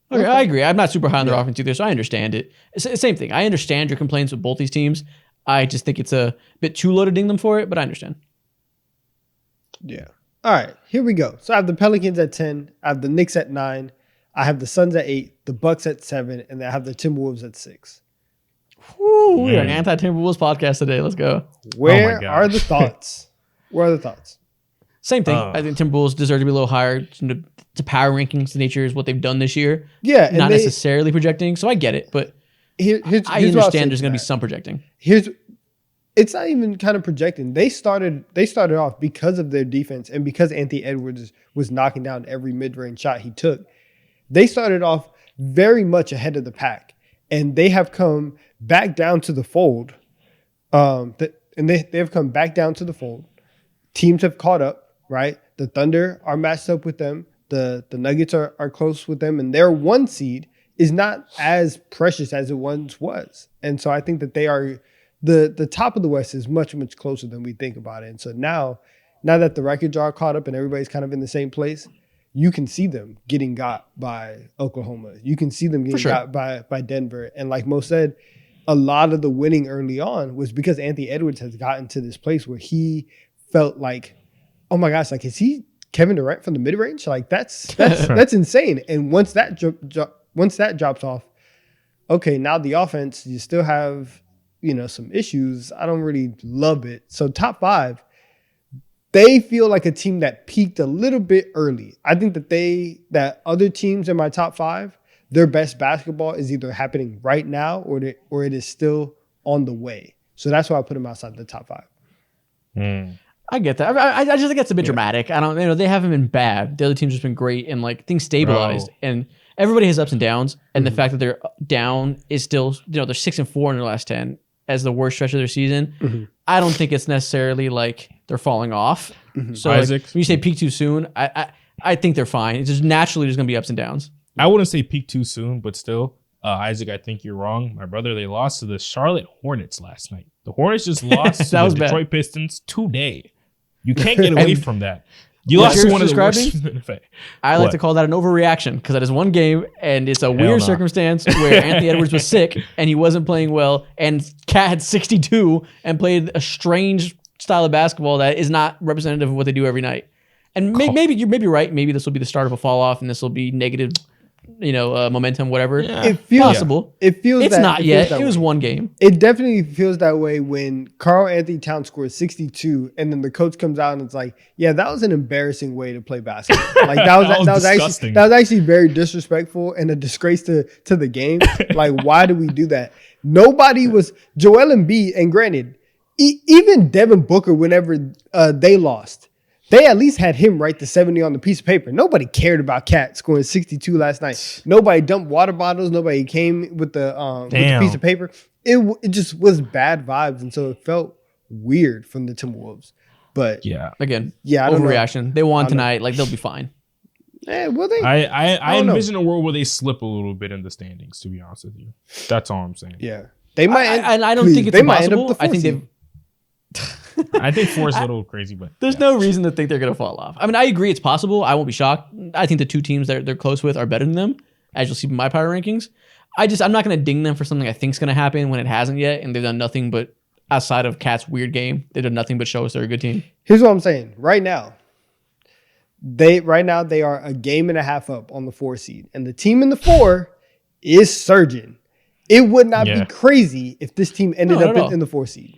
Okay, I agree. I'm not super high on their offense either, so I understand it. It's the same thing. I understand your complaints with both these teams. I just think it's a bit too low to ding them for it, but I understand. Yeah. All right, here we go. So I have the Pelicans at 10. I have the Knicks at 9. I have the Suns at 8, the Bucks at 7, and then I have the Timberwolves at 6. Woo, we are an anti-Timberwolves podcast today. Let's go. Where are the thoughts? Same thing. I think Timberwolves deserve to be a little higher. To power rankings, the nature is what they've done this year. Yeah, not necessarily projecting. So I get it, but here's I understand there's going to be some projecting. It's not even kind of projecting. They started off because of their defense and because Anthony Edwards was knocking down every mid-range shot he took. They started off very much ahead of the pack, and they have come back down to the fold. They have come back down to the fold. Teams have caught up, right? The Thunder are matched up with them. The Nuggets are close with them, and their 1 seed is not as precious as it once was. And so I think that they are the top of the West is much, much closer than we think about it. And so now that the records are caught up and everybody's kind of in the same place, you can see them getting got by Oklahoma. You can see them getting got by Denver. And like Mo said, a lot of the winning early on was because Anthony Edwards has gotten to this place where he felt like, oh my gosh, like, is he Kevin Durant from the mid-range? Like, that's insane. And once that drops off, okay, now the offense, you still have, some issues. I don't really love it. So top 5, they feel like a team that peaked a little bit early. I think that other teams in my top 5, their best basketball is either happening right now or it is still on the way. So that's why I put them outside the top 5. I get that. I just think that's a bit dramatic. I don't, they haven't been bad. The other team's just been great and like things stabilized. And everybody has ups and downs. And the fact that they're down is still, they're 6-4 in their last 10 as the worst stretch of their season. I don't think it's necessarily like they're falling off. So like, when you say peak too soon, I think they're fine. It's just naturally there's going to be ups and downs. I wouldn't say peak too soon, but still, Isaac, I think you're wrong. My brother, they lost to the Charlotte Hornets last night. The Hornets just lost to the Detroit Pistons today. You can't get away from that. You lost to one of the worst. I like to call that an overreaction because that is one game and it's a weird circumstance where Anthony Edwards was sick and he wasn't playing well, and Cat had 62 and played a strange style of basketball that is not representative of what they do every night. And maybe you're right. Maybe this will be the start of a fall off and this will be negative, momentum, whatever. Yeah. It feels possible. It feels. It's not yet. It was way. one game. It definitely feels that way when Karl Anthony Towns scores 62, and then the coach comes out and it's like, "Yeah, that was an embarrassing way to play basketball. Like that was actually very disrespectful and a disgrace to the game. Like, why do we do that? Nobody was Joel Embiid, and granted, even Devin Booker, whenever they lost, they at least had him write the 70 on the piece of paper. Nobody cared about Cat scoring 62 last night. Nobody dumped water bottles. Nobody came with the piece of paper. It just was bad vibes, and so it felt weird from the Timberwolves. But again, I don't overreaction. know. They won tonight. Like, they'll be fine. Will they? I envision a world where they slip a little bit in the standings. To be honest with you, that's all I'm saying. Yeah, they might. And I don't think it's impossible. I think they've. I think 4 is a little crazy, but there's no reason to think they're going to fall off. I mean, I agree it's possible. I won't be shocked. I think the 2 teams that they're close with are better than them, as you'll see in my power rankings. I'm not going to ding them for something I think is going to happen when it hasn't yet, and they've done nothing but, outside of Cat's weird game, they've done nothing but show us they're a good team. Here's what I'm saying. Right now, they are a game and a half up on the 4 seed, and the team in the 4 is surging. It would not be crazy if this team ended up in the 4 seed.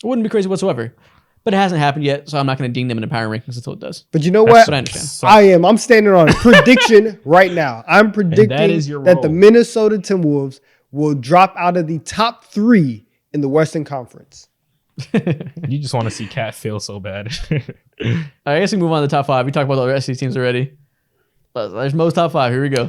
It wouldn't be crazy whatsoever. But it hasn't happened yet, so I'm not going to ding them in the power rankings until it does. But you know what? That's what I understand. I'm standing on a prediction right now. I'm predicting that the Minnesota Timberwolves will drop out of the top 3 in the Western Conference. You just want to see Cat fail so bad. I guess we move on to the top 5. We talked about the rest of these teams already. There's Mo's top 5. Here we go.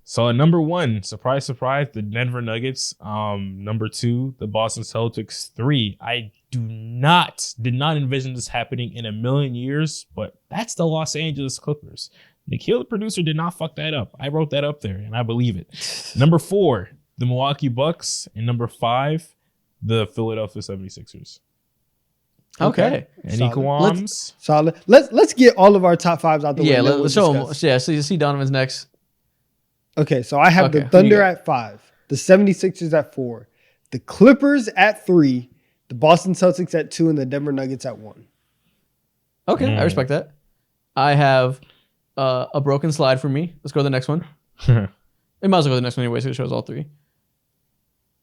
So at number 1, surprise, surprise, the Denver Nuggets. Number 2, the Boston Celtics. 3, I did not envision this happening in a million years, but that's the Los Angeles Clippers. Nikhil, the producer, did not fuck that up. I wrote that up there, and I believe it. Number 4, the Milwaukee Bucks. And number 5, the Philadelphia 76ers. Okay. Any qualms? Solid. Let's get all of our top 5s out the way. Yeah, let's show them. Yeah, so you see Donovan's next. Okay, so I have the Thunder at 5, the 76ers at 4, the Clippers at 3, the Boston Celtics at 2, and the Denver Nuggets at 1. Okay, I respect that. I have a broken slide for me. Let's go to the next one. We might as well go to the next one anyway, so it shows all 3.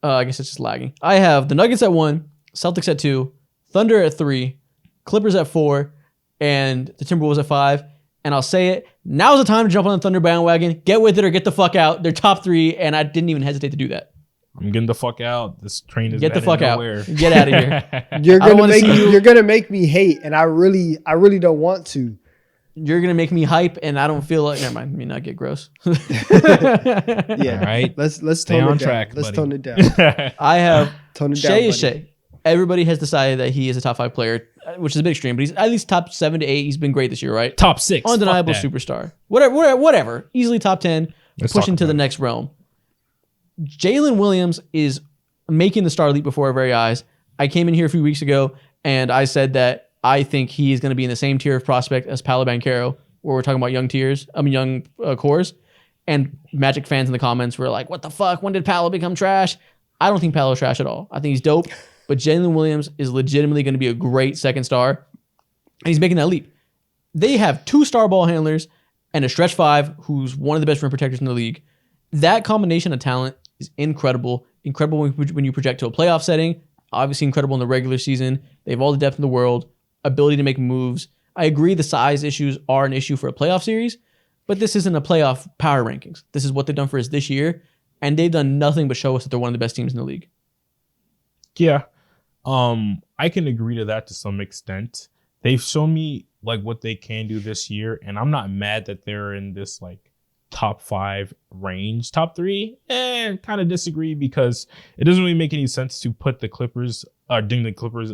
I guess it's just lagging. I have the Nuggets at 1, Celtics at 2, Thunder at 3, Clippers at 4, and the Timberwolves at 5. And I'll say it, now's the time to jump on the Thunder bandwagon. Get with it or get the fuck out. They're top 3, and I didn't even hesitate to do that. I'm getting the fuck out. This train is get the fuck out. Nowhere. Get out of here. You're gonna make me hate, and I really don't want to. You're gonna make me hype, and I don't feel like. Never mind. Let me not get gross. Yeah. All right. Let's stay tone on it down. track. Let's buddy. tone it down. I have Tone it Shea down, is Shea. Everybody has decided that he is a top 5 player which is a bit extreme, but he's at least top 7 to 8. He's been great this year, right? Top 6. Undeniable superstar. Whatever. Easily top 10. Let's pushing talk to the about next realm. Jalen Williams is making the star leap before our very eyes. I came in here a few weeks ago and I said that I think he is going to be in the same tier of prospect as Paolo Banchero, where we're talking about young cores. And Magic fans in the comments were like, what the fuck? When did Paolo become trash? I don't think Paolo's trash at all. I think he's dope. But Jalen Williams is legitimately going to be a great second star. And he's making that leap. They have 2 star ball handlers and a stretch 5 who's one of the best rim protectors in the league. That combination of talent is incredible. Incredible when you project to a playoff setting. Obviously incredible in the regular season. They have all the depth in the world. Ability to make moves. I agree the size issues are an issue for a playoff series, but this isn't a playoff power rankings. This is what they've done for us this year, and they've done nothing but show us that they're one of the best teams in the league. Yeah. I can agree to that to some extent. They've shown me like what they can do this year, and I'm not mad that they're in this like top 5 range. Top 3, kind of disagree because it doesn't really make any sense to put the Clippers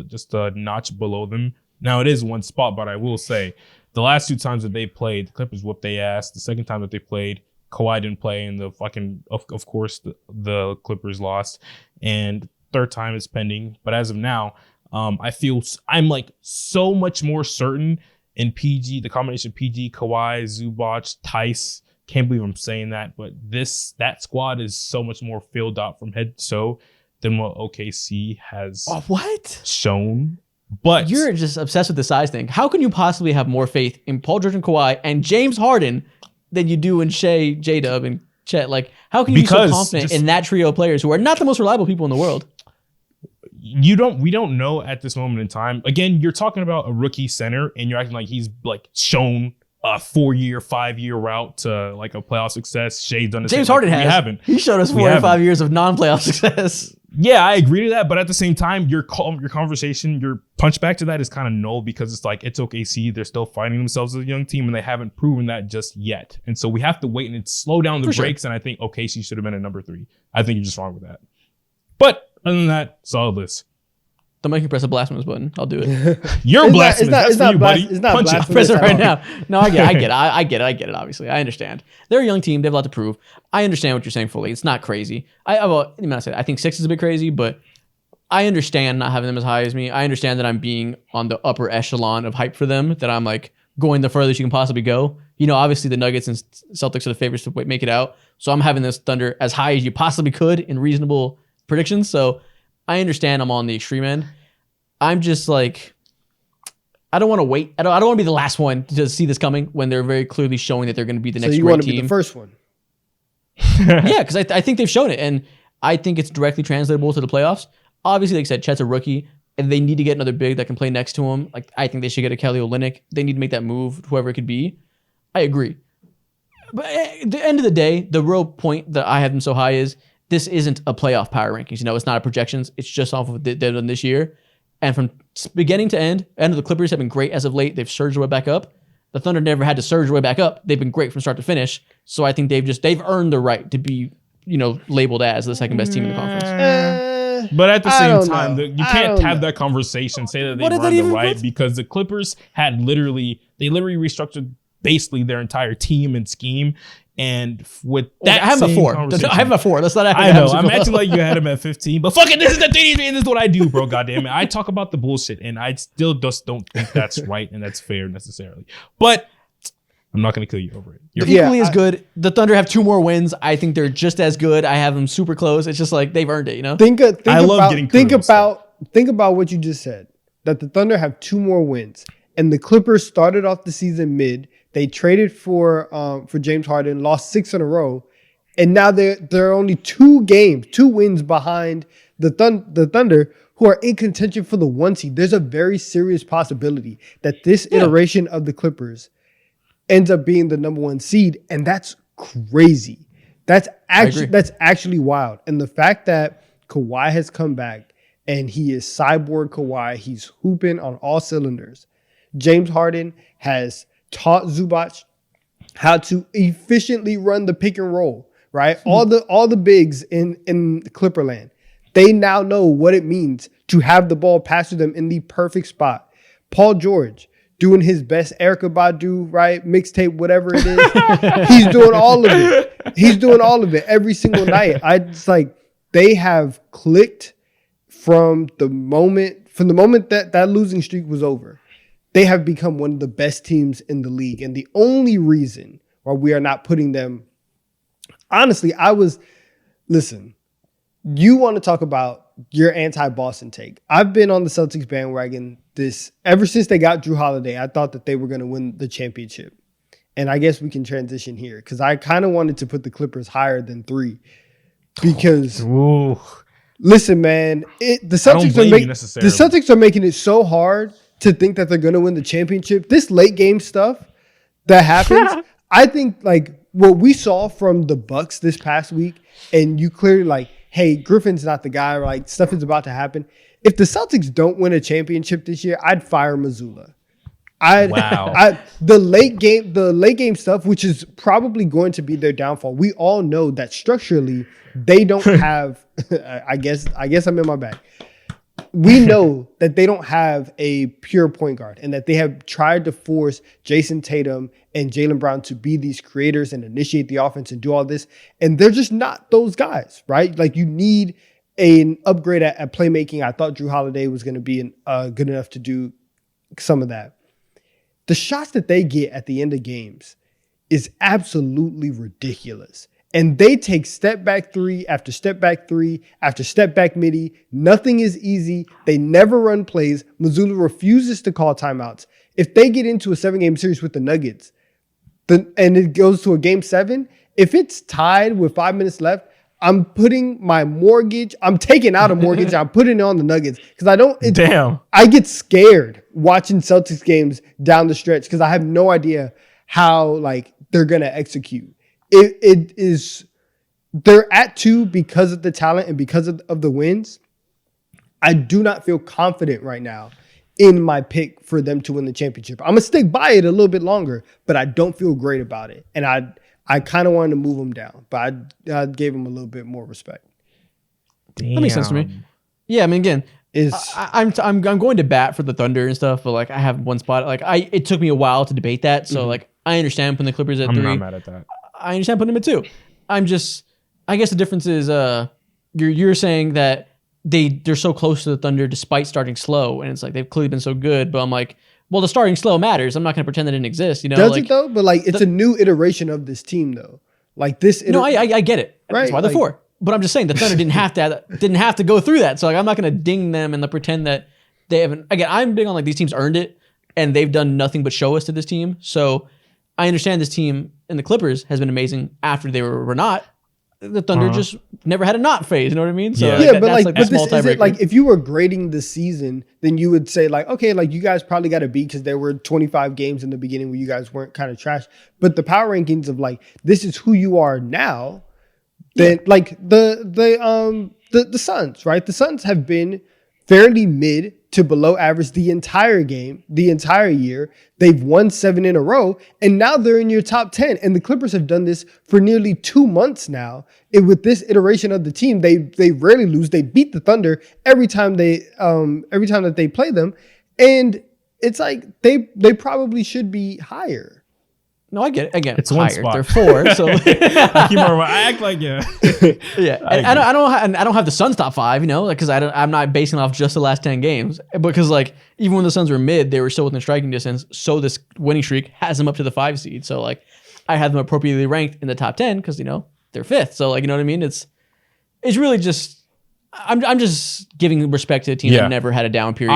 just a notch below them. Now it is one spot, but I will say the last 2 times that they played, the Clippers whooped their ass. The second time that they played, Kawhi didn't play, and the fucking of course the Clippers lost. And third time is pending. But as of now, I'm like so much more certain in PG, the combination PG, Kawhi, Zubac, Tice. Can't believe I'm saying that, but that squad is so much more filled out from head to toe than what OKC has shown. But you're just obsessed with the size thing. How can you possibly have more faith in Paul George and Kawhi and James Harden than you do in Shea, J-Dub, and Chet? Like, how can you be so confident in that trio of players who are not the most reliable people in the world? We don't know at this moment in time. Again, you're talking about a rookie center, and you're acting like he's like shown a 4-year, 5-year route to like a playoff success. Shea's done the James same. Harden has. We haven't. He showed us 4 or 5 years of non-playoff success. Yeah, I agree to that, but at the same time, your conversation, your punchback to that is kind of null because it's like it's OKC. They're still finding themselves as a young team, and they haven't proven that just yet. And so we have to wait and slow down the breaks. And I think OKC should have been at number 3. I think you're just wrong with that. But other than that, solid list. Don't make me press a blasphemous button. I'll do it. You're blasphemous. It's not buddy. It's not Punch it. blasphemous. Press it right now. No, I get it. Obviously, I understand. They're a young team. They have a lot to prove. I understand what you're saying fully. It's not crazy. I think 6 is a bit crazy, but I understand not having them as high as me. I understand that I'm being on the upper echelon of hype for them. That I'm like going the furthest you can possibly go. You know, obviously the Nuggets and Celtics are the favorites to make it out. So I'm having this Thunder as high as you possibly could in reasonable predictions. So I understand I'm on the extreme end. I'm just like, I don't want to wait. I don't want to be the last one to see this coming when they're very clearly showing that they're going to be the next great team. So you want to be the first one? Yeah, because I think they've shown it, and I think it's directly translatable to the playoffs. Obviously, like I said, Chet's a rookie, and they need to get another big that can play next to him. Like I think they should get a Kelly Olynyk. They need to make that move, whoever it could be. I agree. But at the end of the day, the real point that I have them so high is this isn't a playoff power rankings. You know, it's not a projections. It's just off of what they've done this year. And from beginning to end of the Clippers have been great as of late. They've surged their way back up. The Thunder never had to surge their way back up. They've been great from start to finish. So I think they've earned the right to be, labeled as the second best team in the conference. But at the same time, you can't have that conversation, say that they've earned the right, because the Clippers had literally restructured basically their entire team and scheme. And with that, I have a 4. I have a 4. That's not. I know. I'm acting like you had him at 15, but fuck it. This is the thing. This is what I do, bro. Goddamn it. I talk about the bullshit, and I still just don't think that's right and that's fair necessarily. But I'm not going to kill you over it. You're equally as good. The Thunder have 2 more wins. I think they're just as good. I have them super close. It's just like they've earned it. Think about what you just said. That the Thunder have 2 more wins, and the Clippers started off the season mid. They traded for James Harden, lost 6 in a row, and now they're only 2 wins behind the Thunder, who are in contention for the 1 seed. There's a very serious possibility that this iteration of the Clippers ends up being the number 1 seed, and that's crazy. That's actually wild. And the fact that Kawhi has come back and he is cyborg Kawhi, he's hooping on all cylinders. James Harden has taught Zubac how to efficiently run the pick and roll, right? All the bigs in Clipperland, they now know what it means to have the ball pass to them in the perfect spot. Paul George doing his best Erykah Badu, right? Mixtape, whatever it is. He's doing all of it. He's doing all of it every single night. It's like they have clicked from the moment that losing streak was over. They have become one of the best teams in the league. And the only reason why we are not putting them, honestly, listen, you want to talk about your anti-Boston take. I've been on the Celtics bandwagon ever since they got Drew Holiday. I thought that they were going to win the championship. And I guess we can transition here because I kind of wanted to put the Clippers higher than 3 because listen, man, the Celtics are making it so hard to think that they're going to win the championship. This late game stuff that happens, I think like what we saw from the Bucks this past week, and you clearly like, hey, Griffin's not the guy, like stuff is about to happen. If the Celtics don't win a championship this year, I'd fire Mazzulla. The late game stuff, which is probably going to be their downfall. We all know that structurally they don't have. I guess I'm in my bag. We know that they don't have a pure point guard, and that they have tried to force Jason Tatum and Jaylen Brown to be these creators and initiate the offense and do all this, and they're just not those guys, right? Like you need an upgrade at playmaking. I thought Drew Holiday was going to be good enough to do some of that. The shots that they get at the end of games is absolutely ridiculous. And they take step back 3 after step back 3 after step back midi. Nothing is easy. They never run plays. Mazzulla refuses to call timeouts. If they get into a 7-game series with the Nuggets and it goes to a game 7, if it's tied with 5 minutes left, I'm putting my mortgage. I'm taking out a mortgage. I'm putting it on the Nuggets because I get scared watching Celtics games down the stretch because I have no idea how like they're gonna execute. It is they're at 2 because of the talent and because of the wins. I do not feel confident right now in my pick for them to win the championship. I'm gonna stick by it a little bit longer, but I don't feel great about it, and I kind of wanted to move them down, but I gave them a little bit more respect. Damn. That makes sense to me. Yeah, I mean, again, I'm going to bat for the Thunder and stuff, but like I have one spot. Like it took me a while to debate that, so like I understand putting the Clippers at 3. I'm not mad at that. I understand putting them at 2. I guess the difference is you're saying that they're so close to the Thunder despite starting slow, and it's like they've clearly been so good. But I'm like, well, the starting slow matters. I'm not going to pretend that it didn't exist. You know, does it though? But like, it's a new iteration of this team, though. Like this. No, I get it. Right. That's why they're 4. But I'm just saying the Thunder didn't have to go through that. So like, I'm not going to ding them and pretend that they haven't. Again, I'm big on like these teams earned it, and they've done nothing but show us to this team. So I understand this team and the Clippers has been amazing after they were not. The Thunder just never had a not phase. You know what I mean? So but this is it. Like if you were grading the season, then you would say like, okay, like you guys probably got a B because there were 25 games in the beginning where you guys weren't kind of trash. But the power rankings of like this is who you are now. Then like the Suns, right? The Suns have been fairly mid to below average the entire year. They've won 7 in a row, and now they're in your top 10. And the Clippers have done this for nearly 2 months now. And with this iteration of the team, they rarely lose. They beat the Thunder every time that they play them, and it's like they probably should be higher. No, I get it. Again, it's higher. 1 spot. They're 4. So I act like yeah. I don't have the Suns top 5, you know, because I'm not basing it off just the last 10 games. Because like even when the Suns were mid, they were still within striking distance. So this winning streak has them up to the 5 seed. So like I have them appropriately ranked in the top 10 because you know they're 5th. So like you know what I mean. It's really just I'm just giving respect to a team that never had a down period.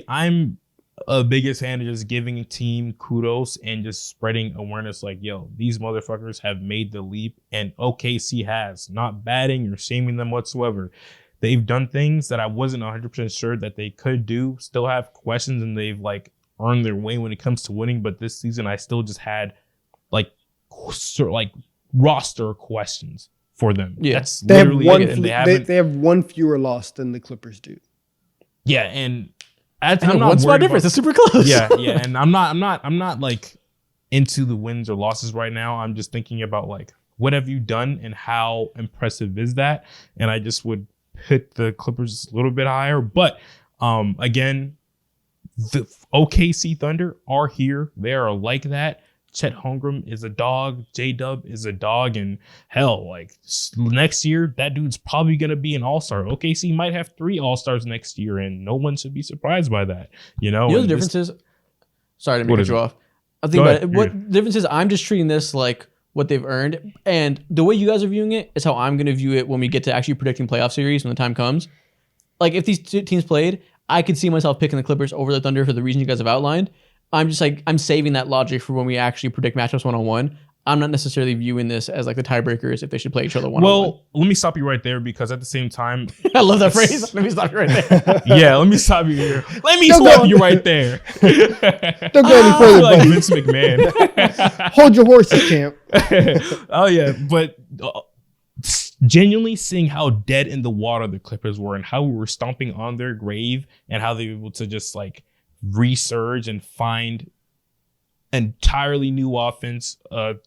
I'm a biggest fan of just giving a team kudos and just spreading awareness like, yo, these motherfuckers have made the leap, and OKC has. Not batting or shaming them whatsoever. They've done things that I wasn't 100% sure that they could do. Still have questions, and they've like earned their way when it comes to winning. But this season, I still just had like roster questions for them. Yeah, that's literally it. They have 1 fewer loss than the Clippers do. Yeah, and I'm not 1 spot difference. It's super close. Yeah, and I'm not like into the wins or losses right now. I'm just thinking about like what have you done and how impressive is that? And I just would put the Clippers a little bit higher. But again, The OKC Thunder are here. They are like that. Chet Holmgren is a dog. J-Dub is a dog. And hell, like next year, that dude's probably going to be an all-star. OKC might have 3 all-stars next year, and no one should be surprised by that. You know the difference is, sorry to cut you off. I think about it. What the difference is, I'm just treating this like what they've earned. And the way you guys are viewing it is how I'm going to view it when we get to actually predicting playoff series when the time comes. Like, if these two teams played, I could see myself picking the Clippers over the Thunder for the reasons you guys have outlined. I'm just like, I'm saving that logic for when we actually predict matchups one-on-one. I'm not necessarily viewing this as like the tiebreakers if they should play each other one-on-one. Well, let me stop you right there, because at the same time, I love that phrase. Let me stop you right there. yeah, let me stop you here. Let me stop you right there. Don't go any further, like buddy. Vince McMahon. Hold your horses, champ. Oh yeah, but genuinely seeing how dead in the water the Clippers were and how we were stomping on their grave and how they were able to just like resurge and find entirely new offense,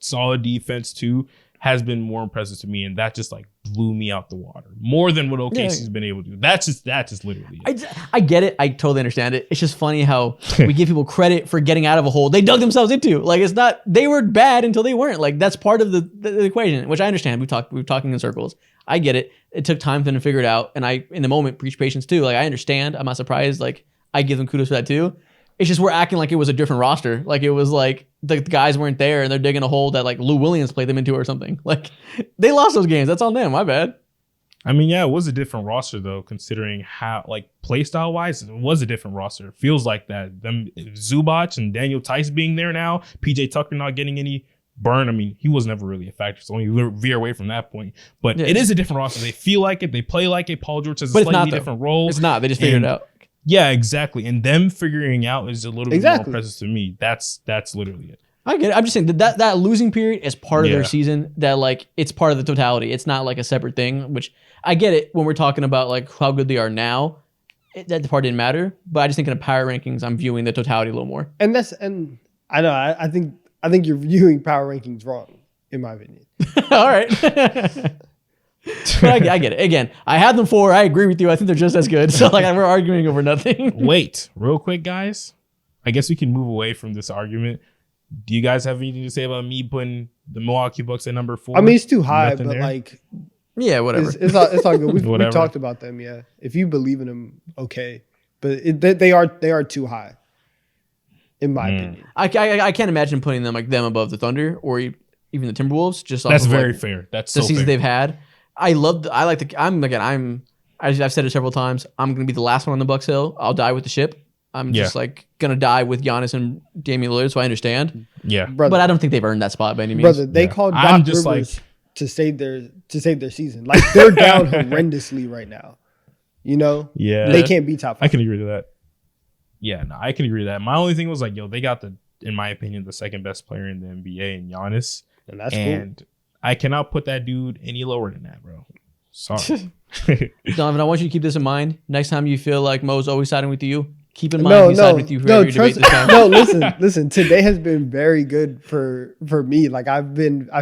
solid defense too, has been more impressive to me, and that just like blew me out the water more than what OKC's been able to do. That's just literally it. I get it. I totally understand it. It's just funny how we give people credit for getting out of a hole they dug themselves into. Like, it's not, they were bad until they weren't. Like, that's part of the equation, which I understand. We're talking in circles. I get it. It took time for them to figure it out, and I, in the moment, preach patience too. Like, I understand. I'm not surprised. Like, I give them kudos for that too. It's just we're acting like it was a different roster. Like, it was like the guys weren't there and they're digging a hole that like Lou Williams played them into or something. Like, they lost those games. That's on them. My bad. I mean, yeah, it was a different roster though, considering how like play style wise, it was a different roster. It feels like that. Them Zubac and Daniel Tice being there now, PJ Tucker not getting any burn. I mean, he was never really a factor, so only veer away from that point. But it is a different roster. They feel like it. They play like it. Paul George has a slightly different role. It's not. They just figured it out. Yeah, exactly. And them figuring out is a little bit more impressive to me. That's literally it. I get it. I'm just saying that losing period is part of their season. That like it's part of the totality. It's not like a separate thing. Which I get it when we're talking about like how good they are now. That part didn't matter. But I just think in the power rankings, I'm viewing the totality a little more. And I know I think you're viewing power rankings wrong, in my opinion. All right. But I get it. Again, I had them 4. I agree with you. I think they're just as good. So like we're arguing over nothing. Wait, real quick, guys. I guess we can move away from this argument. Do you guys have anything to say about me putting the Milwaukee Bucks at number 4? I mean, it's too high, Nothing but there? like, Yeah, whatever. it's all good. We've talked about them. Yeah, if you believe in them, okay, but they are too high, in my opinion. I can't imagine putting them above the Thunder or even the Timberwolves. Just off That's of, very like, fair. That's the so season fair. they've had. I've said it several times. I'm gonna be the last one on the Bucks hill. I'll die with the ship. I'm just like gonna die with Giannis and Damian Lillard, so I understand. Yeah, Brother, But I don't think they've earned that spot by any means. brother, they called I'm Doc just Rivers to save their season. Like, they're down horrendously right now. You know, yeah, they can't be top 5. I can agree to that. Yeah, no, I can agree to that. My only thing was like, they got in my opinion, the second best player in the NBA in Giannis, and that's and I cannot put that dude any lower than that, bro. Sorry. Donovan, I want you to keep this in mind. Next time you feel like Mo's always siding with you, keep in mind he's siding with you for every debate this time. No, listen. Today has been very good for me. Like, I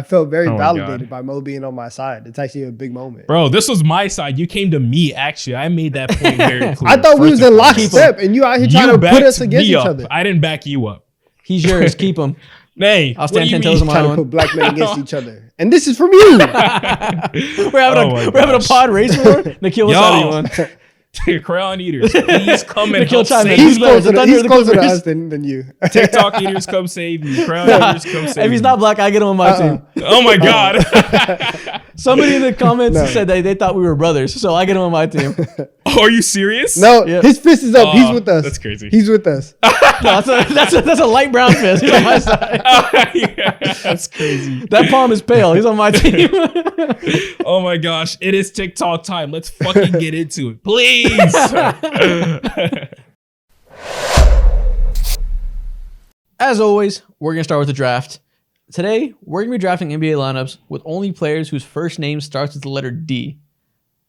felt very validated by Mo being on my side. It's actually a big moment. Bro, this was my side. You came to me, actually. I made that point very clear. I thought we was in lockstep, and you out here trying to put us against each other. I didn't back you up. He's yours. Keep him. Hey, I'll stand 10 toes on my Trying to own. put black men against each other, and this is from you. We're having a pod race war. Nikhil, what side are you on? Crown eaters, please come and Nikhil help chime in. save He's me. closer, the Thunder or the to Clippers? us than you. TikTok eaters, come save me. Crown eaters, come save me. If he's not black, I get him on my team. Oh my God. Somebody in the comments said that they thought we were brothers, so I get him on my team. Oh, are you serious? No, Yep. his fist is up. He's with us. That's crazy. He's with us. No, that's a light brown fist. He's on my side. Yeah, that's crazy. That palm is pale. He's on my team. Oh my gosh. It is TikTok time. Let's fucking get into it. Please. As always, we're going to start with the draft. Today, we're going to be drafting NBA lineups with only players whose first name starts with the letter D.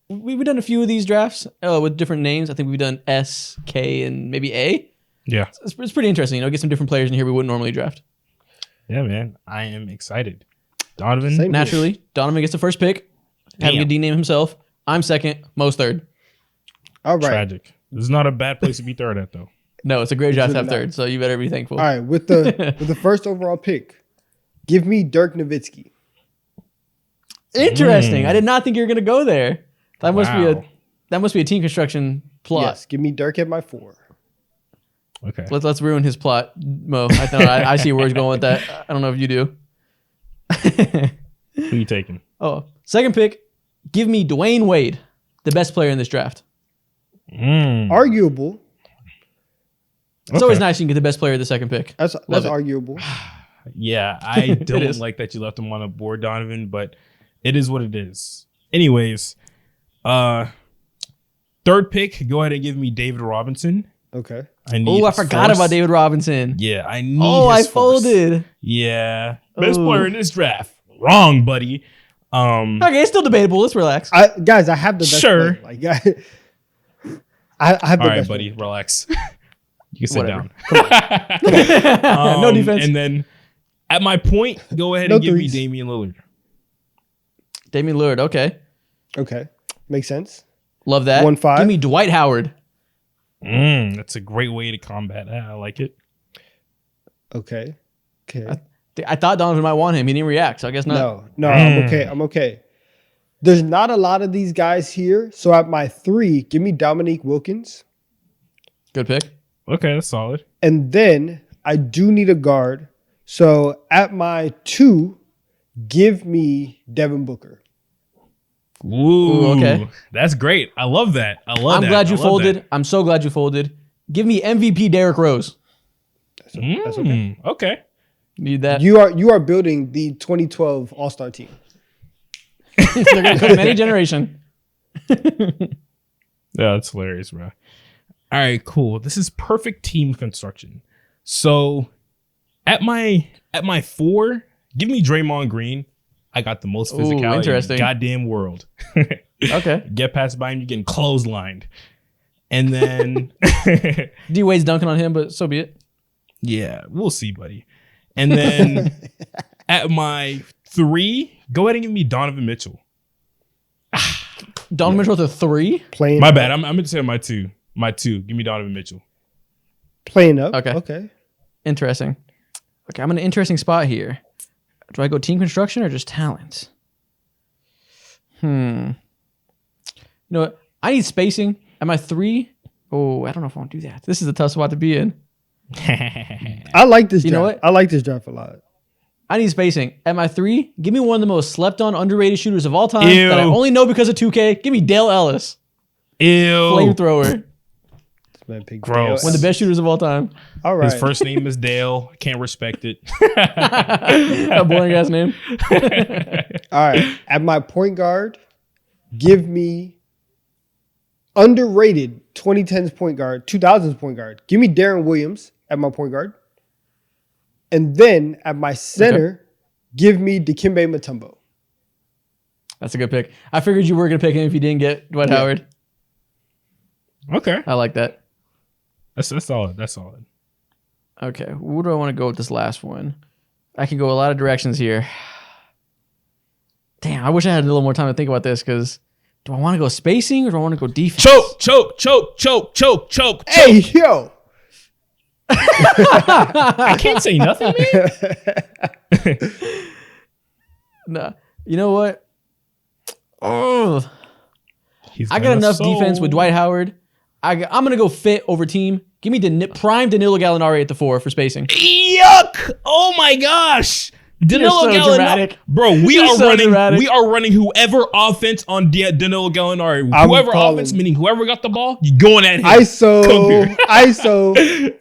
We've done a few of these drafts with different names. I think we've done S, K, and maybe A. Yeah. It's pretty interesting. Get some different players in here we wouldn't normally draft. Yeah, man. I am excited. Donovan. Same. Naturally, Donovan gets the first pick, having a D name himself. I'm second, Mo's third. All right. Tragic. This is not a bad place to be third at, though. No, it's a great draft to have really not. third, so you better be thankful. All right, with the first overall pick, give me Dirk Nowitzki. Interesting. I did not think you were going to go there. That Wow. must be a team construction plot. Yes, give me Dirk at my 4. Okay. Let's ruin his plot, Mo. I see where he's going with that. I don't know if you do. Who you taking? Oh, second pick. Give me Dwayne Wade, the best player in this draft. Arguable. It's always nice you can get the best player at the second pick. That's it. arguable. Yeah, I don't is. like that you left him on the board, Donovan, but it is what it is. Anyways, third pick, go ahead and give me David Robinson. Okay. Oh, I forgot about David Robinson. Yeah, I need I his force. folded. Yeah. Best Ooh. player in this draft. Wrong, buddy. Okay, it's still debatable. Let's relax. Guys, I have the best Sure. player. Like, I have the All right, best buddy, player. relax. You can sit Whatever. down. No defense. And then at my point, go ahead No and give me threes. Damian Lillard. Damian Lillard. Okay. Okay. Makes sense. Love that. 1-5. Give me Dwight Howard. That's a great way to combat that. I like it. Okay. Okay. I thought Donovan might want him. He didn't react, so I guess not. No, I'm okay. I'm okay. There's not a lot of these guys here. So at my 3, give me Dominique Wilkins. Good pick. Okay, that's solid. And then I do need a guard. So at my 2, give me Devin Booker. Ooh, okay. That's great. I love that. I love that. I'm glad you I love folded. that. I'm so glad you folded. Give me MVP Derrick Rose. That's okay. Okay. Need that. You are building the 2012 All-Star team. They're gonna come any generation. Yeah, that's hilarious, bro. All right, cool. This is perfect team construction. So at my 4, give me Draymond Green. I got the most physicality in interesting. the goddamn world. Okay. Get past by him, you're getting clotheslined. And then D Wade's dunking on him, but so be it. yeah, we'll see, buddy. And then at my 3, go ahead and give me Donovan Mitchell. Donovan Mitchell with a 3. Playing My up. bad. I'm going to say my 2. My 2. Give me Donovan Mitchell. Playing up. Okay. Okay. Interesting. Okay, I'm in an interesting spot here. Do I go team construction or just talent? You know what? I need spacing. At my 3, I don't know if I want to do that. This is a tough spot to be in. I like this draft. You know what? I like this draft a lot. I need spacing. At my 3, give me one of the most slept on, underrated shooters of all time Ew. that I only know because of 2K. Give me Dale Ellis. Ew. Flamethrower. This man picked Gross. Dale. One of the best shooters of all time. All right. His first name is Dale. Can't respect it. A boring ass name. All right. At my point guard, give me underrated 2010s point guard, 2000s point guard. Give me Darren Williams at my point guard. And then at my center, give me Dikembe Mutombo. That's a good pick. I figured you were going to pick him if you didn't get Dwight Howard. Okay. I like that. That's solid. That's solid. Okay, where do I want to go with this last one? I can go a lot of directions here. Damn, I wish I had a little more time to think about this because do I want to go spacing or do I want to go defense? Choke. Hey, yo. I can't say nothing, man. Nah. You know what? Oh, He's I got enough defense with Dwight Howard. I'm going to go fit over team. Give me prime Danilo Gallinari at the 4 for spacing. Yuck! Oh my gosh! Danilo so Gallinari, dramatic. bro. We You're are so running. dramatic. We are running whoever offense on Danilo Gallinari. I'm Whoever calling. offense, meaning whoever got the ball, you going at him. ISO.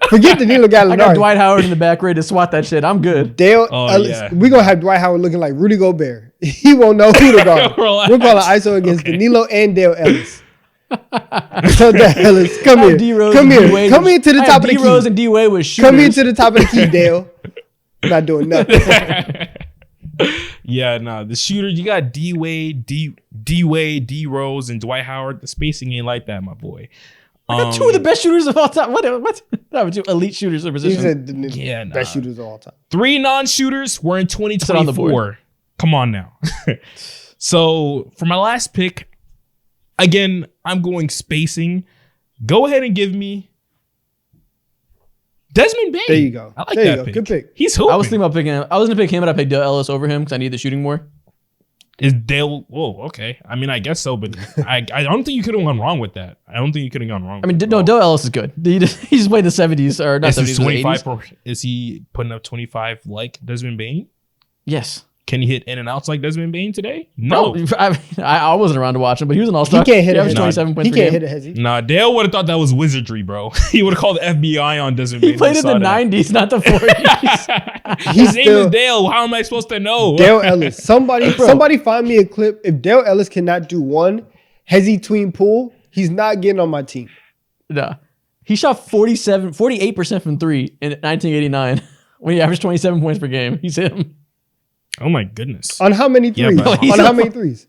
Forget Danilo I got Gallinari. Dwight Howard in the back ready to swat that shit. I'm good. Dale, Oh, Ellis. yeah. We're going to have Dwight Howard looking like Rudy Gobert. He won't know who to guard. Relax. We're calling ISO against Danilo and Dale Ellis. So Dale Ellis, come here. D-Rose Come and here. D-Wade Come was- here to the I top have of the D-Rose key. and D-Wade was shooters. Come here to the top of the key, Dale. I'm not doing nothing. Yeah, nah. The shooter, you got D Wade, D Rose, and Dwight Howard. The spacing ain't like that, my boy. I got 2 of the best shooters of all time. What? That was 2 elite shooters of These position. are the Yeah, nah. best shooters of all time. 3 non-shooters were in on the 2024. board. Come on now. So for my last pick, again, I'm going spacing. Go ahead and give me Desmond Bain. There you go. I like There you that go. pick. Good pick. He's hooping. I was thinking about picking him. I was gonna pick him, but I picked Dale Ellis over him because I need the shooting more. Is Dale? Whoa, okay. I mean, I guess so, but I don't think you could have gone wrong with that. I don't think you could have gone wrong. I mean, with no, that. Dale Ellis is good. He just played the 70s or not Is 70s, he the 25? 80s. Is he putting up 25 like Desmond Bain? Yes. Can he hit in and outs like Desmond Bain today? No. I wasn't around to watch him, but he was an all-star. He can't hit He a averaged hezzy. 27 points He per can't game. hit a hezzy. Nah, Dale would have thought that was wizardry, bro. He would have called the FBI on Desmond Bain. He played in the 90s, not the 40s. His name still- is Dale. How am I supposed to know? Dale Ellis. Somebody find me a clip. If Dale Ellis cannot do one hezzy tween pull, he's not getting on my team. Nah. He shot 48% from three in 1989 when he averaged 27 points per game. He's him. Oh my goodness. On how many Yeah, threes? but- On how many threes?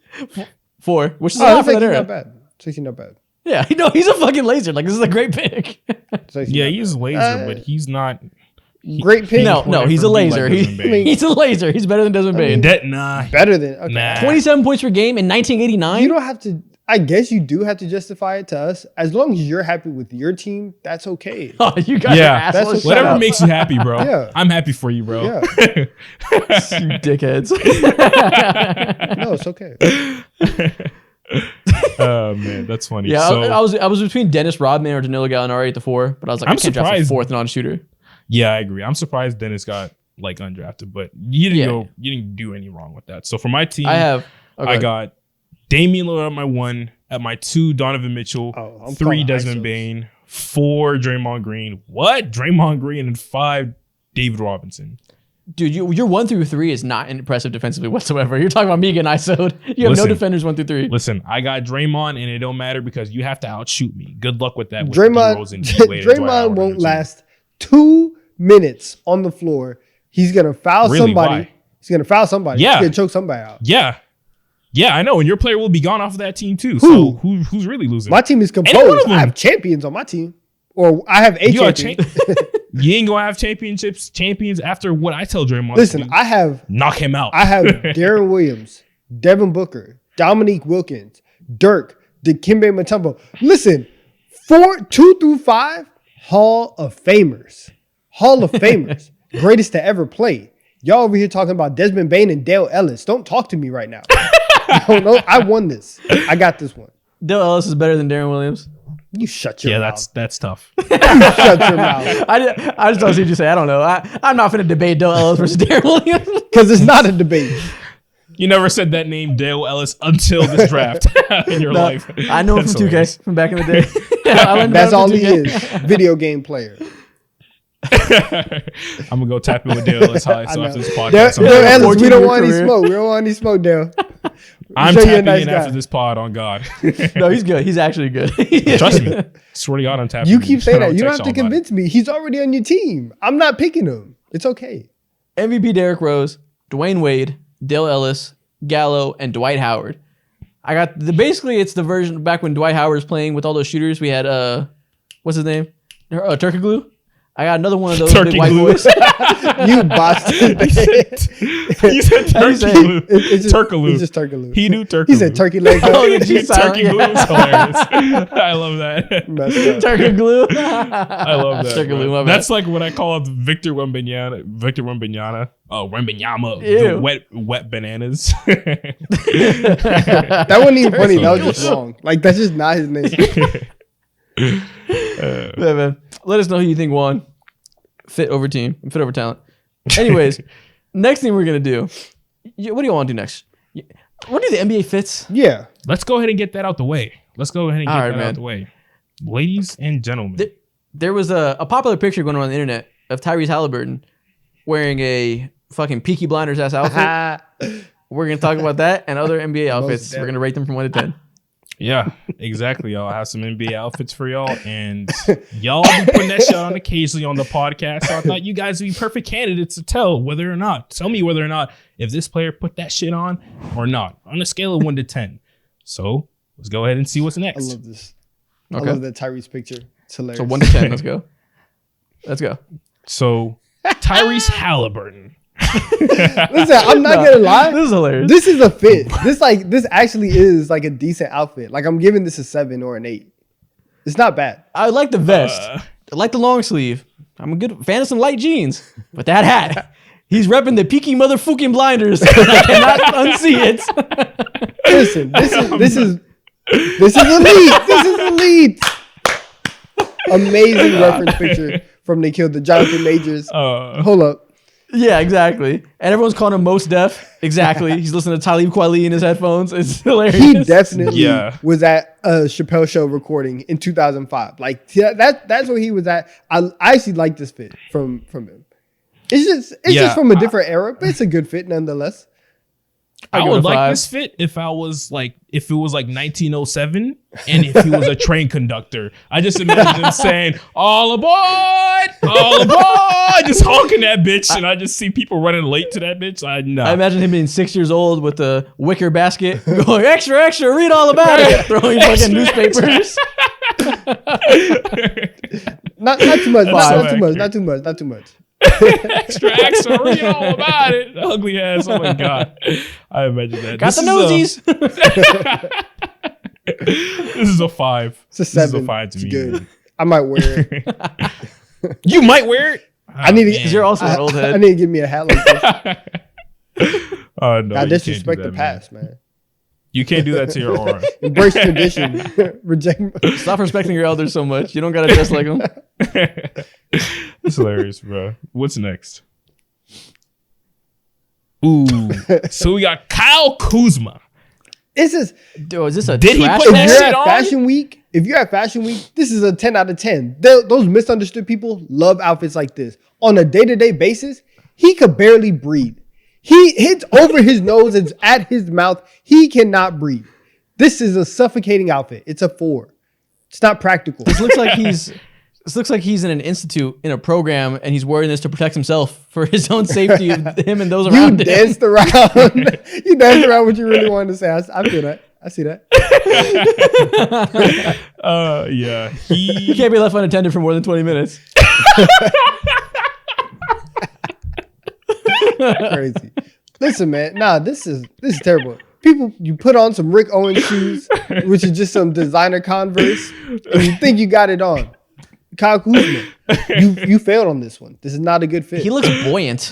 4, which is a Oh, lot that's for that actually era. not bad. It's actually not bad. Yeah, no, he's a fucking laser. Like, this is a great pick. It's actually Yeah, not he's bad. laser, but he's not. Great pick. No, he's a laser. Desmond Bain. He's a laser. He's better than Desmond Bain. Nah. Better than okay. Nah. 27 points per game in 1989? You don't have to. I guess you do have to justify it to us. As long as you're happy with your team, that's okay. Oh, you guys Yeah, are assholes. that's Shut Whatever up. makes you happy, bro. Yeah. I'm happy for you, bro. Yeah. You dickheads. No, it's okay. Oh man, that's funny. Yeah, So, I was between Dennis Rodman or Danilo Gallinari at the 4, but I was like, I'm I can't draft a surprised- fourth non-shooter. yeah, I agree. I'm surprised Dennis got like undrafted, but you didn't Yeah. go. You didn't do any wrong with that. So for my team, I have. I got Damian Lillard at my 1, at my 2, Donovan Mitchell, Oh, I'm 3, calling Desmond ISOs. Bain, 4, Draymond Green. What? Draymond Green, and 5, David Robinson. Dude, your 1 through 3 is not impressive defensively whatsoever. You're talking about me getting ISO'd. You have Listen. no defenders 1 through 3. Listen, I got Draymond, and it don't matter because you have to outshoot me. Good luck with that. With Draymond, D-Rose and D-Wade and Dwight Draymond Howard won't on the team. last 2 minutes on the floor. He's gonna foul Really? somebody. Why? He's gonna foul somebody. Yeah. He's gonna choke somebody out. Yeah. Yeah, I know. And your player will be gone off of that team too. Who? So who's really losing? My team is Any one composed. of I them. have champions on my team, or I have a You got champion. you ain't gonna have champions after what I tell Draymond. Listen, to do. I have Knock him out. Darren Williams, Devin Booker, Dominique Wilkins, Dirk, Dikembe Mutombo. Listen, 2 through 5, Hall of Famers. Hall of Famers. Greatest to ever play. Y'all over here talking about Desmond Bain and Dale Ellis. Don't talk to me right now. No, I won this. I got this one. Dale Ellis is better than Darren Williams. You shut your yeah, mouth. that's tough. You shut your mouth. I just don't see what you say. I don't know. I'm not going to debate Dale Ellis versus Darren Williams. Because it's not a debate. You never said that name, Dale Ellis, until this draft in your life. I know him That's from 2K hilarious. from back in the day. I learned That's about him all from he 2K. is. Video game player. I'm gonna go tap in with Dale Ellis high. So I after know. this Dale, podcast, Dale I'm, Ellis, we don't 14-year want any career. smoke. We don't want any smoke, Dale. I'm Show you a tapping nice in guy. after this pod. On God, No, he's good. He's actually good. trust me. Swear to God, I'm tapping. You in. keep saying I that. You don't text have to y'all about it. convince me. He's already on your team. I'm not picking him. It's okay. MVP Derrick Rose, Dwayne Wade, Dale Ellis, Gallo, and Dwight Howard. I got basically it's the version back when Dwight Howard was playing with all those shooters. We had what's his name? Turkoglu. I got another one of those Turkey big white glue. boys. You bastard. You said How you turkey say it? glue. It's just, Turkaloo. It's just turkaloo. He knew turkey. He said turkey leg. Oh, up. the G sound, Turkey yeah. glue is hilarious. I love that. Messed up. Turkoglu. I love that. Turkoglu, bro. my bad. That's like what I call Victor Wembanyama. Oh, Wembanyama. Ew. The wet bananas. That wasn't even funny. That was just wrong. Like, that's just not his name. Yeah, man. Let us know who you think won. Fit over team. Fit over talent. Anyways, next thing we're gonna do. What do you want to do next? What do the NBA fits? Yeah. Let's go ahead and get that out the way. Let's go ahead and get All right, that man. out the way. Ladies and gentlemen. There was a popular picture going around the internet of Tyrese Halliburton wearing a fucking Peaky Blinders ass outfit. We're gonna talk about that and other NBA outfits. We're gonna rate them from 1 to 10. Yeah, exactly, y'all. I have some NBA outfits for y'all, and y'all be putting that shit on occasionally on the podcast. So I thought you guys would be perfect candidates to tell whether or not. Tell me whether or not if this player put that shit on or not on a scale of 1 to 10. So let's go ahead and see what's I next. love this. Okay. I love that Tyrese picture. It's hilarious. So 1 to 10. Let's go. Let's go. So Tyrese Halliburton. Listen, I'm not gonna lie. This is hilarious. This is a fit. This actually is like a decent outfit. Like, I'm giving this a 7 or an 8. It's not bad. I like the vest. I like the long sleeve. I'm a good fan of some light jeans. But that hat, he's repping the Peaky motherfucking blinders. I cannot unsee it. Listen, this is elite. This is elite. Amazing reference picture from They Killed the Jonathan Majors. Hold up. Yeah, exactly. And everyone's calling him Most Def. Exactly. He's listening to Talib Kweli in his headphones. It's hilarious. He definitely was at a Chappelle Show recording in 2005. Like that's where he was at. I actually like this fit from him. It's just from a different era, but it's a good fit nonetheless. I would like this fit if it was like 1907 and if he was a train conductor. I just imagine him saying, all aboard, just honking that bitch, and I just see people running late to that bitch. I imagine him being 6 years old with a wicker basket going, extra, read all about it, throwing fucking newspapers. Not too much, not too much. extra, read all about it. Ugly ass. Oh my god, I imagine that. Got the nosies. This is a 5. It's a 7. This is a 5 to it's me. Good. I might wear it. You might wear it. I need to. Because you're also an old head. I need to get me a hat like this. Oh no! I disrespect the past, man. You can't do that to your aura. Embrace tradition. Reject. Stop respecting your elders so much. You don't gotta dress like them. It's hilarious, bro. What's next? Ooh, so we got Kyle Kuzma. Dude, is this a Did he trash put bag? that If shit on? if you're at Fashion Week, this is a 10 out of 10. Those misunderstood people love outfits like this. On a day-to-day basis, he could barely breathe. He hits over his nose and at his mouth. He cannot breathe. This is a suffocating outfit. It's a 4. It's not practical. This looks like he's in an institute in a program, and he's wearing this to protect himself for his own safety of him and those You around him. danced around. You danced around what you really wanted to say. I feel that. I see that. Yeah. He can't be left unattended for more than 20 minutes. Crazy. Listen, man. Nah, this is terrible. People, you put on some Rick Owens shoes, which is just some designer Converse, and you think you got it on. Kyle Kuzma, you failed on this one. This is not a good fit. He looks buoyant.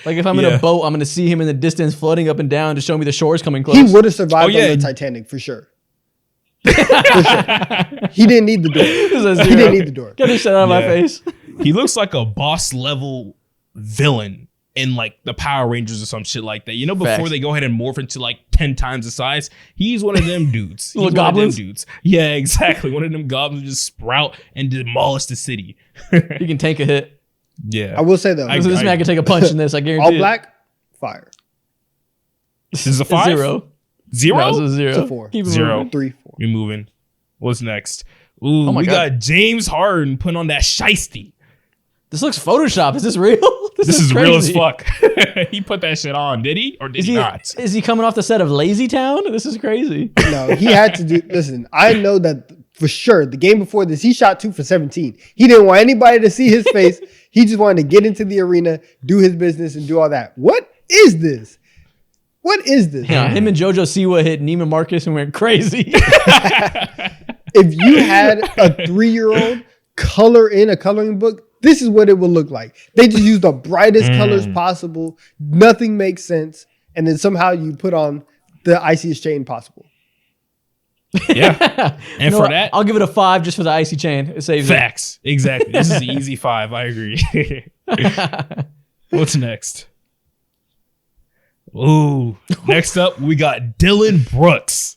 Like if I'm in a boat, I'm going to see him in the distance floating up and down to show me the shores coming close. He would have survived on the Titanic for sure. For sure. He didn't need the door. He didn't need the door. Get this shit out of my face. He looks like a boss level villain in like the Power Rangers or some shit like that. You know, before they go ahead and morph into like 10 times the size, he's one of them dudes. He's Little goblins? dudes. Yeah, exactly. One of them goblins just sprout and demolish the city. He can take a hit. Yeah. I will say though, This man can take a punch in this, I guarantee all it. black, fire. This is a 5? 0. Zero? No, it's a 0. It's a 4. Keep it 0. moving. 3, 4. We're moving. What's next? Ooh, my we God. got James Harden putting on that shiesty. This looks Photoshop. Is this real? This is real as crazy. fuck. He put that shit on, did he? Or did he not? Is he coming off the set of Lazy Town? This is crazy. No, he had to do. Listen, I know that for sure. The game before this, he shot 2 for 17. He didn't want anybody to see his face. He just wanted to get into the arena, do his business, and do all that. What is this? What is this? Yeah, him and JoJo Siwa hit Neiman Marcus and went crazy. If you had a 3-year-old color in a coloring book, this is what it would look like. They just use the brightest colors possible. Nothing makes sense. And then somehow you put on the iciest chain possible. Yeah. And for that, I'll give it a 5 just for the icy chain. It saves facts. Exactly. This is an easy 5. I agree. What's next? Ooh. Next up, we got Dylan Brooks.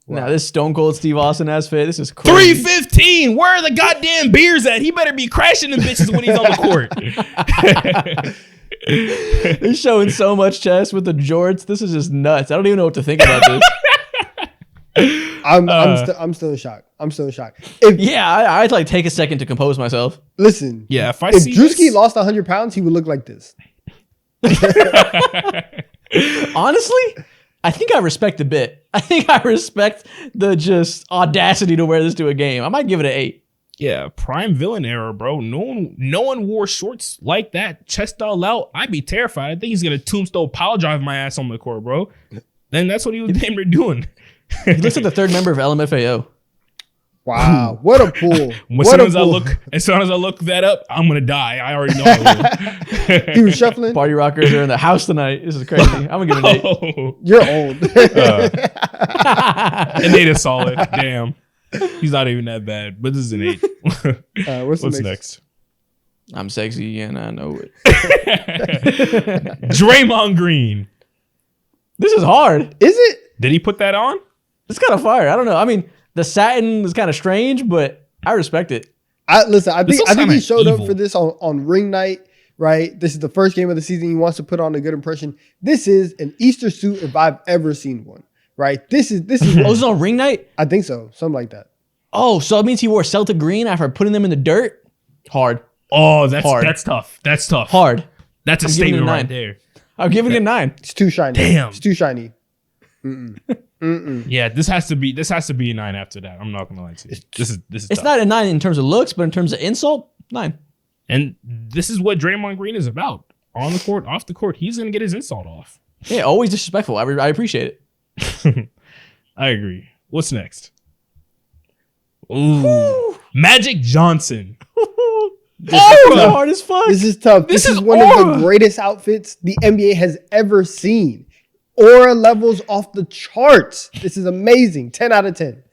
Now this Stone Cold Steve Austin ass fit. This is crazy. 315. Where are the goddamn beers at? He better be crashing them bitches when he's on the court. They're showing so much chest with the jorts. This is just nuts. I don't even know what to think about this. I'm still in shock. I'm still in shock. If, I had to like take a second to compose myself. listen, Yeah, if I if see Drewski this- lost 100 pounds, he would look like this. Honestly, I think I respect the bit. I think I respect the just audacity to wear this to a game. I might give it an 8. Yeah, prime villain era, bro. No one wore shorts like that, chest all out. I'd be terrified. I think he's gonna tombstone power drive my ass on the court, bro. Then that's what he was damn near doing. He looks like the third member of LMFAO. Wow, what a pull! As soon as I look that up, I'm gonna die. I already know. I will. He was shuffling. Party rockers are in the house tonight. This is crazy. I'm gonna give it an 8. Oh, You're old. an 8 is solid. Damn, he's not even that bad. But this is an 8. What's What's next? I'm sexy and I know it. Draymond Green. This is hard. Is it? Did he put that on? It's kind of fire. I don't know. I mean, the satin is kind of strange, but I respect it. I think looks he kinda showed evil. up for this on ring night, right? This is the first game of the season. He wants to put on a good impression. This is an Easter suit if I've ever seen one, right? This is Oh, this is on ring night? I think so, something like that. Oh, so it means he wore Celtic green after putting them in the dirt? Hard. Oh, that's Hard. tough. That's tough. Hard. That's a I'm giving it a statement 9. right there. I'm giving it a 9. It's too shiny. Damn. It's too shiny. Yeah, this has to be a 9 after that. I'm not gonna lie to you. This is It's tough. not a 9 in terms of looks, but in terms of insult, 9. And this is what Draymond Green is about. On the court, off the court, he's gonna get his insult off. Yeah, always disrespectful. I appreciate it. I agree. What's next? Ooh, Magic Johnson. Oh, the hard as fuck. This is tough. This is one aura. of the greatest outfits the NBA has ever seen. Aura levels off the charts. This is amazing. 10 out of 10.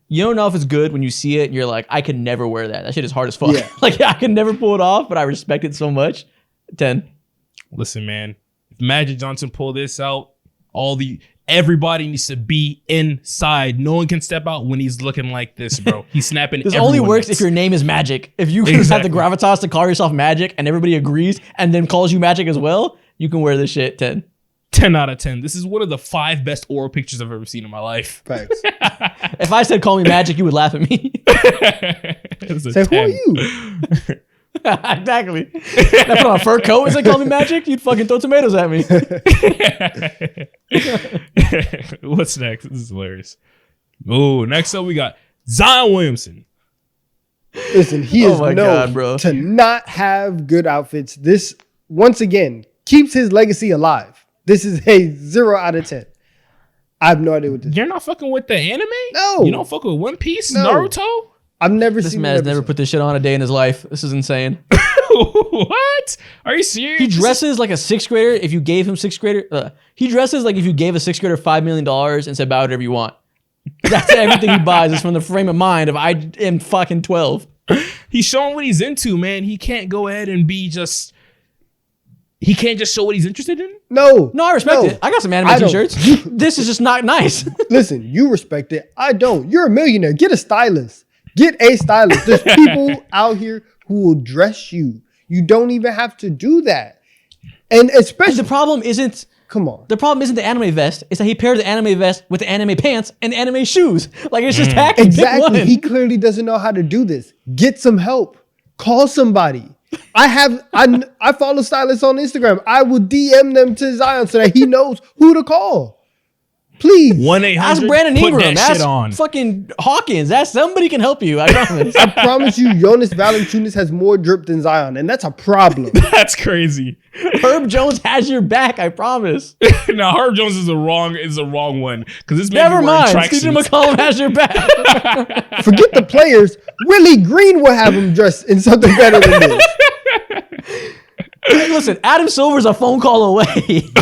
You don't know if it's good when you see it and you're like, I could never wear that. That shit is hard as fuck. Yeah. Like, I can never pull it off, but I respect it so much. 10. Listen, man. If Magic Johnson pull this out, everybody needs to be inside. No one can step out when he's looking like this, bro. He's snapping. This only everyone works that's- if your name is Magic. If you have Exactly. the gravitas to call yourself Magic and everybody agrees and then calls you Magic as well, you can wear this shit. 10. 10 out of 10. This is one of the 5 best oral pictures I've ever seen in my life. Facts. If I said call me Magic, you would laugh at me. It's a Say, who 10. are you? Exactly. If I put on a fur coat and said call me Magic, you'd fucking throw tomatoes at me. What's next? This is hilarious. Oh, next up we got Zion Williamson. Listen, he Oh is my known God, bro. to not have good outfits. This, once again, keeps his legacy alive. This is a 0 out of 10. I have no idea what this is. You're not fucking with the anime? No. You don't fuck with One Piece, No. Naruto? I've never This seen man has an never episode. put this shit on a day in his life. This is insane. What? Are you serious? He dresses like a 6th grader if you gave him 6th grader. He dresses like if you gave a 6th grader $5 million and said buy whatever you want. That's everything he buys is from the frame of mind of I am fucking 12. He's showing what he's into, man. He can't go ahead and be just... He can't just show what he's interested in? No. No, I respect it. I got some anime I don't. t-shirts. This is just not nice. Listen, you respect it. I don't. You're a millionaire. Get a stylist. Get a stylist. There's people out here who will dress you. You don't even have to do that. And especially, The problem isn't the anime vest. It's that he paired the anime vest with the anime pants and the anime shoes. Like it's just tacky. Pick exactly. one. He clearly doesn't know how to do this. Get some help. Call somebody. I follow stylists on Instagram. I will DM them to Zion so that he knows who to call. Please. 1-800. Ask Brandon put Ingram. that shit Ask on. fucking Hawkins. Ask somebody can help you. I promise. I promise you, Jonas Valanciunas has more drip than Zion, and that's a problem. That's crazy. Herb Jones has your back. I promise. Now Herb Jones is the wrong one because this man Never be wearing mind. tracksuits. Stephen McCollum has your back. Forget the players. Willie Green will have him dressed in something better than this. Hey, listen, Adam Silver's a phone call away.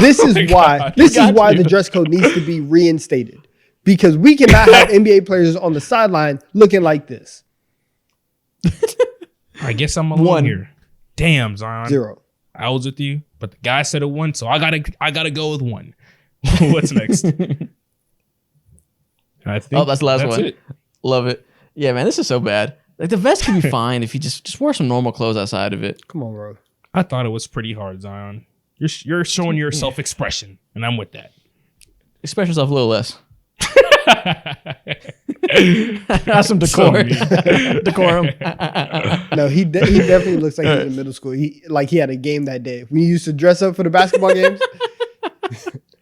This is why. God. This is Got why you. the dress code needs to be reinstated, because we cannot have NBA players on the sideline looking like this. I guess I'm alone 1. here. Damn, Zion. 0. I was with you, but the guy said a 1, so I gotta go with 1. What's next? I think That's the last one. it. Love it. Yeah, man, this is so bad. Like the vest could be fine if you just wear some normal clothes outside of it. Come on, bro. I thought it was pretty hard, Zion. You're showing your self-expression, and I'm with that. Express yourself a little less. Have some decorum. Decorum. No, he definitely looks like he was in middle school. He had a game that day. We used to dress up for the basketball games.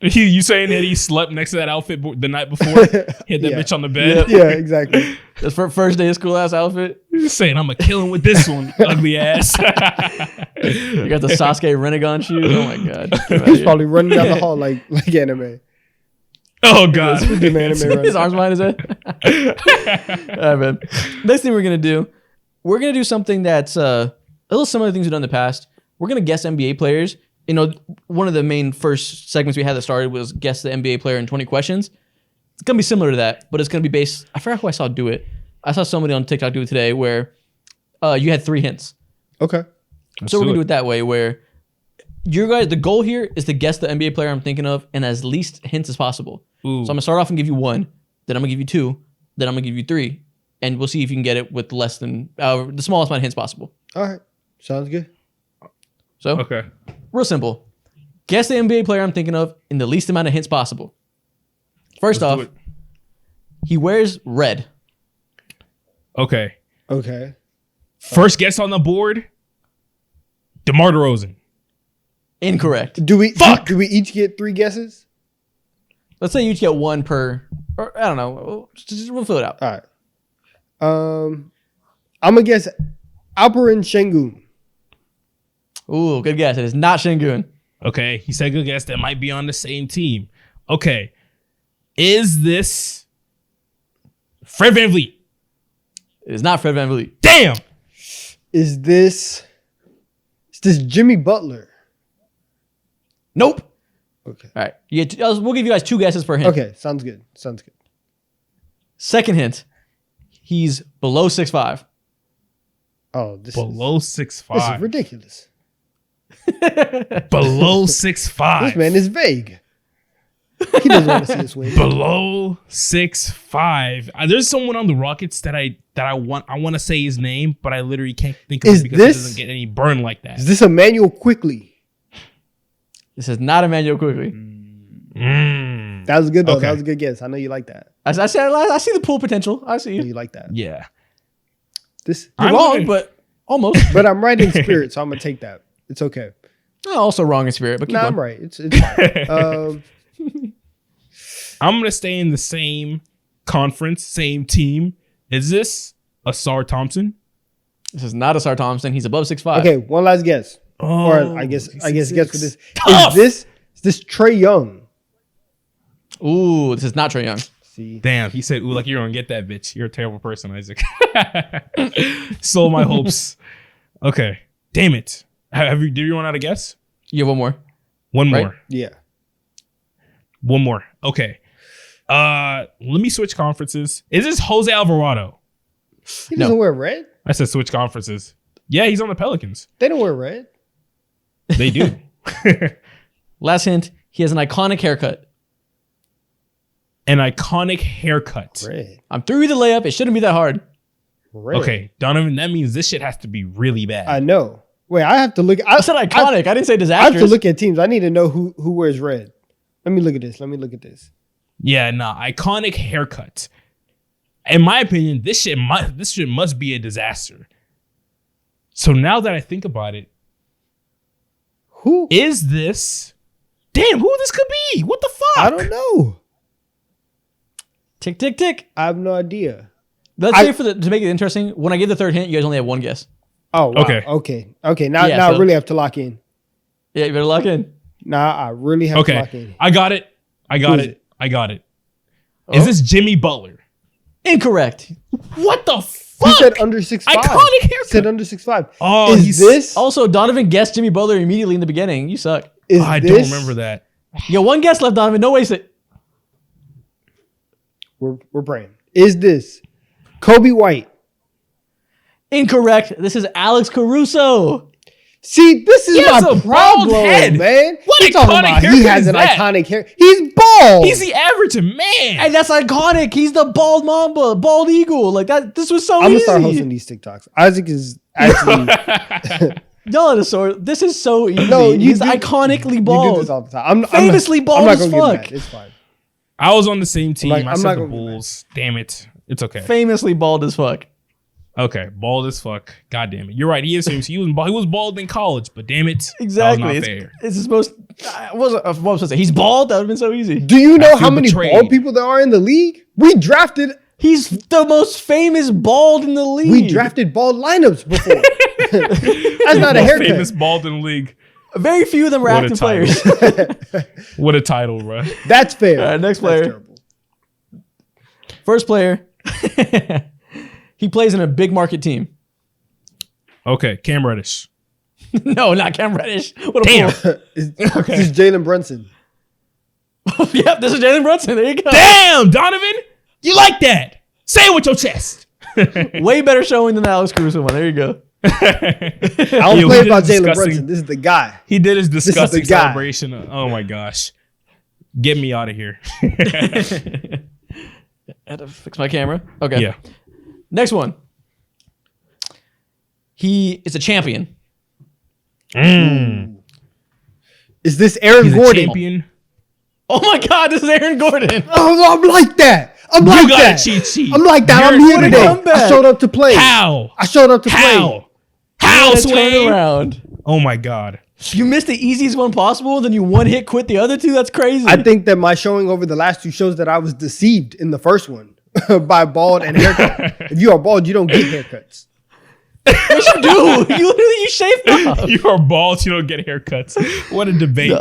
You saying that he slept next to that outfit the night before? Hit that Yeah. bitch on the bed? Yeah, exactly. That's for first day of school ass outfit. He's saying, I'm going to kill him with this one, ugly ass. You got the Sasuke Renegon shoes. Oh my god. Get outta He's here. probably running down the hall like anime. Oh God. Freaking anime right His now. arms behind his head. All right, man. Next thing we're gonna do something that's a little similar to things we've done in the past. We're gonna guess NBA players. You know, one of the main first segments we had that started was guess the NBA player in 20 questions. It's gonna be similar to that, but it's gonna be based. I forgot who I saw do it. I saw somebody on TikTok do it today where you had 3 hints. Okay. So we're gonna do it that way where the goal here is to guess the NBA player I'm thinking of and as least hints as possible. Ooh. So I'm gonna start off and give you 1, then I'm gonna give you 2, then I'm gonna give you 3, and we'll see if you can get it with less than the smallest amount of hints possible. All right. Sounds good. So Okay. real simple. Guess the NBA player I'm thinking of in the least amount of hints possible. First Let's do off, it. he wears red. Okay. Okay. First guess on the board. DeMar DeRozan. Incorrect. Do we each get 3 guesses? Let's say you each get 1 per, or I don't know. We'll fill it out. All right. I'm gonna guess Alperen Şengün. Ooh, good guess. It is not Şengün. Okay. He said good guess that might be on the same team. Okay. Is this Fred VanVleet? It is not Fred VanVleet. Damn. Is this Jimmy Butler? Nope. Okay. All right. We'll give you guys 2 guesses per hint. Okay. Sounds good. Second hint. He's below 6'5". Oh, this Below is 6'5". ridiculous. Below 6'5". This man is vague. He doesn't want to see us win. Below 6'5". There's someone on the Rockets that I want to say his name, but I literally can't think of Is it because this- he doesn't get any burn like that. Is this Emmanuel Quickly? This is not Emmanuel Quickly. That was good though. Okay. That was a good guess. I know you like that. I see the pool potential. I see I know you. you like that. Yeah. This, You're I'm wrong, gonna- but almost. but I'm right in spirit, so I'm gonna take that. It's okay. Also wrong in spirit, but keep Nah, going. I'm right. It's fine. I'm going to stay in the same conference, same team. Is this Asar Thompson? This is not Asar Thompson. He's above 6'5". Okay, one last guess. Oh, Or I guess guess for this. Tough. Is this Trey Young? Ooh, this is not Trae Young. See. Damn, he said, ooh, like you're going to get that bitch. You're a terrible person, Isaac. Sold my hopes. Okay. Damn it. Did you run out of guess? You have one more. One Right? more. Yeah. One more. Okay. Let me switch conferences. Is this Jose Alvarado? He doesn't wear red. I said switch conferences. Yeah, he's on the Pelicans. They don't wear red. They do. Last hint. He has an iconic haircut. An iconic haircut. Red. I'm through with the layup. It shouldn't be that hard. Red. Okay, Donovan, that means this shit has to be really bad. I know. Wait, I have to look. I said iconic. I didn't say I have disastrous. to look at teams. I need to know who wears red. Let me look at this. Yeah, nah, iconic haircut. In my opinion, this shit must be a disaster. So now that I think about it, Who? is this? Damn, who this could be? What the fuck? I don't know. Tick, tick, tick. I have no idea. Let's say to make it interesting, when I give the third hint, you guys only have 1 guess. Oh, wow. Okay. Okay. Now Yeah, I so- really have to lock in. Yeah, you better lock in. Now I really have to lock Okay, in. I got it. Who is it? I got it. Oh. Is this Jimmy Butler? Incorrect. What the He fuck? said under 6'5". Iconic haircut. He said under 6'5". Oh, is he's- this? Also, Donovan guessed Jimmy Butler immediately in the beginning. You suck. Is I this, don't remember that. You got 1 guess left, Donovan. Don't waste it. We're praying. Is this Kobe White? Incorrect. This is Alex Caruso. See, this is He has my a bald problem, head. man. What You talking iconic about he haircut has is an that? iconic hair. He's bald. He's the average man. And that's iconic. He's the bald mamba, bald eagle. Like that. This was so I'm gonna easy. start hosting these TikToks. Isaac is actually Dinosaur. This is so easy. no. You He's do- iconically You do bald. this all the time. Famously bald I'm not as gonna get fuck. mad. It's fine. I was on the same team. like, I I'm said not the gonna get mad. Bulls. Damn it. It's okay. Famously bald as fuck. Okay, bald as fuck. God damn it. You're right. He is famous. He was bald in college, but damn it, Exactly. that was It's, not fair. it's supposed. What was I supposed to say? He's bald. That would have been so easy. Do you know feel how many betrayed. bald people there are in the league? We drafted He's the most famous bald in the league. bald lineups before. That's not a Most haircut. famous bald in the league. Very few of them were What a active title. players. What a title, bro. That's fair. All right, next That's player. terrible. First player. He plays in a big market team. Okay, Cam Reddish. No, not Cam Reddish. What a Damn. fool. This is Jalen Brunson. Yep, this is Jalen Brunson. There you go. Damn, Donovan, you like that? Say it with your chest. Way better showing than the Alex Caruso one. There you go. I don't Yo, play he did about his Jalen disgusting- Brunson. This is the guy. He did his disgusting the guy. celebration. Oh my gosh. Get me out of here. I had to fix my camera. Okay. Yeah. Next one. He is a champion. Is this Aaron He's a Gordon? champion. Oh my God, this is Aaron Gordon. Oh, I'm like that. I'm You like got that. a cheat sheet. I'm like that. You're I'm here a today. comeback. I showed up to play. How? I showed up to play. How? How, What a Sway? turnaround. Oh my God. You missed the easiest one possible, then you one hit quit the other two. That's crazy. I think that my showing over the last two shows that I was deceived in the first one by bald and haircut. If you are bald, you don't get haircuts. Yes, you do. You literally shaved off. You are bald, you don't get haircuts. What a debate.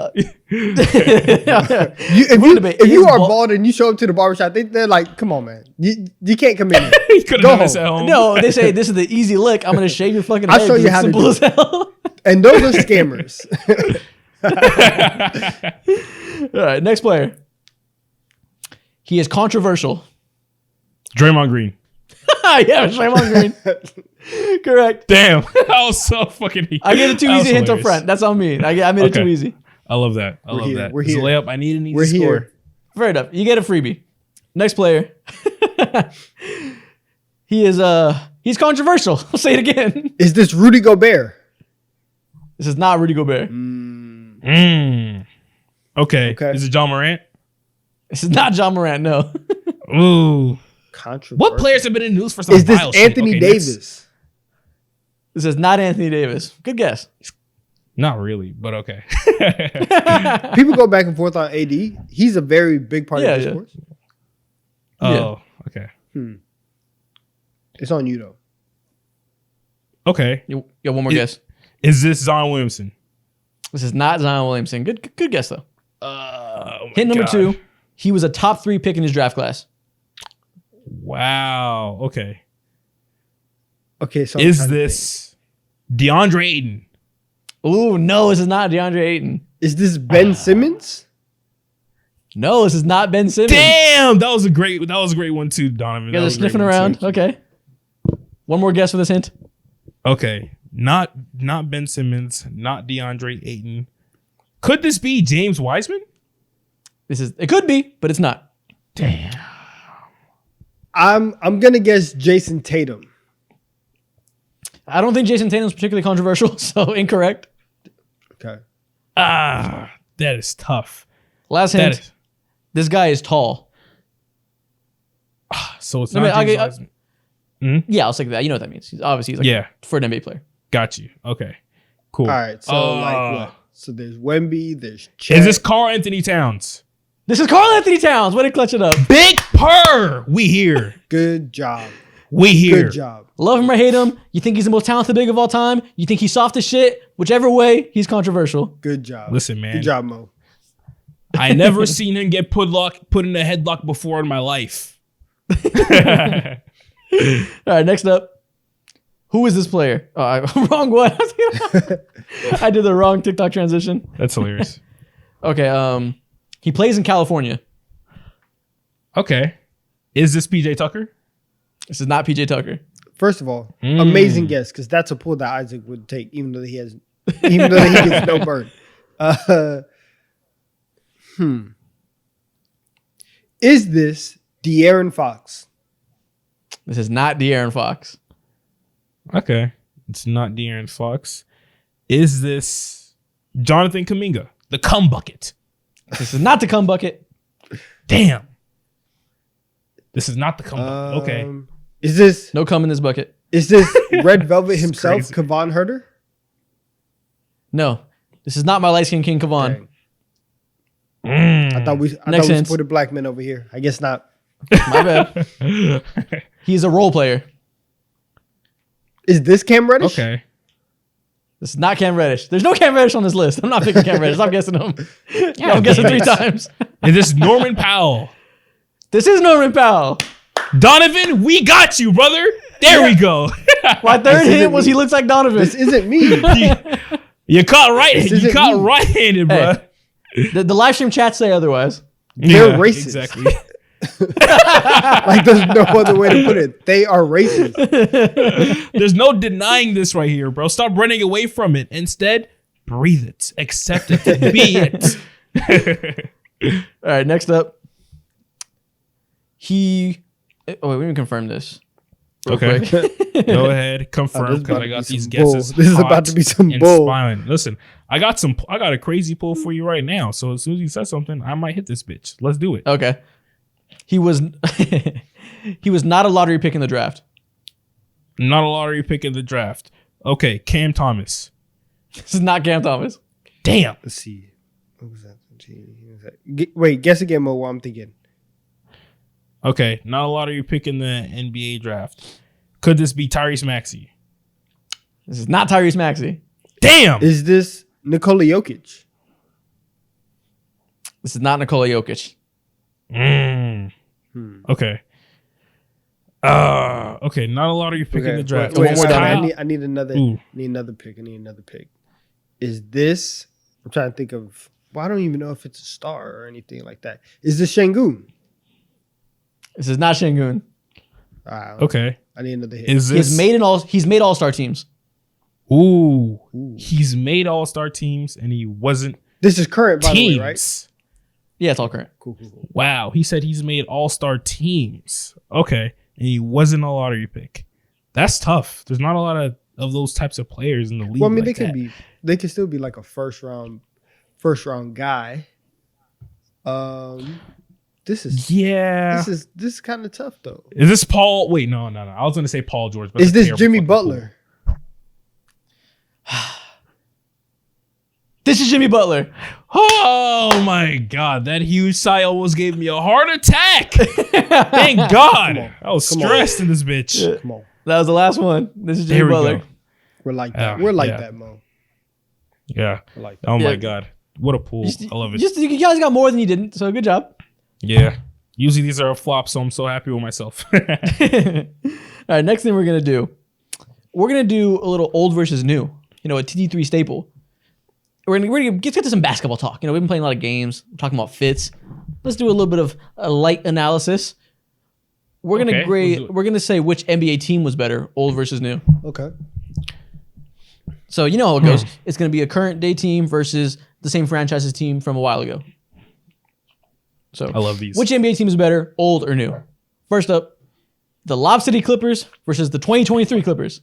If you Is are bald- bald and you show up to the barbershop, they're like, come on, man. You can't come in here. He could Go have done this home. at home. No, they say this is the easy lick. I'm gonna shave your fucking I'll head. show you 'cause how it's to simple do as hell. And those are scammers. All right, next player. He is controversial. Draymond Green. Yeah, Draymond Green. Correct. Damn. That was so fucking I get a too that was easy hint up hilarious. front. That's on me. I made it too Okay. easy. I love that. I love here. that. We're It's a here. layup. I need an easy We're score. here. Fair enough. You get a freebie. Next player. He's controversial. I'll say it again. Is this Rudy Gobert? This is not Rudy Gobert. Okay. Okay. Is it John Morant? This is not John Morant. No. Ooh. Controversial. What players have been in news for some Is this vile shit? Anthony Okay, Davis? next. This is not Anthony Davis. Good guess. Not really, but okay. People go back and forth on AD. He's a very big part Yeah, of yeah. discourse. Oh, okay. It's on you though. Okay. You got one more guess. Is this Zion Williamson? This is not Zion Williamson. Good guess though. Oh my Hint number God. 2. He was a top 3 pick in his draft class. Wow. Okay. Okay, so I'm Is trying to this DeAndre Ayton? Ooh, no, this is not DeAndre Ayton. think. Is this Ben Simmons? No, this is not Ben Simmons. Damn, that was a great one too, Donovan. You That guys are was a great sniffing one, around. too. Okay. One more guess for this hint. Okay. Not Ben Simmons, not DeAndre Ayton. Could this be James Wiseman? It could be, but it's not. Damn. I'm gonna guess Jason Tatum. I don't think Jason Tatum's particularly controversial, so incorrect. Okay. That is tough. Last That hint. is, This guy is tall. so it's No, not I'll James get- Wiseman. Yeah, I'll say that. You know what that means. He's like Yeah. for an NBA player. Got you. Okay. Cool. All right. So like what? So there's Wemby. There's Chet. Is this Karl Anthony Towns? This is Karl Anthony Towns. Way to clutch it up. Big purr. We here. Good job. We here. Good job. Love him or hate him. You think he's the most talented big of all time. You think he's soft as shit. Whichever way, he's controversial. Good job. Listen, man. Good job, Mo. I never seen him get put in a headlock before in my life. All right, next up. Who is this player? Wrong one. I did the wrong TikTok transition. That's hilarious. Okay, he plays in California. Okay. Is this PJ Tucker? This is not PJ Tucker. First of all, amazing guess because that's a pull that Isaac would take, even though he gets no burn. Is this De'Aaron Fox? This is not De'Aaron Fox. Okay. It's not De'Aaron Fox. Is this Jonathan Kuminga? The cum bucket. This is not the cum bucket. Damn. This is not the cum bucket. Okay. Is this No cum in this bucket. Red Velvet himself, crazy. Kevon Herter? No. This is not my light skinned King Kevon. Dang. I thought we Next hint. supported black men over here. I guess not. My bad. He's a role player. Is this Cam Reddish? Okay. This is not Cam Reddish. There's no Cam Reddish on this list. I'm not picking Cam Reddish. I'm guessing him. I'm guessing 3 times. And this is Norman Powell. This is Norman Powell. Donovan, we got you, brother. There we go. My third hint was he looks like Donovan. This isn't me. You caught right. This You isn't caught me. right-handed, bro. The live stream chats say otherwise. They're racist. Exactly. Like there's no other way to put it. They are racist. There's no denying this right here, bro. Stop running away from it. Instead, breathe it. Accept it. Be it. All right, next up. Oh, wait, we can confirm this. Real Okay. quick. Go ahead. Confirm this is because about I to got be these some bull. guesses. This is hot about to be some and bull. spine. Listen, I got a crazy pull for you right now. So as soon as you said something, I might hit this bitch. Let's do it. Okay. He was he was not a lottery pick in the draft. Not a lottery pick in the draft. Okay, Cam Thomas. This is not Cam Thomas. Damn. Let's see. What was that? Wait, guess again, Mo. What I'm thinking. Okay, not a lottery pick in the NBA draft. Could this be Tyrese Maxey? This is not Tyrese Maxey. Damn. Is this Nikola Jokic? This is not Nikola Jokic. Okay. Okay, not a lottery pick in the draft. One more down. I need another. Ooh. Need another pick. I need another pick. Is this? I'm trying to think of. Well, I don't even know if it's a star or anything like that. Is this Şengün? This is not Şengün. Okay. I need another hit. Is this He's made all-star teams. Ooh. He's made all-star teams and he wasn't This is current, by teams. the way, right? Yeah, it's all current. Cool. Wow. He said he's made all-star teams. Okay. And he wasn't a lottery pick. That's tough. There's not a lot of those types of players in the league. Well, I mean, like they can still be like a first round guy. This is kind of tough though. Is this Paul? Wait, no. I was gonna say Paul George. But Is that's this terrible Jimmy fucking Butler? This is Jimmy Butler. Oh my God, that huge sigh almost gave me a heart attack. Thank God. I was stressed in this bitch. Come on, That was the last one. This is Jimmy There we Butler. go. we're like that. Yeah, We're like yeah. that, Mo. Yeah. We're like that. Oh my Yeah. God. What a pool. I love it. You guys got more than you didn't, so good job. Yeah. Usually these are a flop, so I'm so happy with myself. All right, next thing we're going to do a little old versus new, a TD3 staple. We're gonna get to some basketball talk. We've been playing a lot of games. We're talking about fits. Let's do a little bit of a light analysis. We're gonna Okay, grade. we'll do it. We're gonna say which NBA team was better, old versus new. Okay. So you know how it goes. It's gonna be a current day team versus the same franchise's team from a while ago. So I love these. Which NBA team is better, old or new? First up, the Lob City Clippers versus the 2023 Clippers.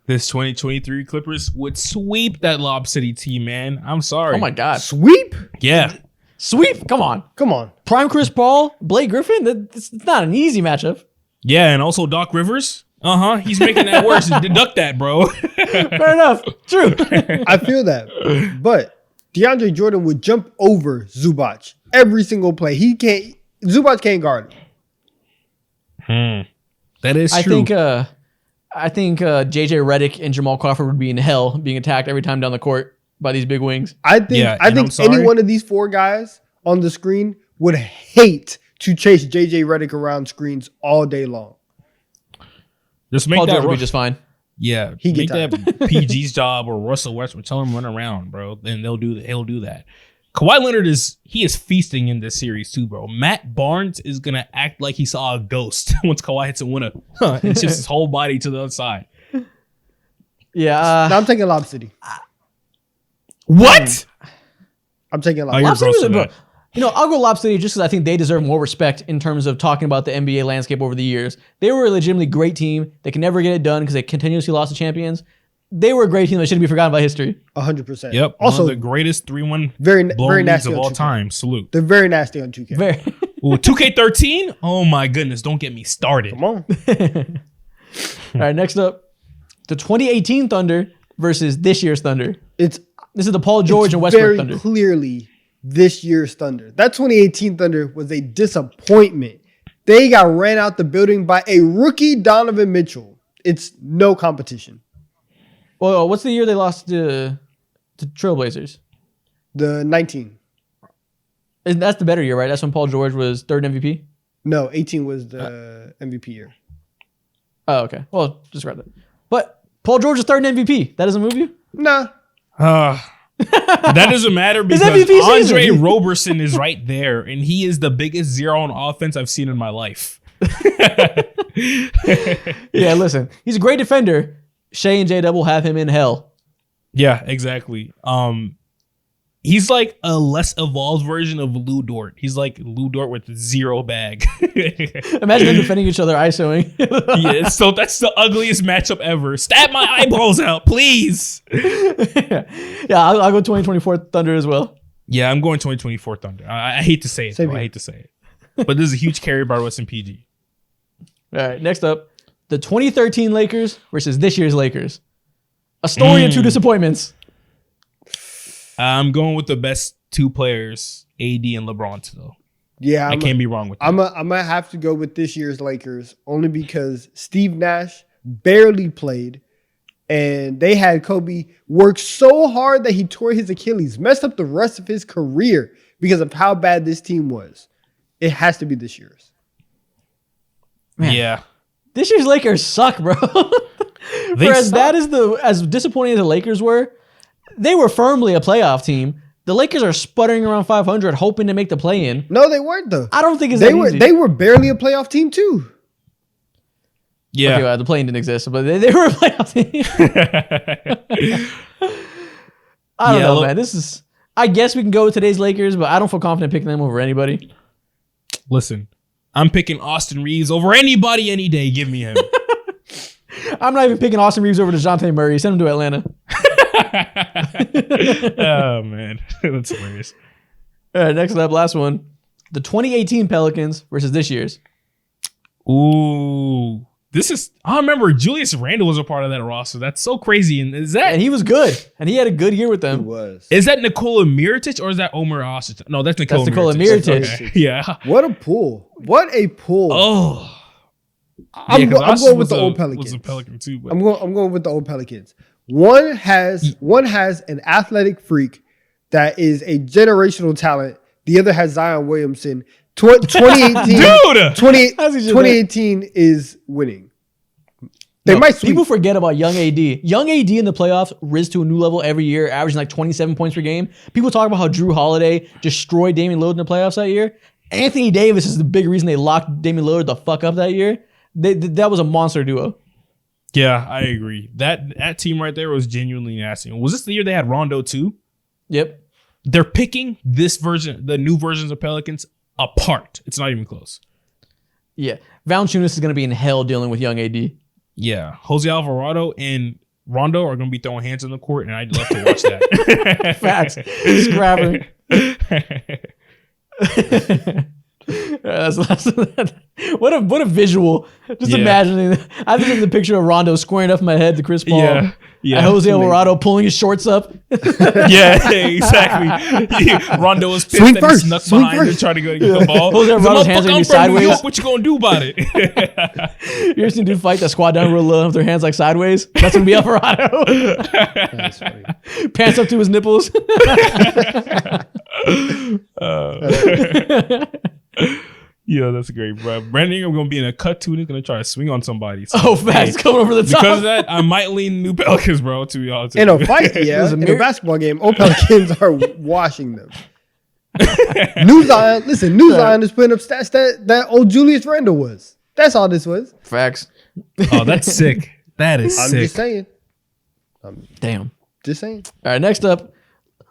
This 2023 Clippers would sweep that Lob City team, man. I'm sorry. Oh my God, Sweep? Yeah. sweep! Come on, Come on. prime Chris Paul, Blake Griffin. It's not an easy matchup. Yeah, and also Doc Rivers. He's making that worse. Deduct that, bro. Fair enough. True. I feel that, but DeAndre Jordan would jump over Zubac every single play. Zubac can't guard him. That is true. I think JJ Redick and Jamal Crawford would be in hell being attacked every time down the court by these big wings. I think I'm any sorry. one of these 4 guys on the screen would hate to chase JJ Redick around screens all day long. Just make Paul that George would run. be just fine. Yeah, He make get that PG's job or Russell Westbrook. Tell him run around, bro. Then he'll do that. Kawhi Leonard is feasting in this series too, bro. Matt Barnes is gonna act like he saw a ghost once Kawhi hits a winner and shifts his whole body to the other side. Yeah. Now I'm taking Lob City. What? I'm taking Lob Oh, City. you're Lob City gross was- to that. I'll go Lob City just because I think they deserve more respect in terms of talking about the NBA landscape over the years. They were a legitimately great team. They can never get it done because they continuously lost to champions. They were a great team that shouldn't be forgotten by history. 100%. Yep. Also, one of the greatest 3-1 very blown very leads nasty of on all 2K. time. Salute. They're very nasty on 2K. Very. Ooh, 2K13? Oh my goodness! Don't get me started. Come on. All right, next up, the 2018 Thunder versus this year's Thunder. This This is the Paul George and Westbrook very Thunder. clearly this year's Thunder. That 2018 Thunder was a disappointment. They got ran out the building by a rookie Donovan Mitchell. It's no competition. Well, what's the year they lost to Trailblazers? The 19. That's the better year, right? That's when Paul George was third MVP? No, 18 was the MVP year. Oh, okay. Well, just grab that. But Paul George is third in MVP. That doesn't move you? Nah. That doesn't matter because MVP Andre season. Roberson is right there, and he is the biggest zero on offense I've seen in my life. Yeah, listen. He's a great defender. Shea and J-Dub will have him in hell. Yeah, exactly. He's like a less evolved version of Lou Dort. He's like Lou Dort with zero bag. Imagine them defending each other, ISOing. Yeah, so that's the ugliest matchup ever. Stab my eyeballs out, please. Yeah, I'll go 2024 Thunder as well. Yeah, I'm going 2024 Thunder. I hate to say it. Same Though. I here. hate to say it. But this is a huge carry by Russ and PG. All right, next up, the 2013 Lakers versus this year's Lakers. A story and two disappointments. I'm going with the best two players, AD and LeBron, though. Yeah, I can't be wrong with that. I'm gonna have to go with this year's Lakers only because Steve Nash barely played, and they had Kobe work so hard that he tore his Achilles, messed up the rest of his career because of how bad this team was. It has to be this year's. Man. Yeah. This year's Lakers suck, bro. For as bad as disappointing as the Lakers were, they were firmly a playoff team. The Lakers are sputtering around 500, hoping to make the play-in. No, they weren't though. I don't think it's They that were easy. they were barely a playoff team too. Yeah. Okay, well, the play-in didn't exist, but they were a playoff team. I don't know, man. This is. I guess we can go with today's Lakers, but I don't feel confident picking them over anybody. Listen, I'm picking Austin Reeves over anybody any day. Give me him. I'm not even picking Austin Reeves over DeJounte Murray. Send him to Atlanta. Oh, man. That's hilarious. All right, next up, last one. The 2018 Pelicans versus this year's. Ooh. This is, I remember Julius Randle was a part of that roster. That's so crazy. And And he was good. And he had a good year with It them. was. is that Nikola Mirotic or is that Omer Osich? No, that's Nikola Nikola Mirotic. Mirotic. Okay. Yeah. What a pull. What a pull. Oh. I'm going with the old Was a Pelicans. Pelican too. But I'm going with the old Pelicans. One has an athletic freak that is a generational talent. The other has Zion Williamson. 2018, Dude! 2018 is winning. They might sweep. People forget about young AD. Young AD in the playoffs rose to a new level every year, averaging like 27 points per game. People talk about how Drew Holiday destroyed Damian Lillard in the playoffs that year. Anthony Davis is the big reason they locked Damian Lillard the fuck up that year. That was a monster duo. yeah, I agree. That team right there was genuinely nasty. Was this the year they had Rondo too? Yep. They're picking this version, the new versions of Pelicans, apart. It's not even close. Yeah. Valanciunas is going to be in hell dealing with young AD. Yeah. Jose Alvarado and Rondo are going to be throwing hands on the court, and I'd love to watch that. Facts. Scrapping. What a visual. Just Yeah. imagining. I think of the picture of Rondo squaring up in my head to Chris Paul. Yeah. Yeah. And Jose Alvarado pulling his shorts up. Yeah, exactly. Rondo was pissed Swing that first. he snuck Swing behind and first. tried to go to get the ball. Jose He's like, Alvarado's hands are "Motherfucker, gonna I'm be from New sideways." York. What you gonna do about it? You ever seen dude fight that squat down real low with their hands like sideways? That's gonna be Alvarado. That's funny. Pants up to his nipples. Yeah, that's great, bro. Brandon Ingram gonna be in a cut too, and he's gonna try to swing on somebody. So, Oh, facts. hey, Coming over the top. because of that, I might lean New Pelicans, bro. To be honest, In with a you. fight, yeah. was a In a mirror. basketball game, old Pelicans are washing them. New Zion is putting up stats that old Julius Randle was. That's all this was. Facts. Oh, that's sick. That is I'm sick. just saying. Damn. Just saying. All right, next up,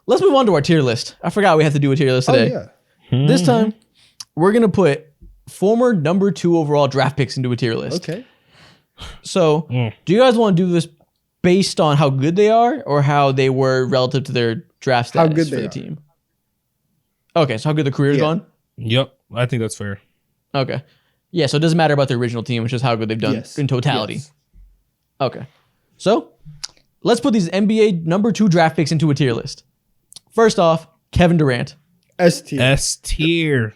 let's move on to our tier list. I forgot we have to do a tier list today. Oh yeah. This time, we're going to put former number 2 overall draft picks into a tier list. Okay. So, do you guys want to do this based on how good they are or how they were relative to their draft How status good for they the are. team? Okay, so how good the career's Yeah. gone? Yep, I think that's fair. Okay. Yeah, so it doesn't matter about the original team, it's just how good they've done Yes. in totality. Yes. Okay. So, let's put these NBA number 2 draft picks into a tier list. First off, Kevin Durant. S tier. S tier.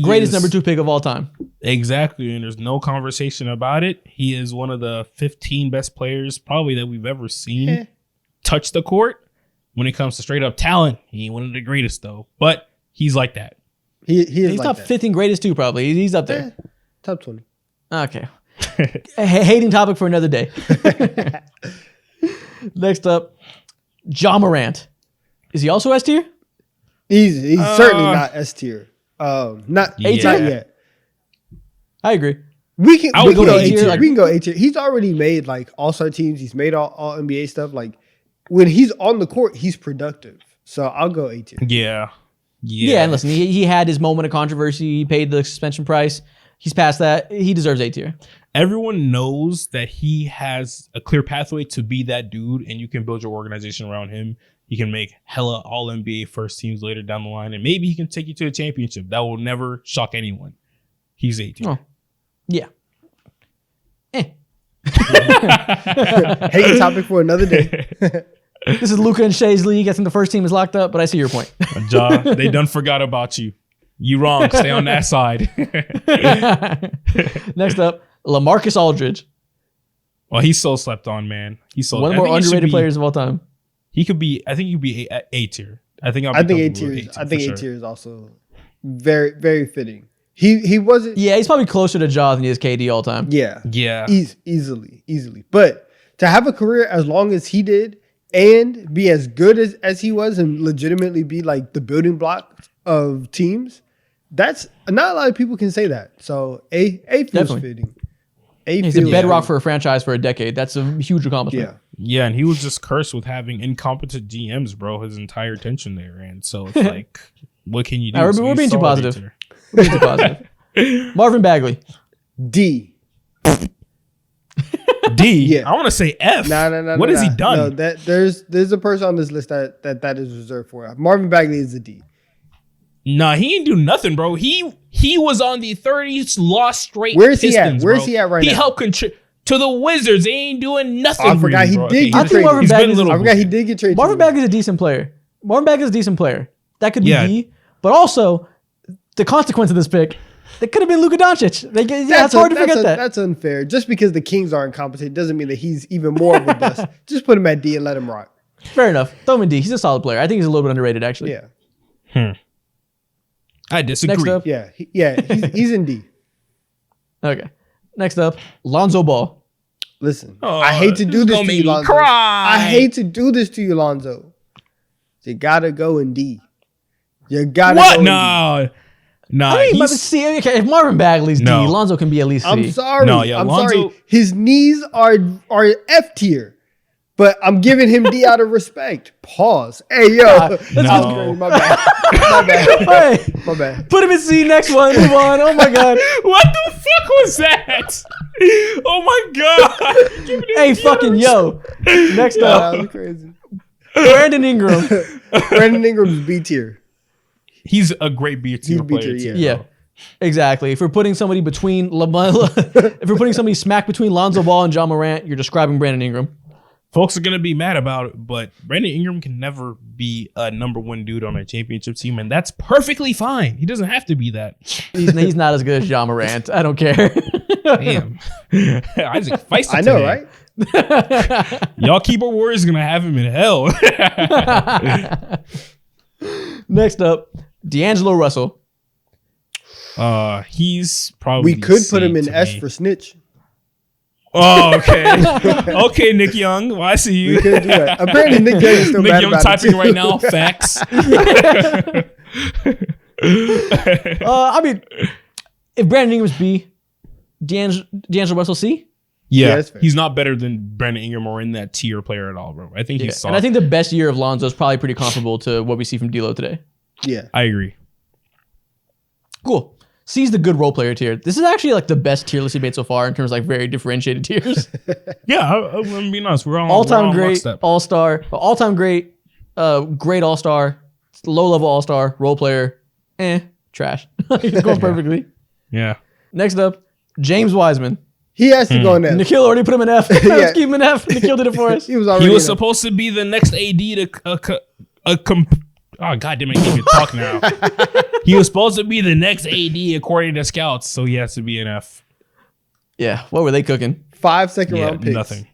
Greatest number 2 pick of all time. Exactly, and there's no conversation about it. He is one of the 15 best players probably that we've ever seen touch the court. When it comes to straight up talent, he ain't one of the greatest though, but he's like that. He's top 15 greatest too, probably. He's up there. Top 20. Okay. Hating topic for another day. Next up, Ja Morant. Is he also S tier? He's certainly not S tier. Not A tier yet. I agree. We can go A tier. Like, we can go A tier. He's already made like all-star teams. He's made all NBA stuff. Like when he's on the court, he's productive. So I'll go A tier. Yeah, and listen, he had his moment of controversy. He paid the suspension price. He's past that. He deserves A tier. Everyone knows that he has a clear pathway to be that dude, and you can build your organization around him. He can make hella all NBA first teams later down the line, and maybe he can take you to a championship. That will never shock anyone. He's 18. Oh, yeah. Hating topic for another day. This is Luka and Shea's league. I think the first team is locked up, but I see your point. Ja, they done forgot about you. You wrong. Stay on that side. Next up, LaMarcus Aldridge. Well, he's so slept on, man. He's so one of the more underrated players of all time. He could be. I think he'd be A tier. I think A tier is also very, very fitting. He wasn't. Yeah, he's probably closer to Ja than he is KD all time. Yeah. Easily. But to have a career as long as he did and be as good as he was and legitimately be like the building block of teams, that's not a lot of people can say that. So A feels Definitely fitting. He's a bedrock for a franchise for a decade. That's a huge accomplishment. Yeah, and he was just cursed with having incompetent GMs, bro, his entire tension there. And so it's like, what can you do? We're being too positive. We're being too positive. Marvin Bagley. D. Yeah. I want to say F. No. What has he done? No, there's a person on this list that is reserved for. Marvin Bagley is a D. Nah, he ain't do nothing, bro. He was on the 30s lost straight. Where's he Pistons, at? Where's bro. he at right now? He helped contribute to the Wizards. They ain't doing nothing. I forgot he did get traded. I forgot he did get traded. Marvin Bagley's a decent player. That could be D. But also, the consequence of this pick, that could have been Luka Doncic. It's hard to forget that. That's unfair. Just because the Kings are incompetent doesn't mean that he's even more of a bust. Just put him at D and let him rock. Fair enough. Throw him in D. He's a solid player. I think he's a little bit underrated, actually. Yeah. I disagree. Next up. He's in D. Okay. Next up, Lonzo Ball. Listen, I hate to do this to you, Lonzo. I hate to do this to you, Lonzo. You gotta go in D. You gotta go in No. D. Nah. I mean, if Marvin Bagley's D, Lonzo can be at least C. I'm sorry. Lonzo, sorry. His knees are F tier. But I'm giving him D out of respect. Pause. Hey, yo. My bad. My bad. Put him in C. Next one. Move on. Oh, my God. What the fuck was that? Oh, my God. Hey, fucking yo. Next up. That was crazy. Brandon Ingram. Brandon Ingram's B tier. He's a great B tier player. Yeah. Exactly. If we're putting somebody smack between Lonzo Ball and Ja Morant, you're describing Brandon Ingram. Folks are going to be mad about it, but Brandon Ingram can never be a number one dude on a championship team, and that's perfectly fine. He doesn't have to be that. He's not as good as Ja Morant. I don't care. Damn. Isaac feisty I know, today. right? Y'all keyboard warriors going to have him in hell. Next up, D'Angelo Russell. He's probably We could put him in S for snitch. Oh, okay. Okay, Nick Young. Well, I see you. We could do that. Apparently, Nick Young is still Nick mad Young about typing it right now. Facts. I mean, if Brandon Ingram's B, D'Angelo Russell C? Yeah, he's not better than Brandon Ingram or in that tier player at all, bro. I think he's soft. And I think the best year of Lonzo is probably pretty comparable to what we see from D'Lo today. Yeah. I agree. Cool. C's the good role player tier. This is actually like the best tier list we made so far in terms of like very differentiated tiers. Yeah, I'm being honest. We're all-time we're great, all-star, all-time great, great all-star, low-level all-star, role player, trash. It's going perfectly. Yeah. Next up, James Wiseman. He has to go in F. Nikhil already put him in F. Let's keep him in F. Nikhil did it for us. He was supposed to be the next AD to Oh, God damn it, I can't even talk now. He was supposed to be the next AD according to scouts, so he has to be an F. Yeah, what were they cooking? 5 second round picks. Nothing.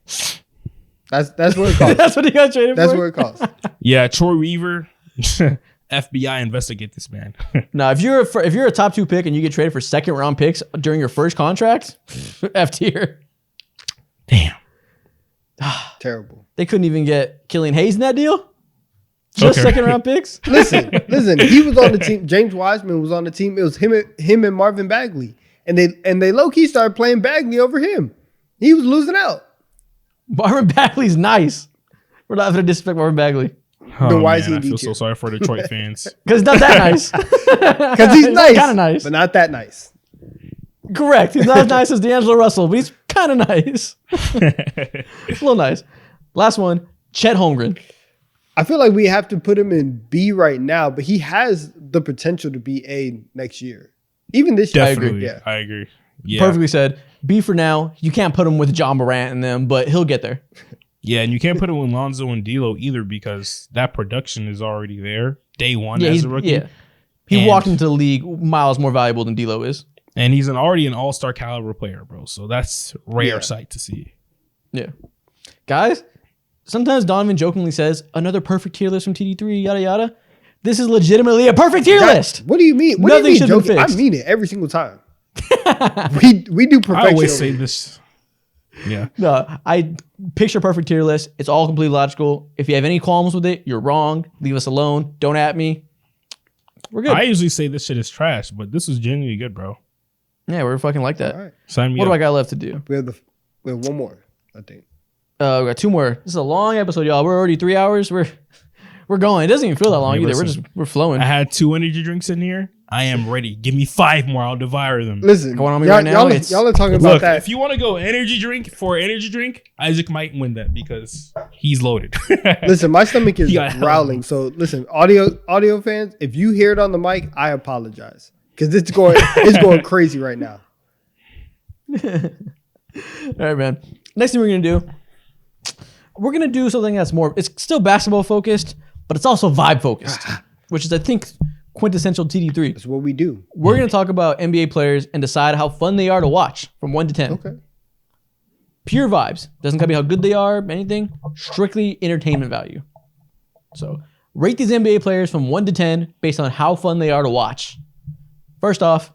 That's what it costs. That's what he got traded That's for? what it costs. Yeah, Troy Weaver, FBI investigate this man. No, if you're a top 2 pick and you get traded for second round picks during your first contract, F tier. Damn. Terrible. They couldn't even get Killian Hayes in that deal? Just Okay. second round picks? Listen. He was on the team. James Wiseman was on the team. It was him and Marvin Bagley, and they low key started playing Bagley over him. He was losing out. Marvin Bagley's nice. We're not going to disrespect Marvin Bagley. Oh, why is man, he I feel in so D-tier? sorry for Detroit fans. Because he's not that nice. Because he's nice. Kind of nice. But not that nice. Correct. He's not as nice as D'Angelo Russell, but he's kind of nice. A little nice. Last one, Chet Holmgren. I feel like we have to put him in B right now, but he has the potential to be A next year. Even this year. Definitely. Yeah. I agree. Yeah. Perfectly said. B for now. You can't put him with John Morant in them, but he'll get there. Yeah, and you can't put him with Lonzo and D'Lo either because that production is already there. Day one Yeah, as he's, a rookie. yeah. He And- walked into the league miles more valuable than D'Lo is. And he's already an all-star caliber player, bro. So that's rare Yeah. sight to see. Yeah. Guys, sometimes Donovan jokingly says, another perfect tier list from TD3, yada, yada. This is legitimately a perfect tier list. What do you mean? What Nothing do you mean should have been joking? I fixed. mean it every single time. we do perfection. I always over say here. this. Yeah. No, I picture perfect tier list. It's all completely logical. If you have any qualms with it, you're wrong. Leave us alone. Don't at me. We're good. I usually say this shit is trash, but this was genuinely good, bro. Yeah, we're fucking like that. All right. Sign me What up. do I got left to do? We have one more, I think. We got 2 more. This is a long episode, y'all. We're already 3 hours. We're going. It doesn't even feel that long Hey, either. listen. We're flowing. I had 2 energy drinks in here. I am ready. Give me 5 more. I'll devour them. Listen, Going on me y'all, right now, y'all, it's- y'all are talking about Look, that. if you want to go energy drink for energy drink, Isaac might win that because he's loaded. Listen, my stomach is Yeah. growling. So listen, audio fans, if you hear it on the mic, I apologize because it's going crazy right now. All right, man. Next thing we're going to do something that's more, it's still basketball focused, but it's also vibe focused, which is, I think, quintessential TD3. That's what we do. We're going to talk about NBA players and decide how fun they are to watch from 1 to 10. Okay. Pure vibes. Doesn't gotta be how good they are, anything. Strictly entertainment value. So rate these NBA players from 1 to 10 based on how fun they are to watch. First off,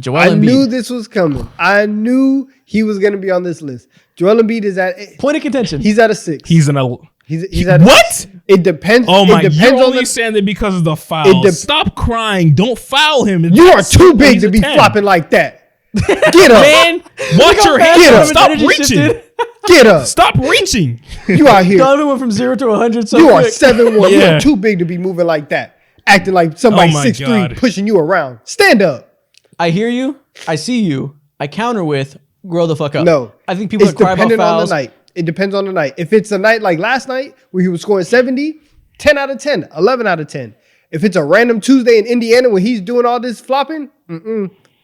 Joel I Embiid. knew this was coming. I knew he was going to be on this list. Joel Embiid is at Point of contention. he's at a 6. He's an el- He's at What? It depends. Oh my! It You're depends on only the. saying that because of the foul. Stop crying! Don't foul him. You are That's too big he's to a be 10. flopping like that. Get up. Man, watch your fast Get up. hands. Stop energy reaching. shifted. Get up. Stop reaching. You out here. Donovan went from 0 to 100 so You are quick. 7'1". Yeah. You're too big to be moving like that. Acting like somebody Oh my 6'3" God. pushing you around. Stand up. I hear you. I see you. I counter with grow the fuck up. No. I think people It's that cry about dependent on fouls. the night. It depends on the night. If it's a night like last night where he was scoring 70, 10 out of 10, 11 out of 10. If it's a random Tuesday in Indiana when he's doing all this flopping,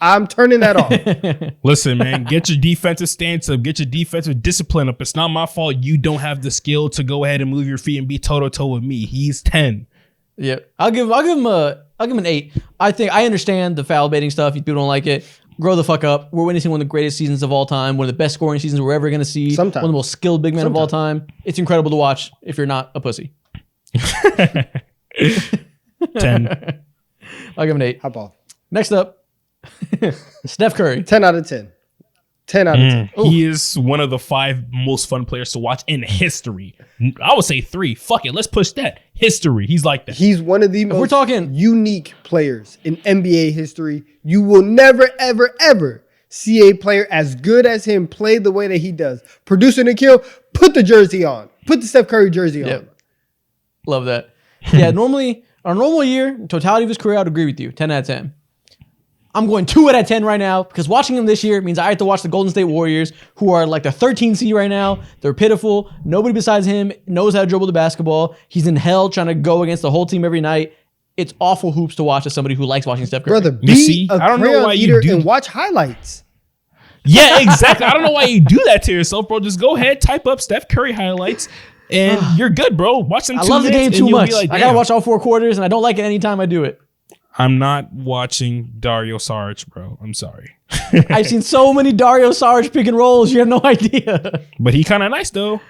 I'm turning that off. Listen, man, get your defensive stance up. Get your defensive discipline up. It's not my fault you don't have the skill to go ahead and move your feet and be toe to toe with me. He's 10. Yeah, I'll give him an 8. I think I understand the foul baiting stuff. If people don't like it, grow the fuck up. We're witnessing one of the greatest seasons of all time, one of the best scoring seasons we're ever gonna see. Sometimes. One of the most skilled big men of all time. It's incredible to watch if you're not a pussy. 10. I'll give him an 8. Hop off. Next up, Steph Curry. 10 out of 10. 10 out of 10. He is one of the 5 most fun players to watch in history. I would say 3. Fuck it. Let's push that. History. He's like that. He's one of the most we're talking- unique players in NBA history. You will never, ever, ever see a player as good as him play the way that he does. Producing a kill, put the jersey on. Put the Steph Curry jersey on. Yep. Love that. Yeah, normally, on a normal year, totality of his career, I would agree with you. 10 out of 10. I'm going 2 out of 10 right now because watching him this year means I have to watch the Golden State Warriors, who are like the 13 seed right now. They're pitiful. Nobody besides him knows how to dribble the basketball. He's in hell trying to go against the whole team every night. It's awful hoops to watch as somebody who likes watching Steph Curry. Brother, You be see, a I don't know crayon why you eater do- and watch highlights. Yeah, exactly. I don't know why you do that to yourself, bro. Just go ahead, type up Steph Curry highlights, and you're good, bro. Watch them. I love the game too much. Like, I gotta watch all 4 quarters, and I don't like it anytime I do it. I'm not watching Dario Saric, bro. I'm sorry. I've seen so many Dario Saric pick and rolls. You have no idea. But he kind of nice though.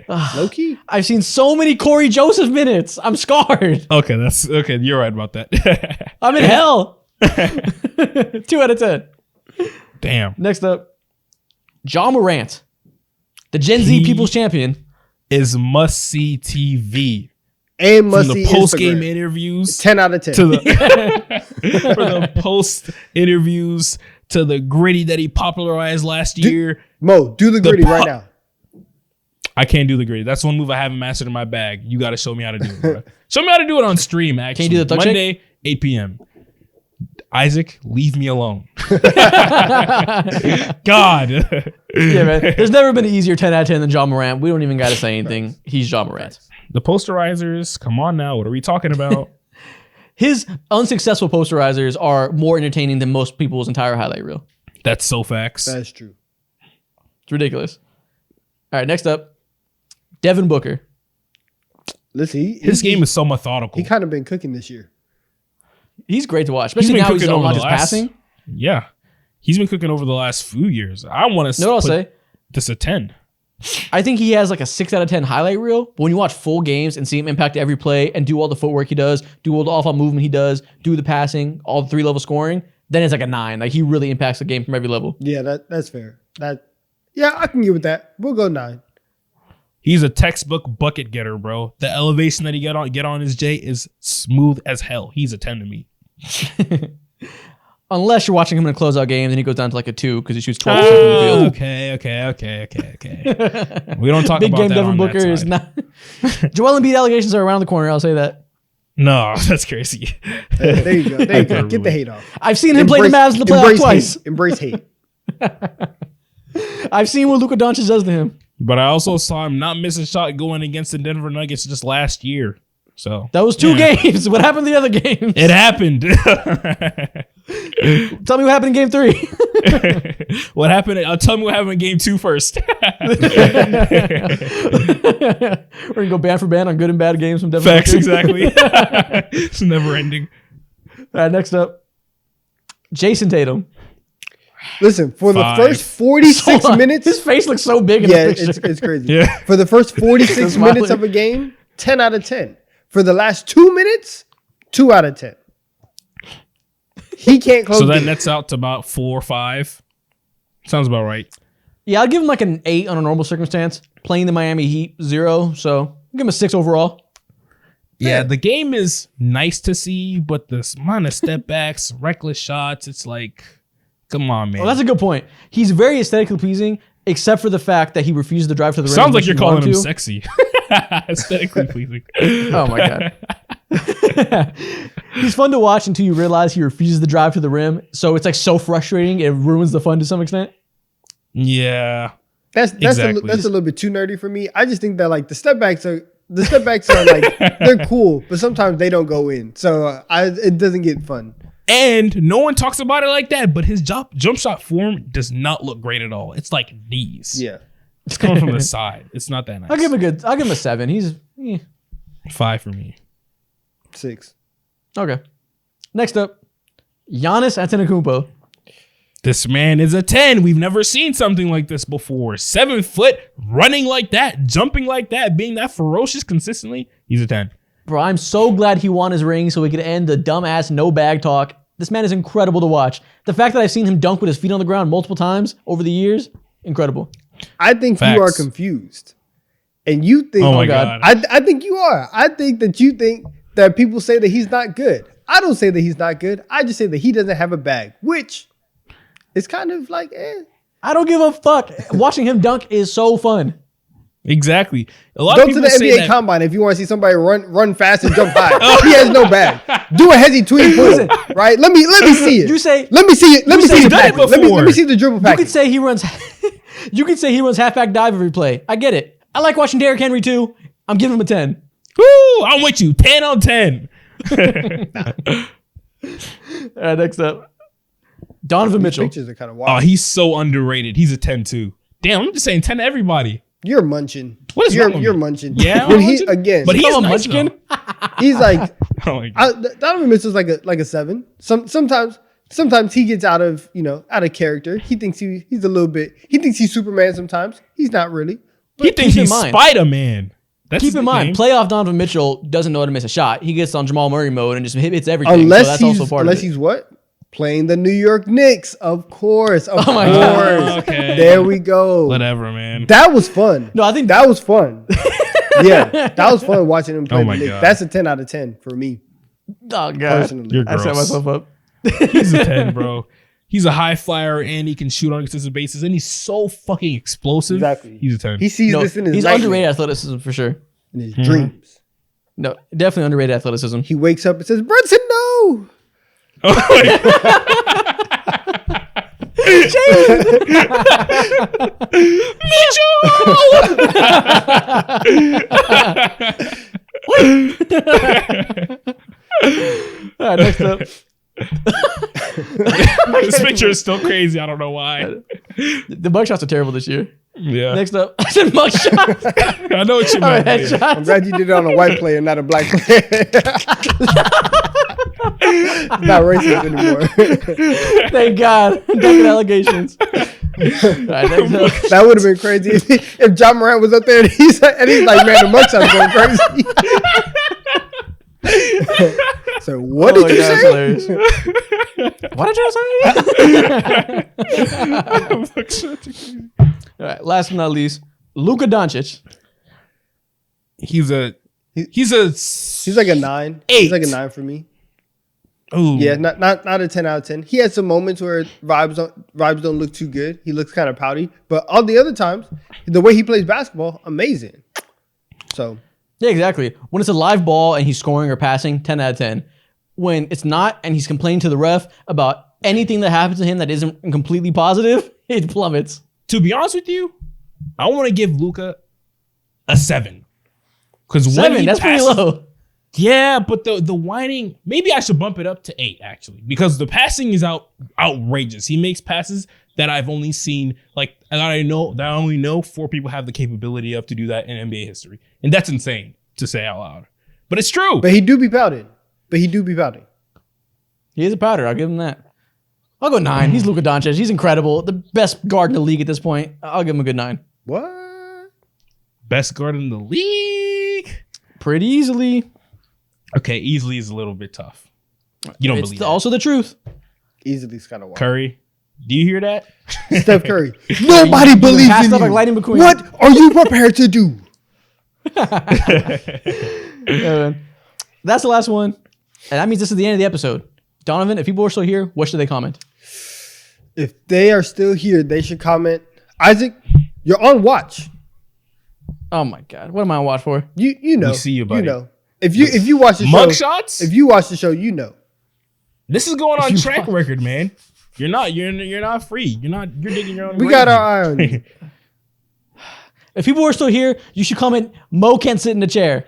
Low key. I've seen so many Corey Joseph minutes. I'm scarred. Okay, that's okay. You're right about that. I'm in hell. 2 out of 10. Damn. Next up, John Morant, the Gen Z He- People's Champion. Is must see TV And from must the see post game Instagram. interviews 10 out of 10. to the for the post interviews to the gritty that he popularized last year. Mo, do the gritty right pop- now. I can't do the gritty. That's one move I haven't mastered in my bag. You got to show me how to do it, bro. Show me how to do it on stream. Actually, Can you do the thug check? Monday 8 p.m. Isaac, leave me alone. God. Yeah, man. There's never been an easier 10 out of 10 than John Morant. We don't even got to say anything. He's John Morant. The posterizers, come on now. What are we talking about? His unsuccessful posterizers are more entertaining than most people's entire highlight reel. That's so facts. That's true. It's ridiculous. All right, next up, Devin Booker. Listen, His game is so methodical. he kind of been cooking this year. He's great to watch, He's especially been now he's cooking over unlocked the his last- passing. Yeah. He's been cooking over the last few years. I want to You know what I'll say? this a 10. I think he has like a 6 out of 10 highlight reel. But when you watch full games and see him impact every play and do all the footwork he does, do all the off-ball movement he does, do the passing, all the 3-level scoring, then it's like a 9. Like he really impacts the game from every level. Yeah, that's fair. Yeah, I can get with that. We'll go 9. He's a textbook bucket getter, bro. The elevation that he get on his J is smooth as hell. He's a 10 to me. Unless you're watching him in a closeout game, then he goes down to like a 2 because he shoots 12% from the field. Okay. We don't talk Big about game that Devin on Booker that is side. not. Joel Embiid allegations are around the corner. I'll say that. No, that's crazy. There you go. There you go. Hyperbole. Get the hate off. I've seen him play the Mavs in the playoffs twice. Embrace hate. I've seen what Luka Doncic does to him. But I also saw him not miss a shot going against the Denver Nuggets just last year. So That was 2 games. What happened the other games? it happened. Tell me what happened in game 3. What happened? Tell me what happened in game 2 first. We're gonna go band for band on good and bad games from Devin Facts, Booker. exactly. It's never ending. All right, next up, Jason Tatum. Listen, for Five. the first 46 minutes, His face looks so big in yeah, the picture. it's crazy. Yeah. For the first 46 Smiling. minutes of a game, 10 out of 10. For the last 2 minutes, 2 out of 10. He can't close So that games. nets out to about 4 or 5. Sounds about right. Yeah, I'll give him like an 8 on a normal circumstance. Playing the Miami Heat, 0. So I'll give him a 6 overall. Yeah, the game is nice to see, but the amount of step backs, reckless shots, it's like, come on, man. Well, that's a good point. He's very aesthetically pleasing, except for the fact that he refuses to drive to the rim. Sounds as like much you're as he calling wanted him to. sexy. Aesthetically pleasing. Oh my god. He's fun to watch until you realize he refuses to drive to the rim. So it's like so frustrating. It ruins the fun to some extent. Yeah. That's Exactly. that's a little bit too nerdy for me. I just think that like the step backs are like they're cool, but sometimes they don't go in. So it doesn't get fun. And no one talks about it like that, but his jump shot form does not look great at all. It's like these. Yeah. It's coming from the side. It's not that nice. I'll give him a 7. He's 5 for me. 6. okay. Next up, Giannis Antetokounmpo. This man is a 10. We've never seen something like this before. 7 foot, running like that, jumping like that, being that ferocious consistently. He's a 10. Bro, I'm so glad he won his ring so we could end the dumbass no bag talk. This man is incredible to watch. The fact that I've seen him dunk with his feet on the ground multiple times over the years, incredible. I think Facts. you are confused. And you think Oh my God. I think you are. I think that you think that people say that he's not good. I don't say that he's not good. I just say that he doesn't have a bag, which is kind of like I don't give a fuck. Watching him dunk is so fun. Exactly. A lot Go of to people the say NBA that. combine if you want to see somebody run fast and jump high. He has no bag. Do a hezzy tweet pull, right? Let me see it. You say- let me see it. Let me say see he's the done it package. Let me before. see the dribble You package. could say he runs you could say he runs halfback dive every play. I get it. I like watching Derrick Henry too. I'm giving him a 10. Woo, I'm with you. 10 on 10. All right, next up. Donovan Mitchell. Pictures are kind of Oh, wild. he's so underrated. He's a 10 too. Damn, I'm just saying 10 to everybody. You're munching. What is wrong with you're me? munching. Yeah, when I'm he munching? again, But he is a nice, munchkin. he's like Oh my God. Donovan Mitchell's like a 7. Sometimes he gets out of character. He thinks he's a little bit. He thinks he's Superman. Sometimes he's not really. He thinks keep in he's mind- Spider-Man. That's Keep his in mind, name. playoff Donovan Mitchell doesn't know how to miss a shot. He gets on Jamal Murray mode and just hits everything. Unless so that's he's also part of it. he's what playing the New York Knicks. Of course. Oh my God. Okay. There we go. Whatever, man. That was fun. No, I think That was fun. Yeah, that was fun watching him play Oh my the Knicks. God. That's a 10 out of 10 for me Oh god, personally. You're I set gross. myself up. He's a 10, bro. He's a high flyer and he can shoot on consistent basis and he's so fucking explosive. Exactly. He's a 10. He sees No, this in his he's nightmares, underrated athleticism for sure. in his dreams. No, definitely underrated athleticism. He wakes up and says, "Brunson, no." All right, next up, This picture is still crazy. I don't know why. the mugshots are terrible this year. Yeah. Next up, I said mugshots. I know what you All right, meant. yeah. I'm headshots. glad you did it on a white player, not a black player. Not racist anymore. Thank God. Ducking allegations. All right, next up. That would have been crazy if John Morant was up there and he's like, man, the mugshot's going crazy. So what did you that was say? hilarious. What did you say? All right, last but not least, Luka Doncic. He's He's like a 9. He's like a 9 for me. Oh Yeah, not a 10 out of 10. He had some moments where vibes don't look too good. He looks kind of pouty, but all the other times, the way he plays basketball, amazing. So Yeah, exactly. When it's a live ball and he's scoring or passing, 10 out of 10. When it's not and he's complaining to the ref about anything that happens to him that isn't completely positive, it plummets. To be honest with you, I want to give Luka a 7. Because 7, that's pretty low. Yeah, but the whining, maybe I should bump it up to 8 actually, because the passing is outrageous. He makes passes that I've only seen that I only know 4 people have the capability of to do that in NBA history, and that's insane to say out loud. But it's true. but he do be pouting. He is a powder. I'll give him that. I'll go 9. He's Luka Doncic. He's incredible. The best guard in the league at this point. I'll give him a good 9. What? Best guard in the league. Pretty easily. Okay, easily is a little bit tough. You don't It's believe that. also the truth. Easily is kind of wild. Curry, do you hear that? Steph Curry. Nobody believes Passed in up you. like Lightning McQueen. What are you prepared to do? Yeah, man. That's the last one. And that means this is the end of the episode. Donovan, if people are still here, what should they comment? If they are still here, they should comment. Isaac, you're on watch. Oh my God. What am I on watch for? You know. We see you, buddy. You know. If you watch the show, Mugshots? if you watch the show, you know. This is going on You track are- record, man. You're not free. You're digging your own We grave got here. our eye on you. If people are still here, you should comment, Mo can't sit in the chair.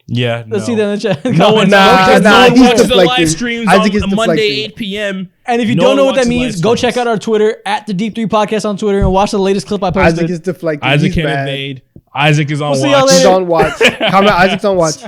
Yeah, Let's see that in the chat. No one, Nah, no one he's watches the deflecting. live streams Isaac is on Monday, deflecting. 8 p.m. And if you No don't know one what that watches live means, go check streams. out our Twitter at the Deep 3 Podcast on Twitter and watch the latest clip I posted. Isaac is deflecting. Isaac He's can't bad. evade. Isaac is on We'll see y'all watch. He's later. on watch. Comment. Isaac's on watch.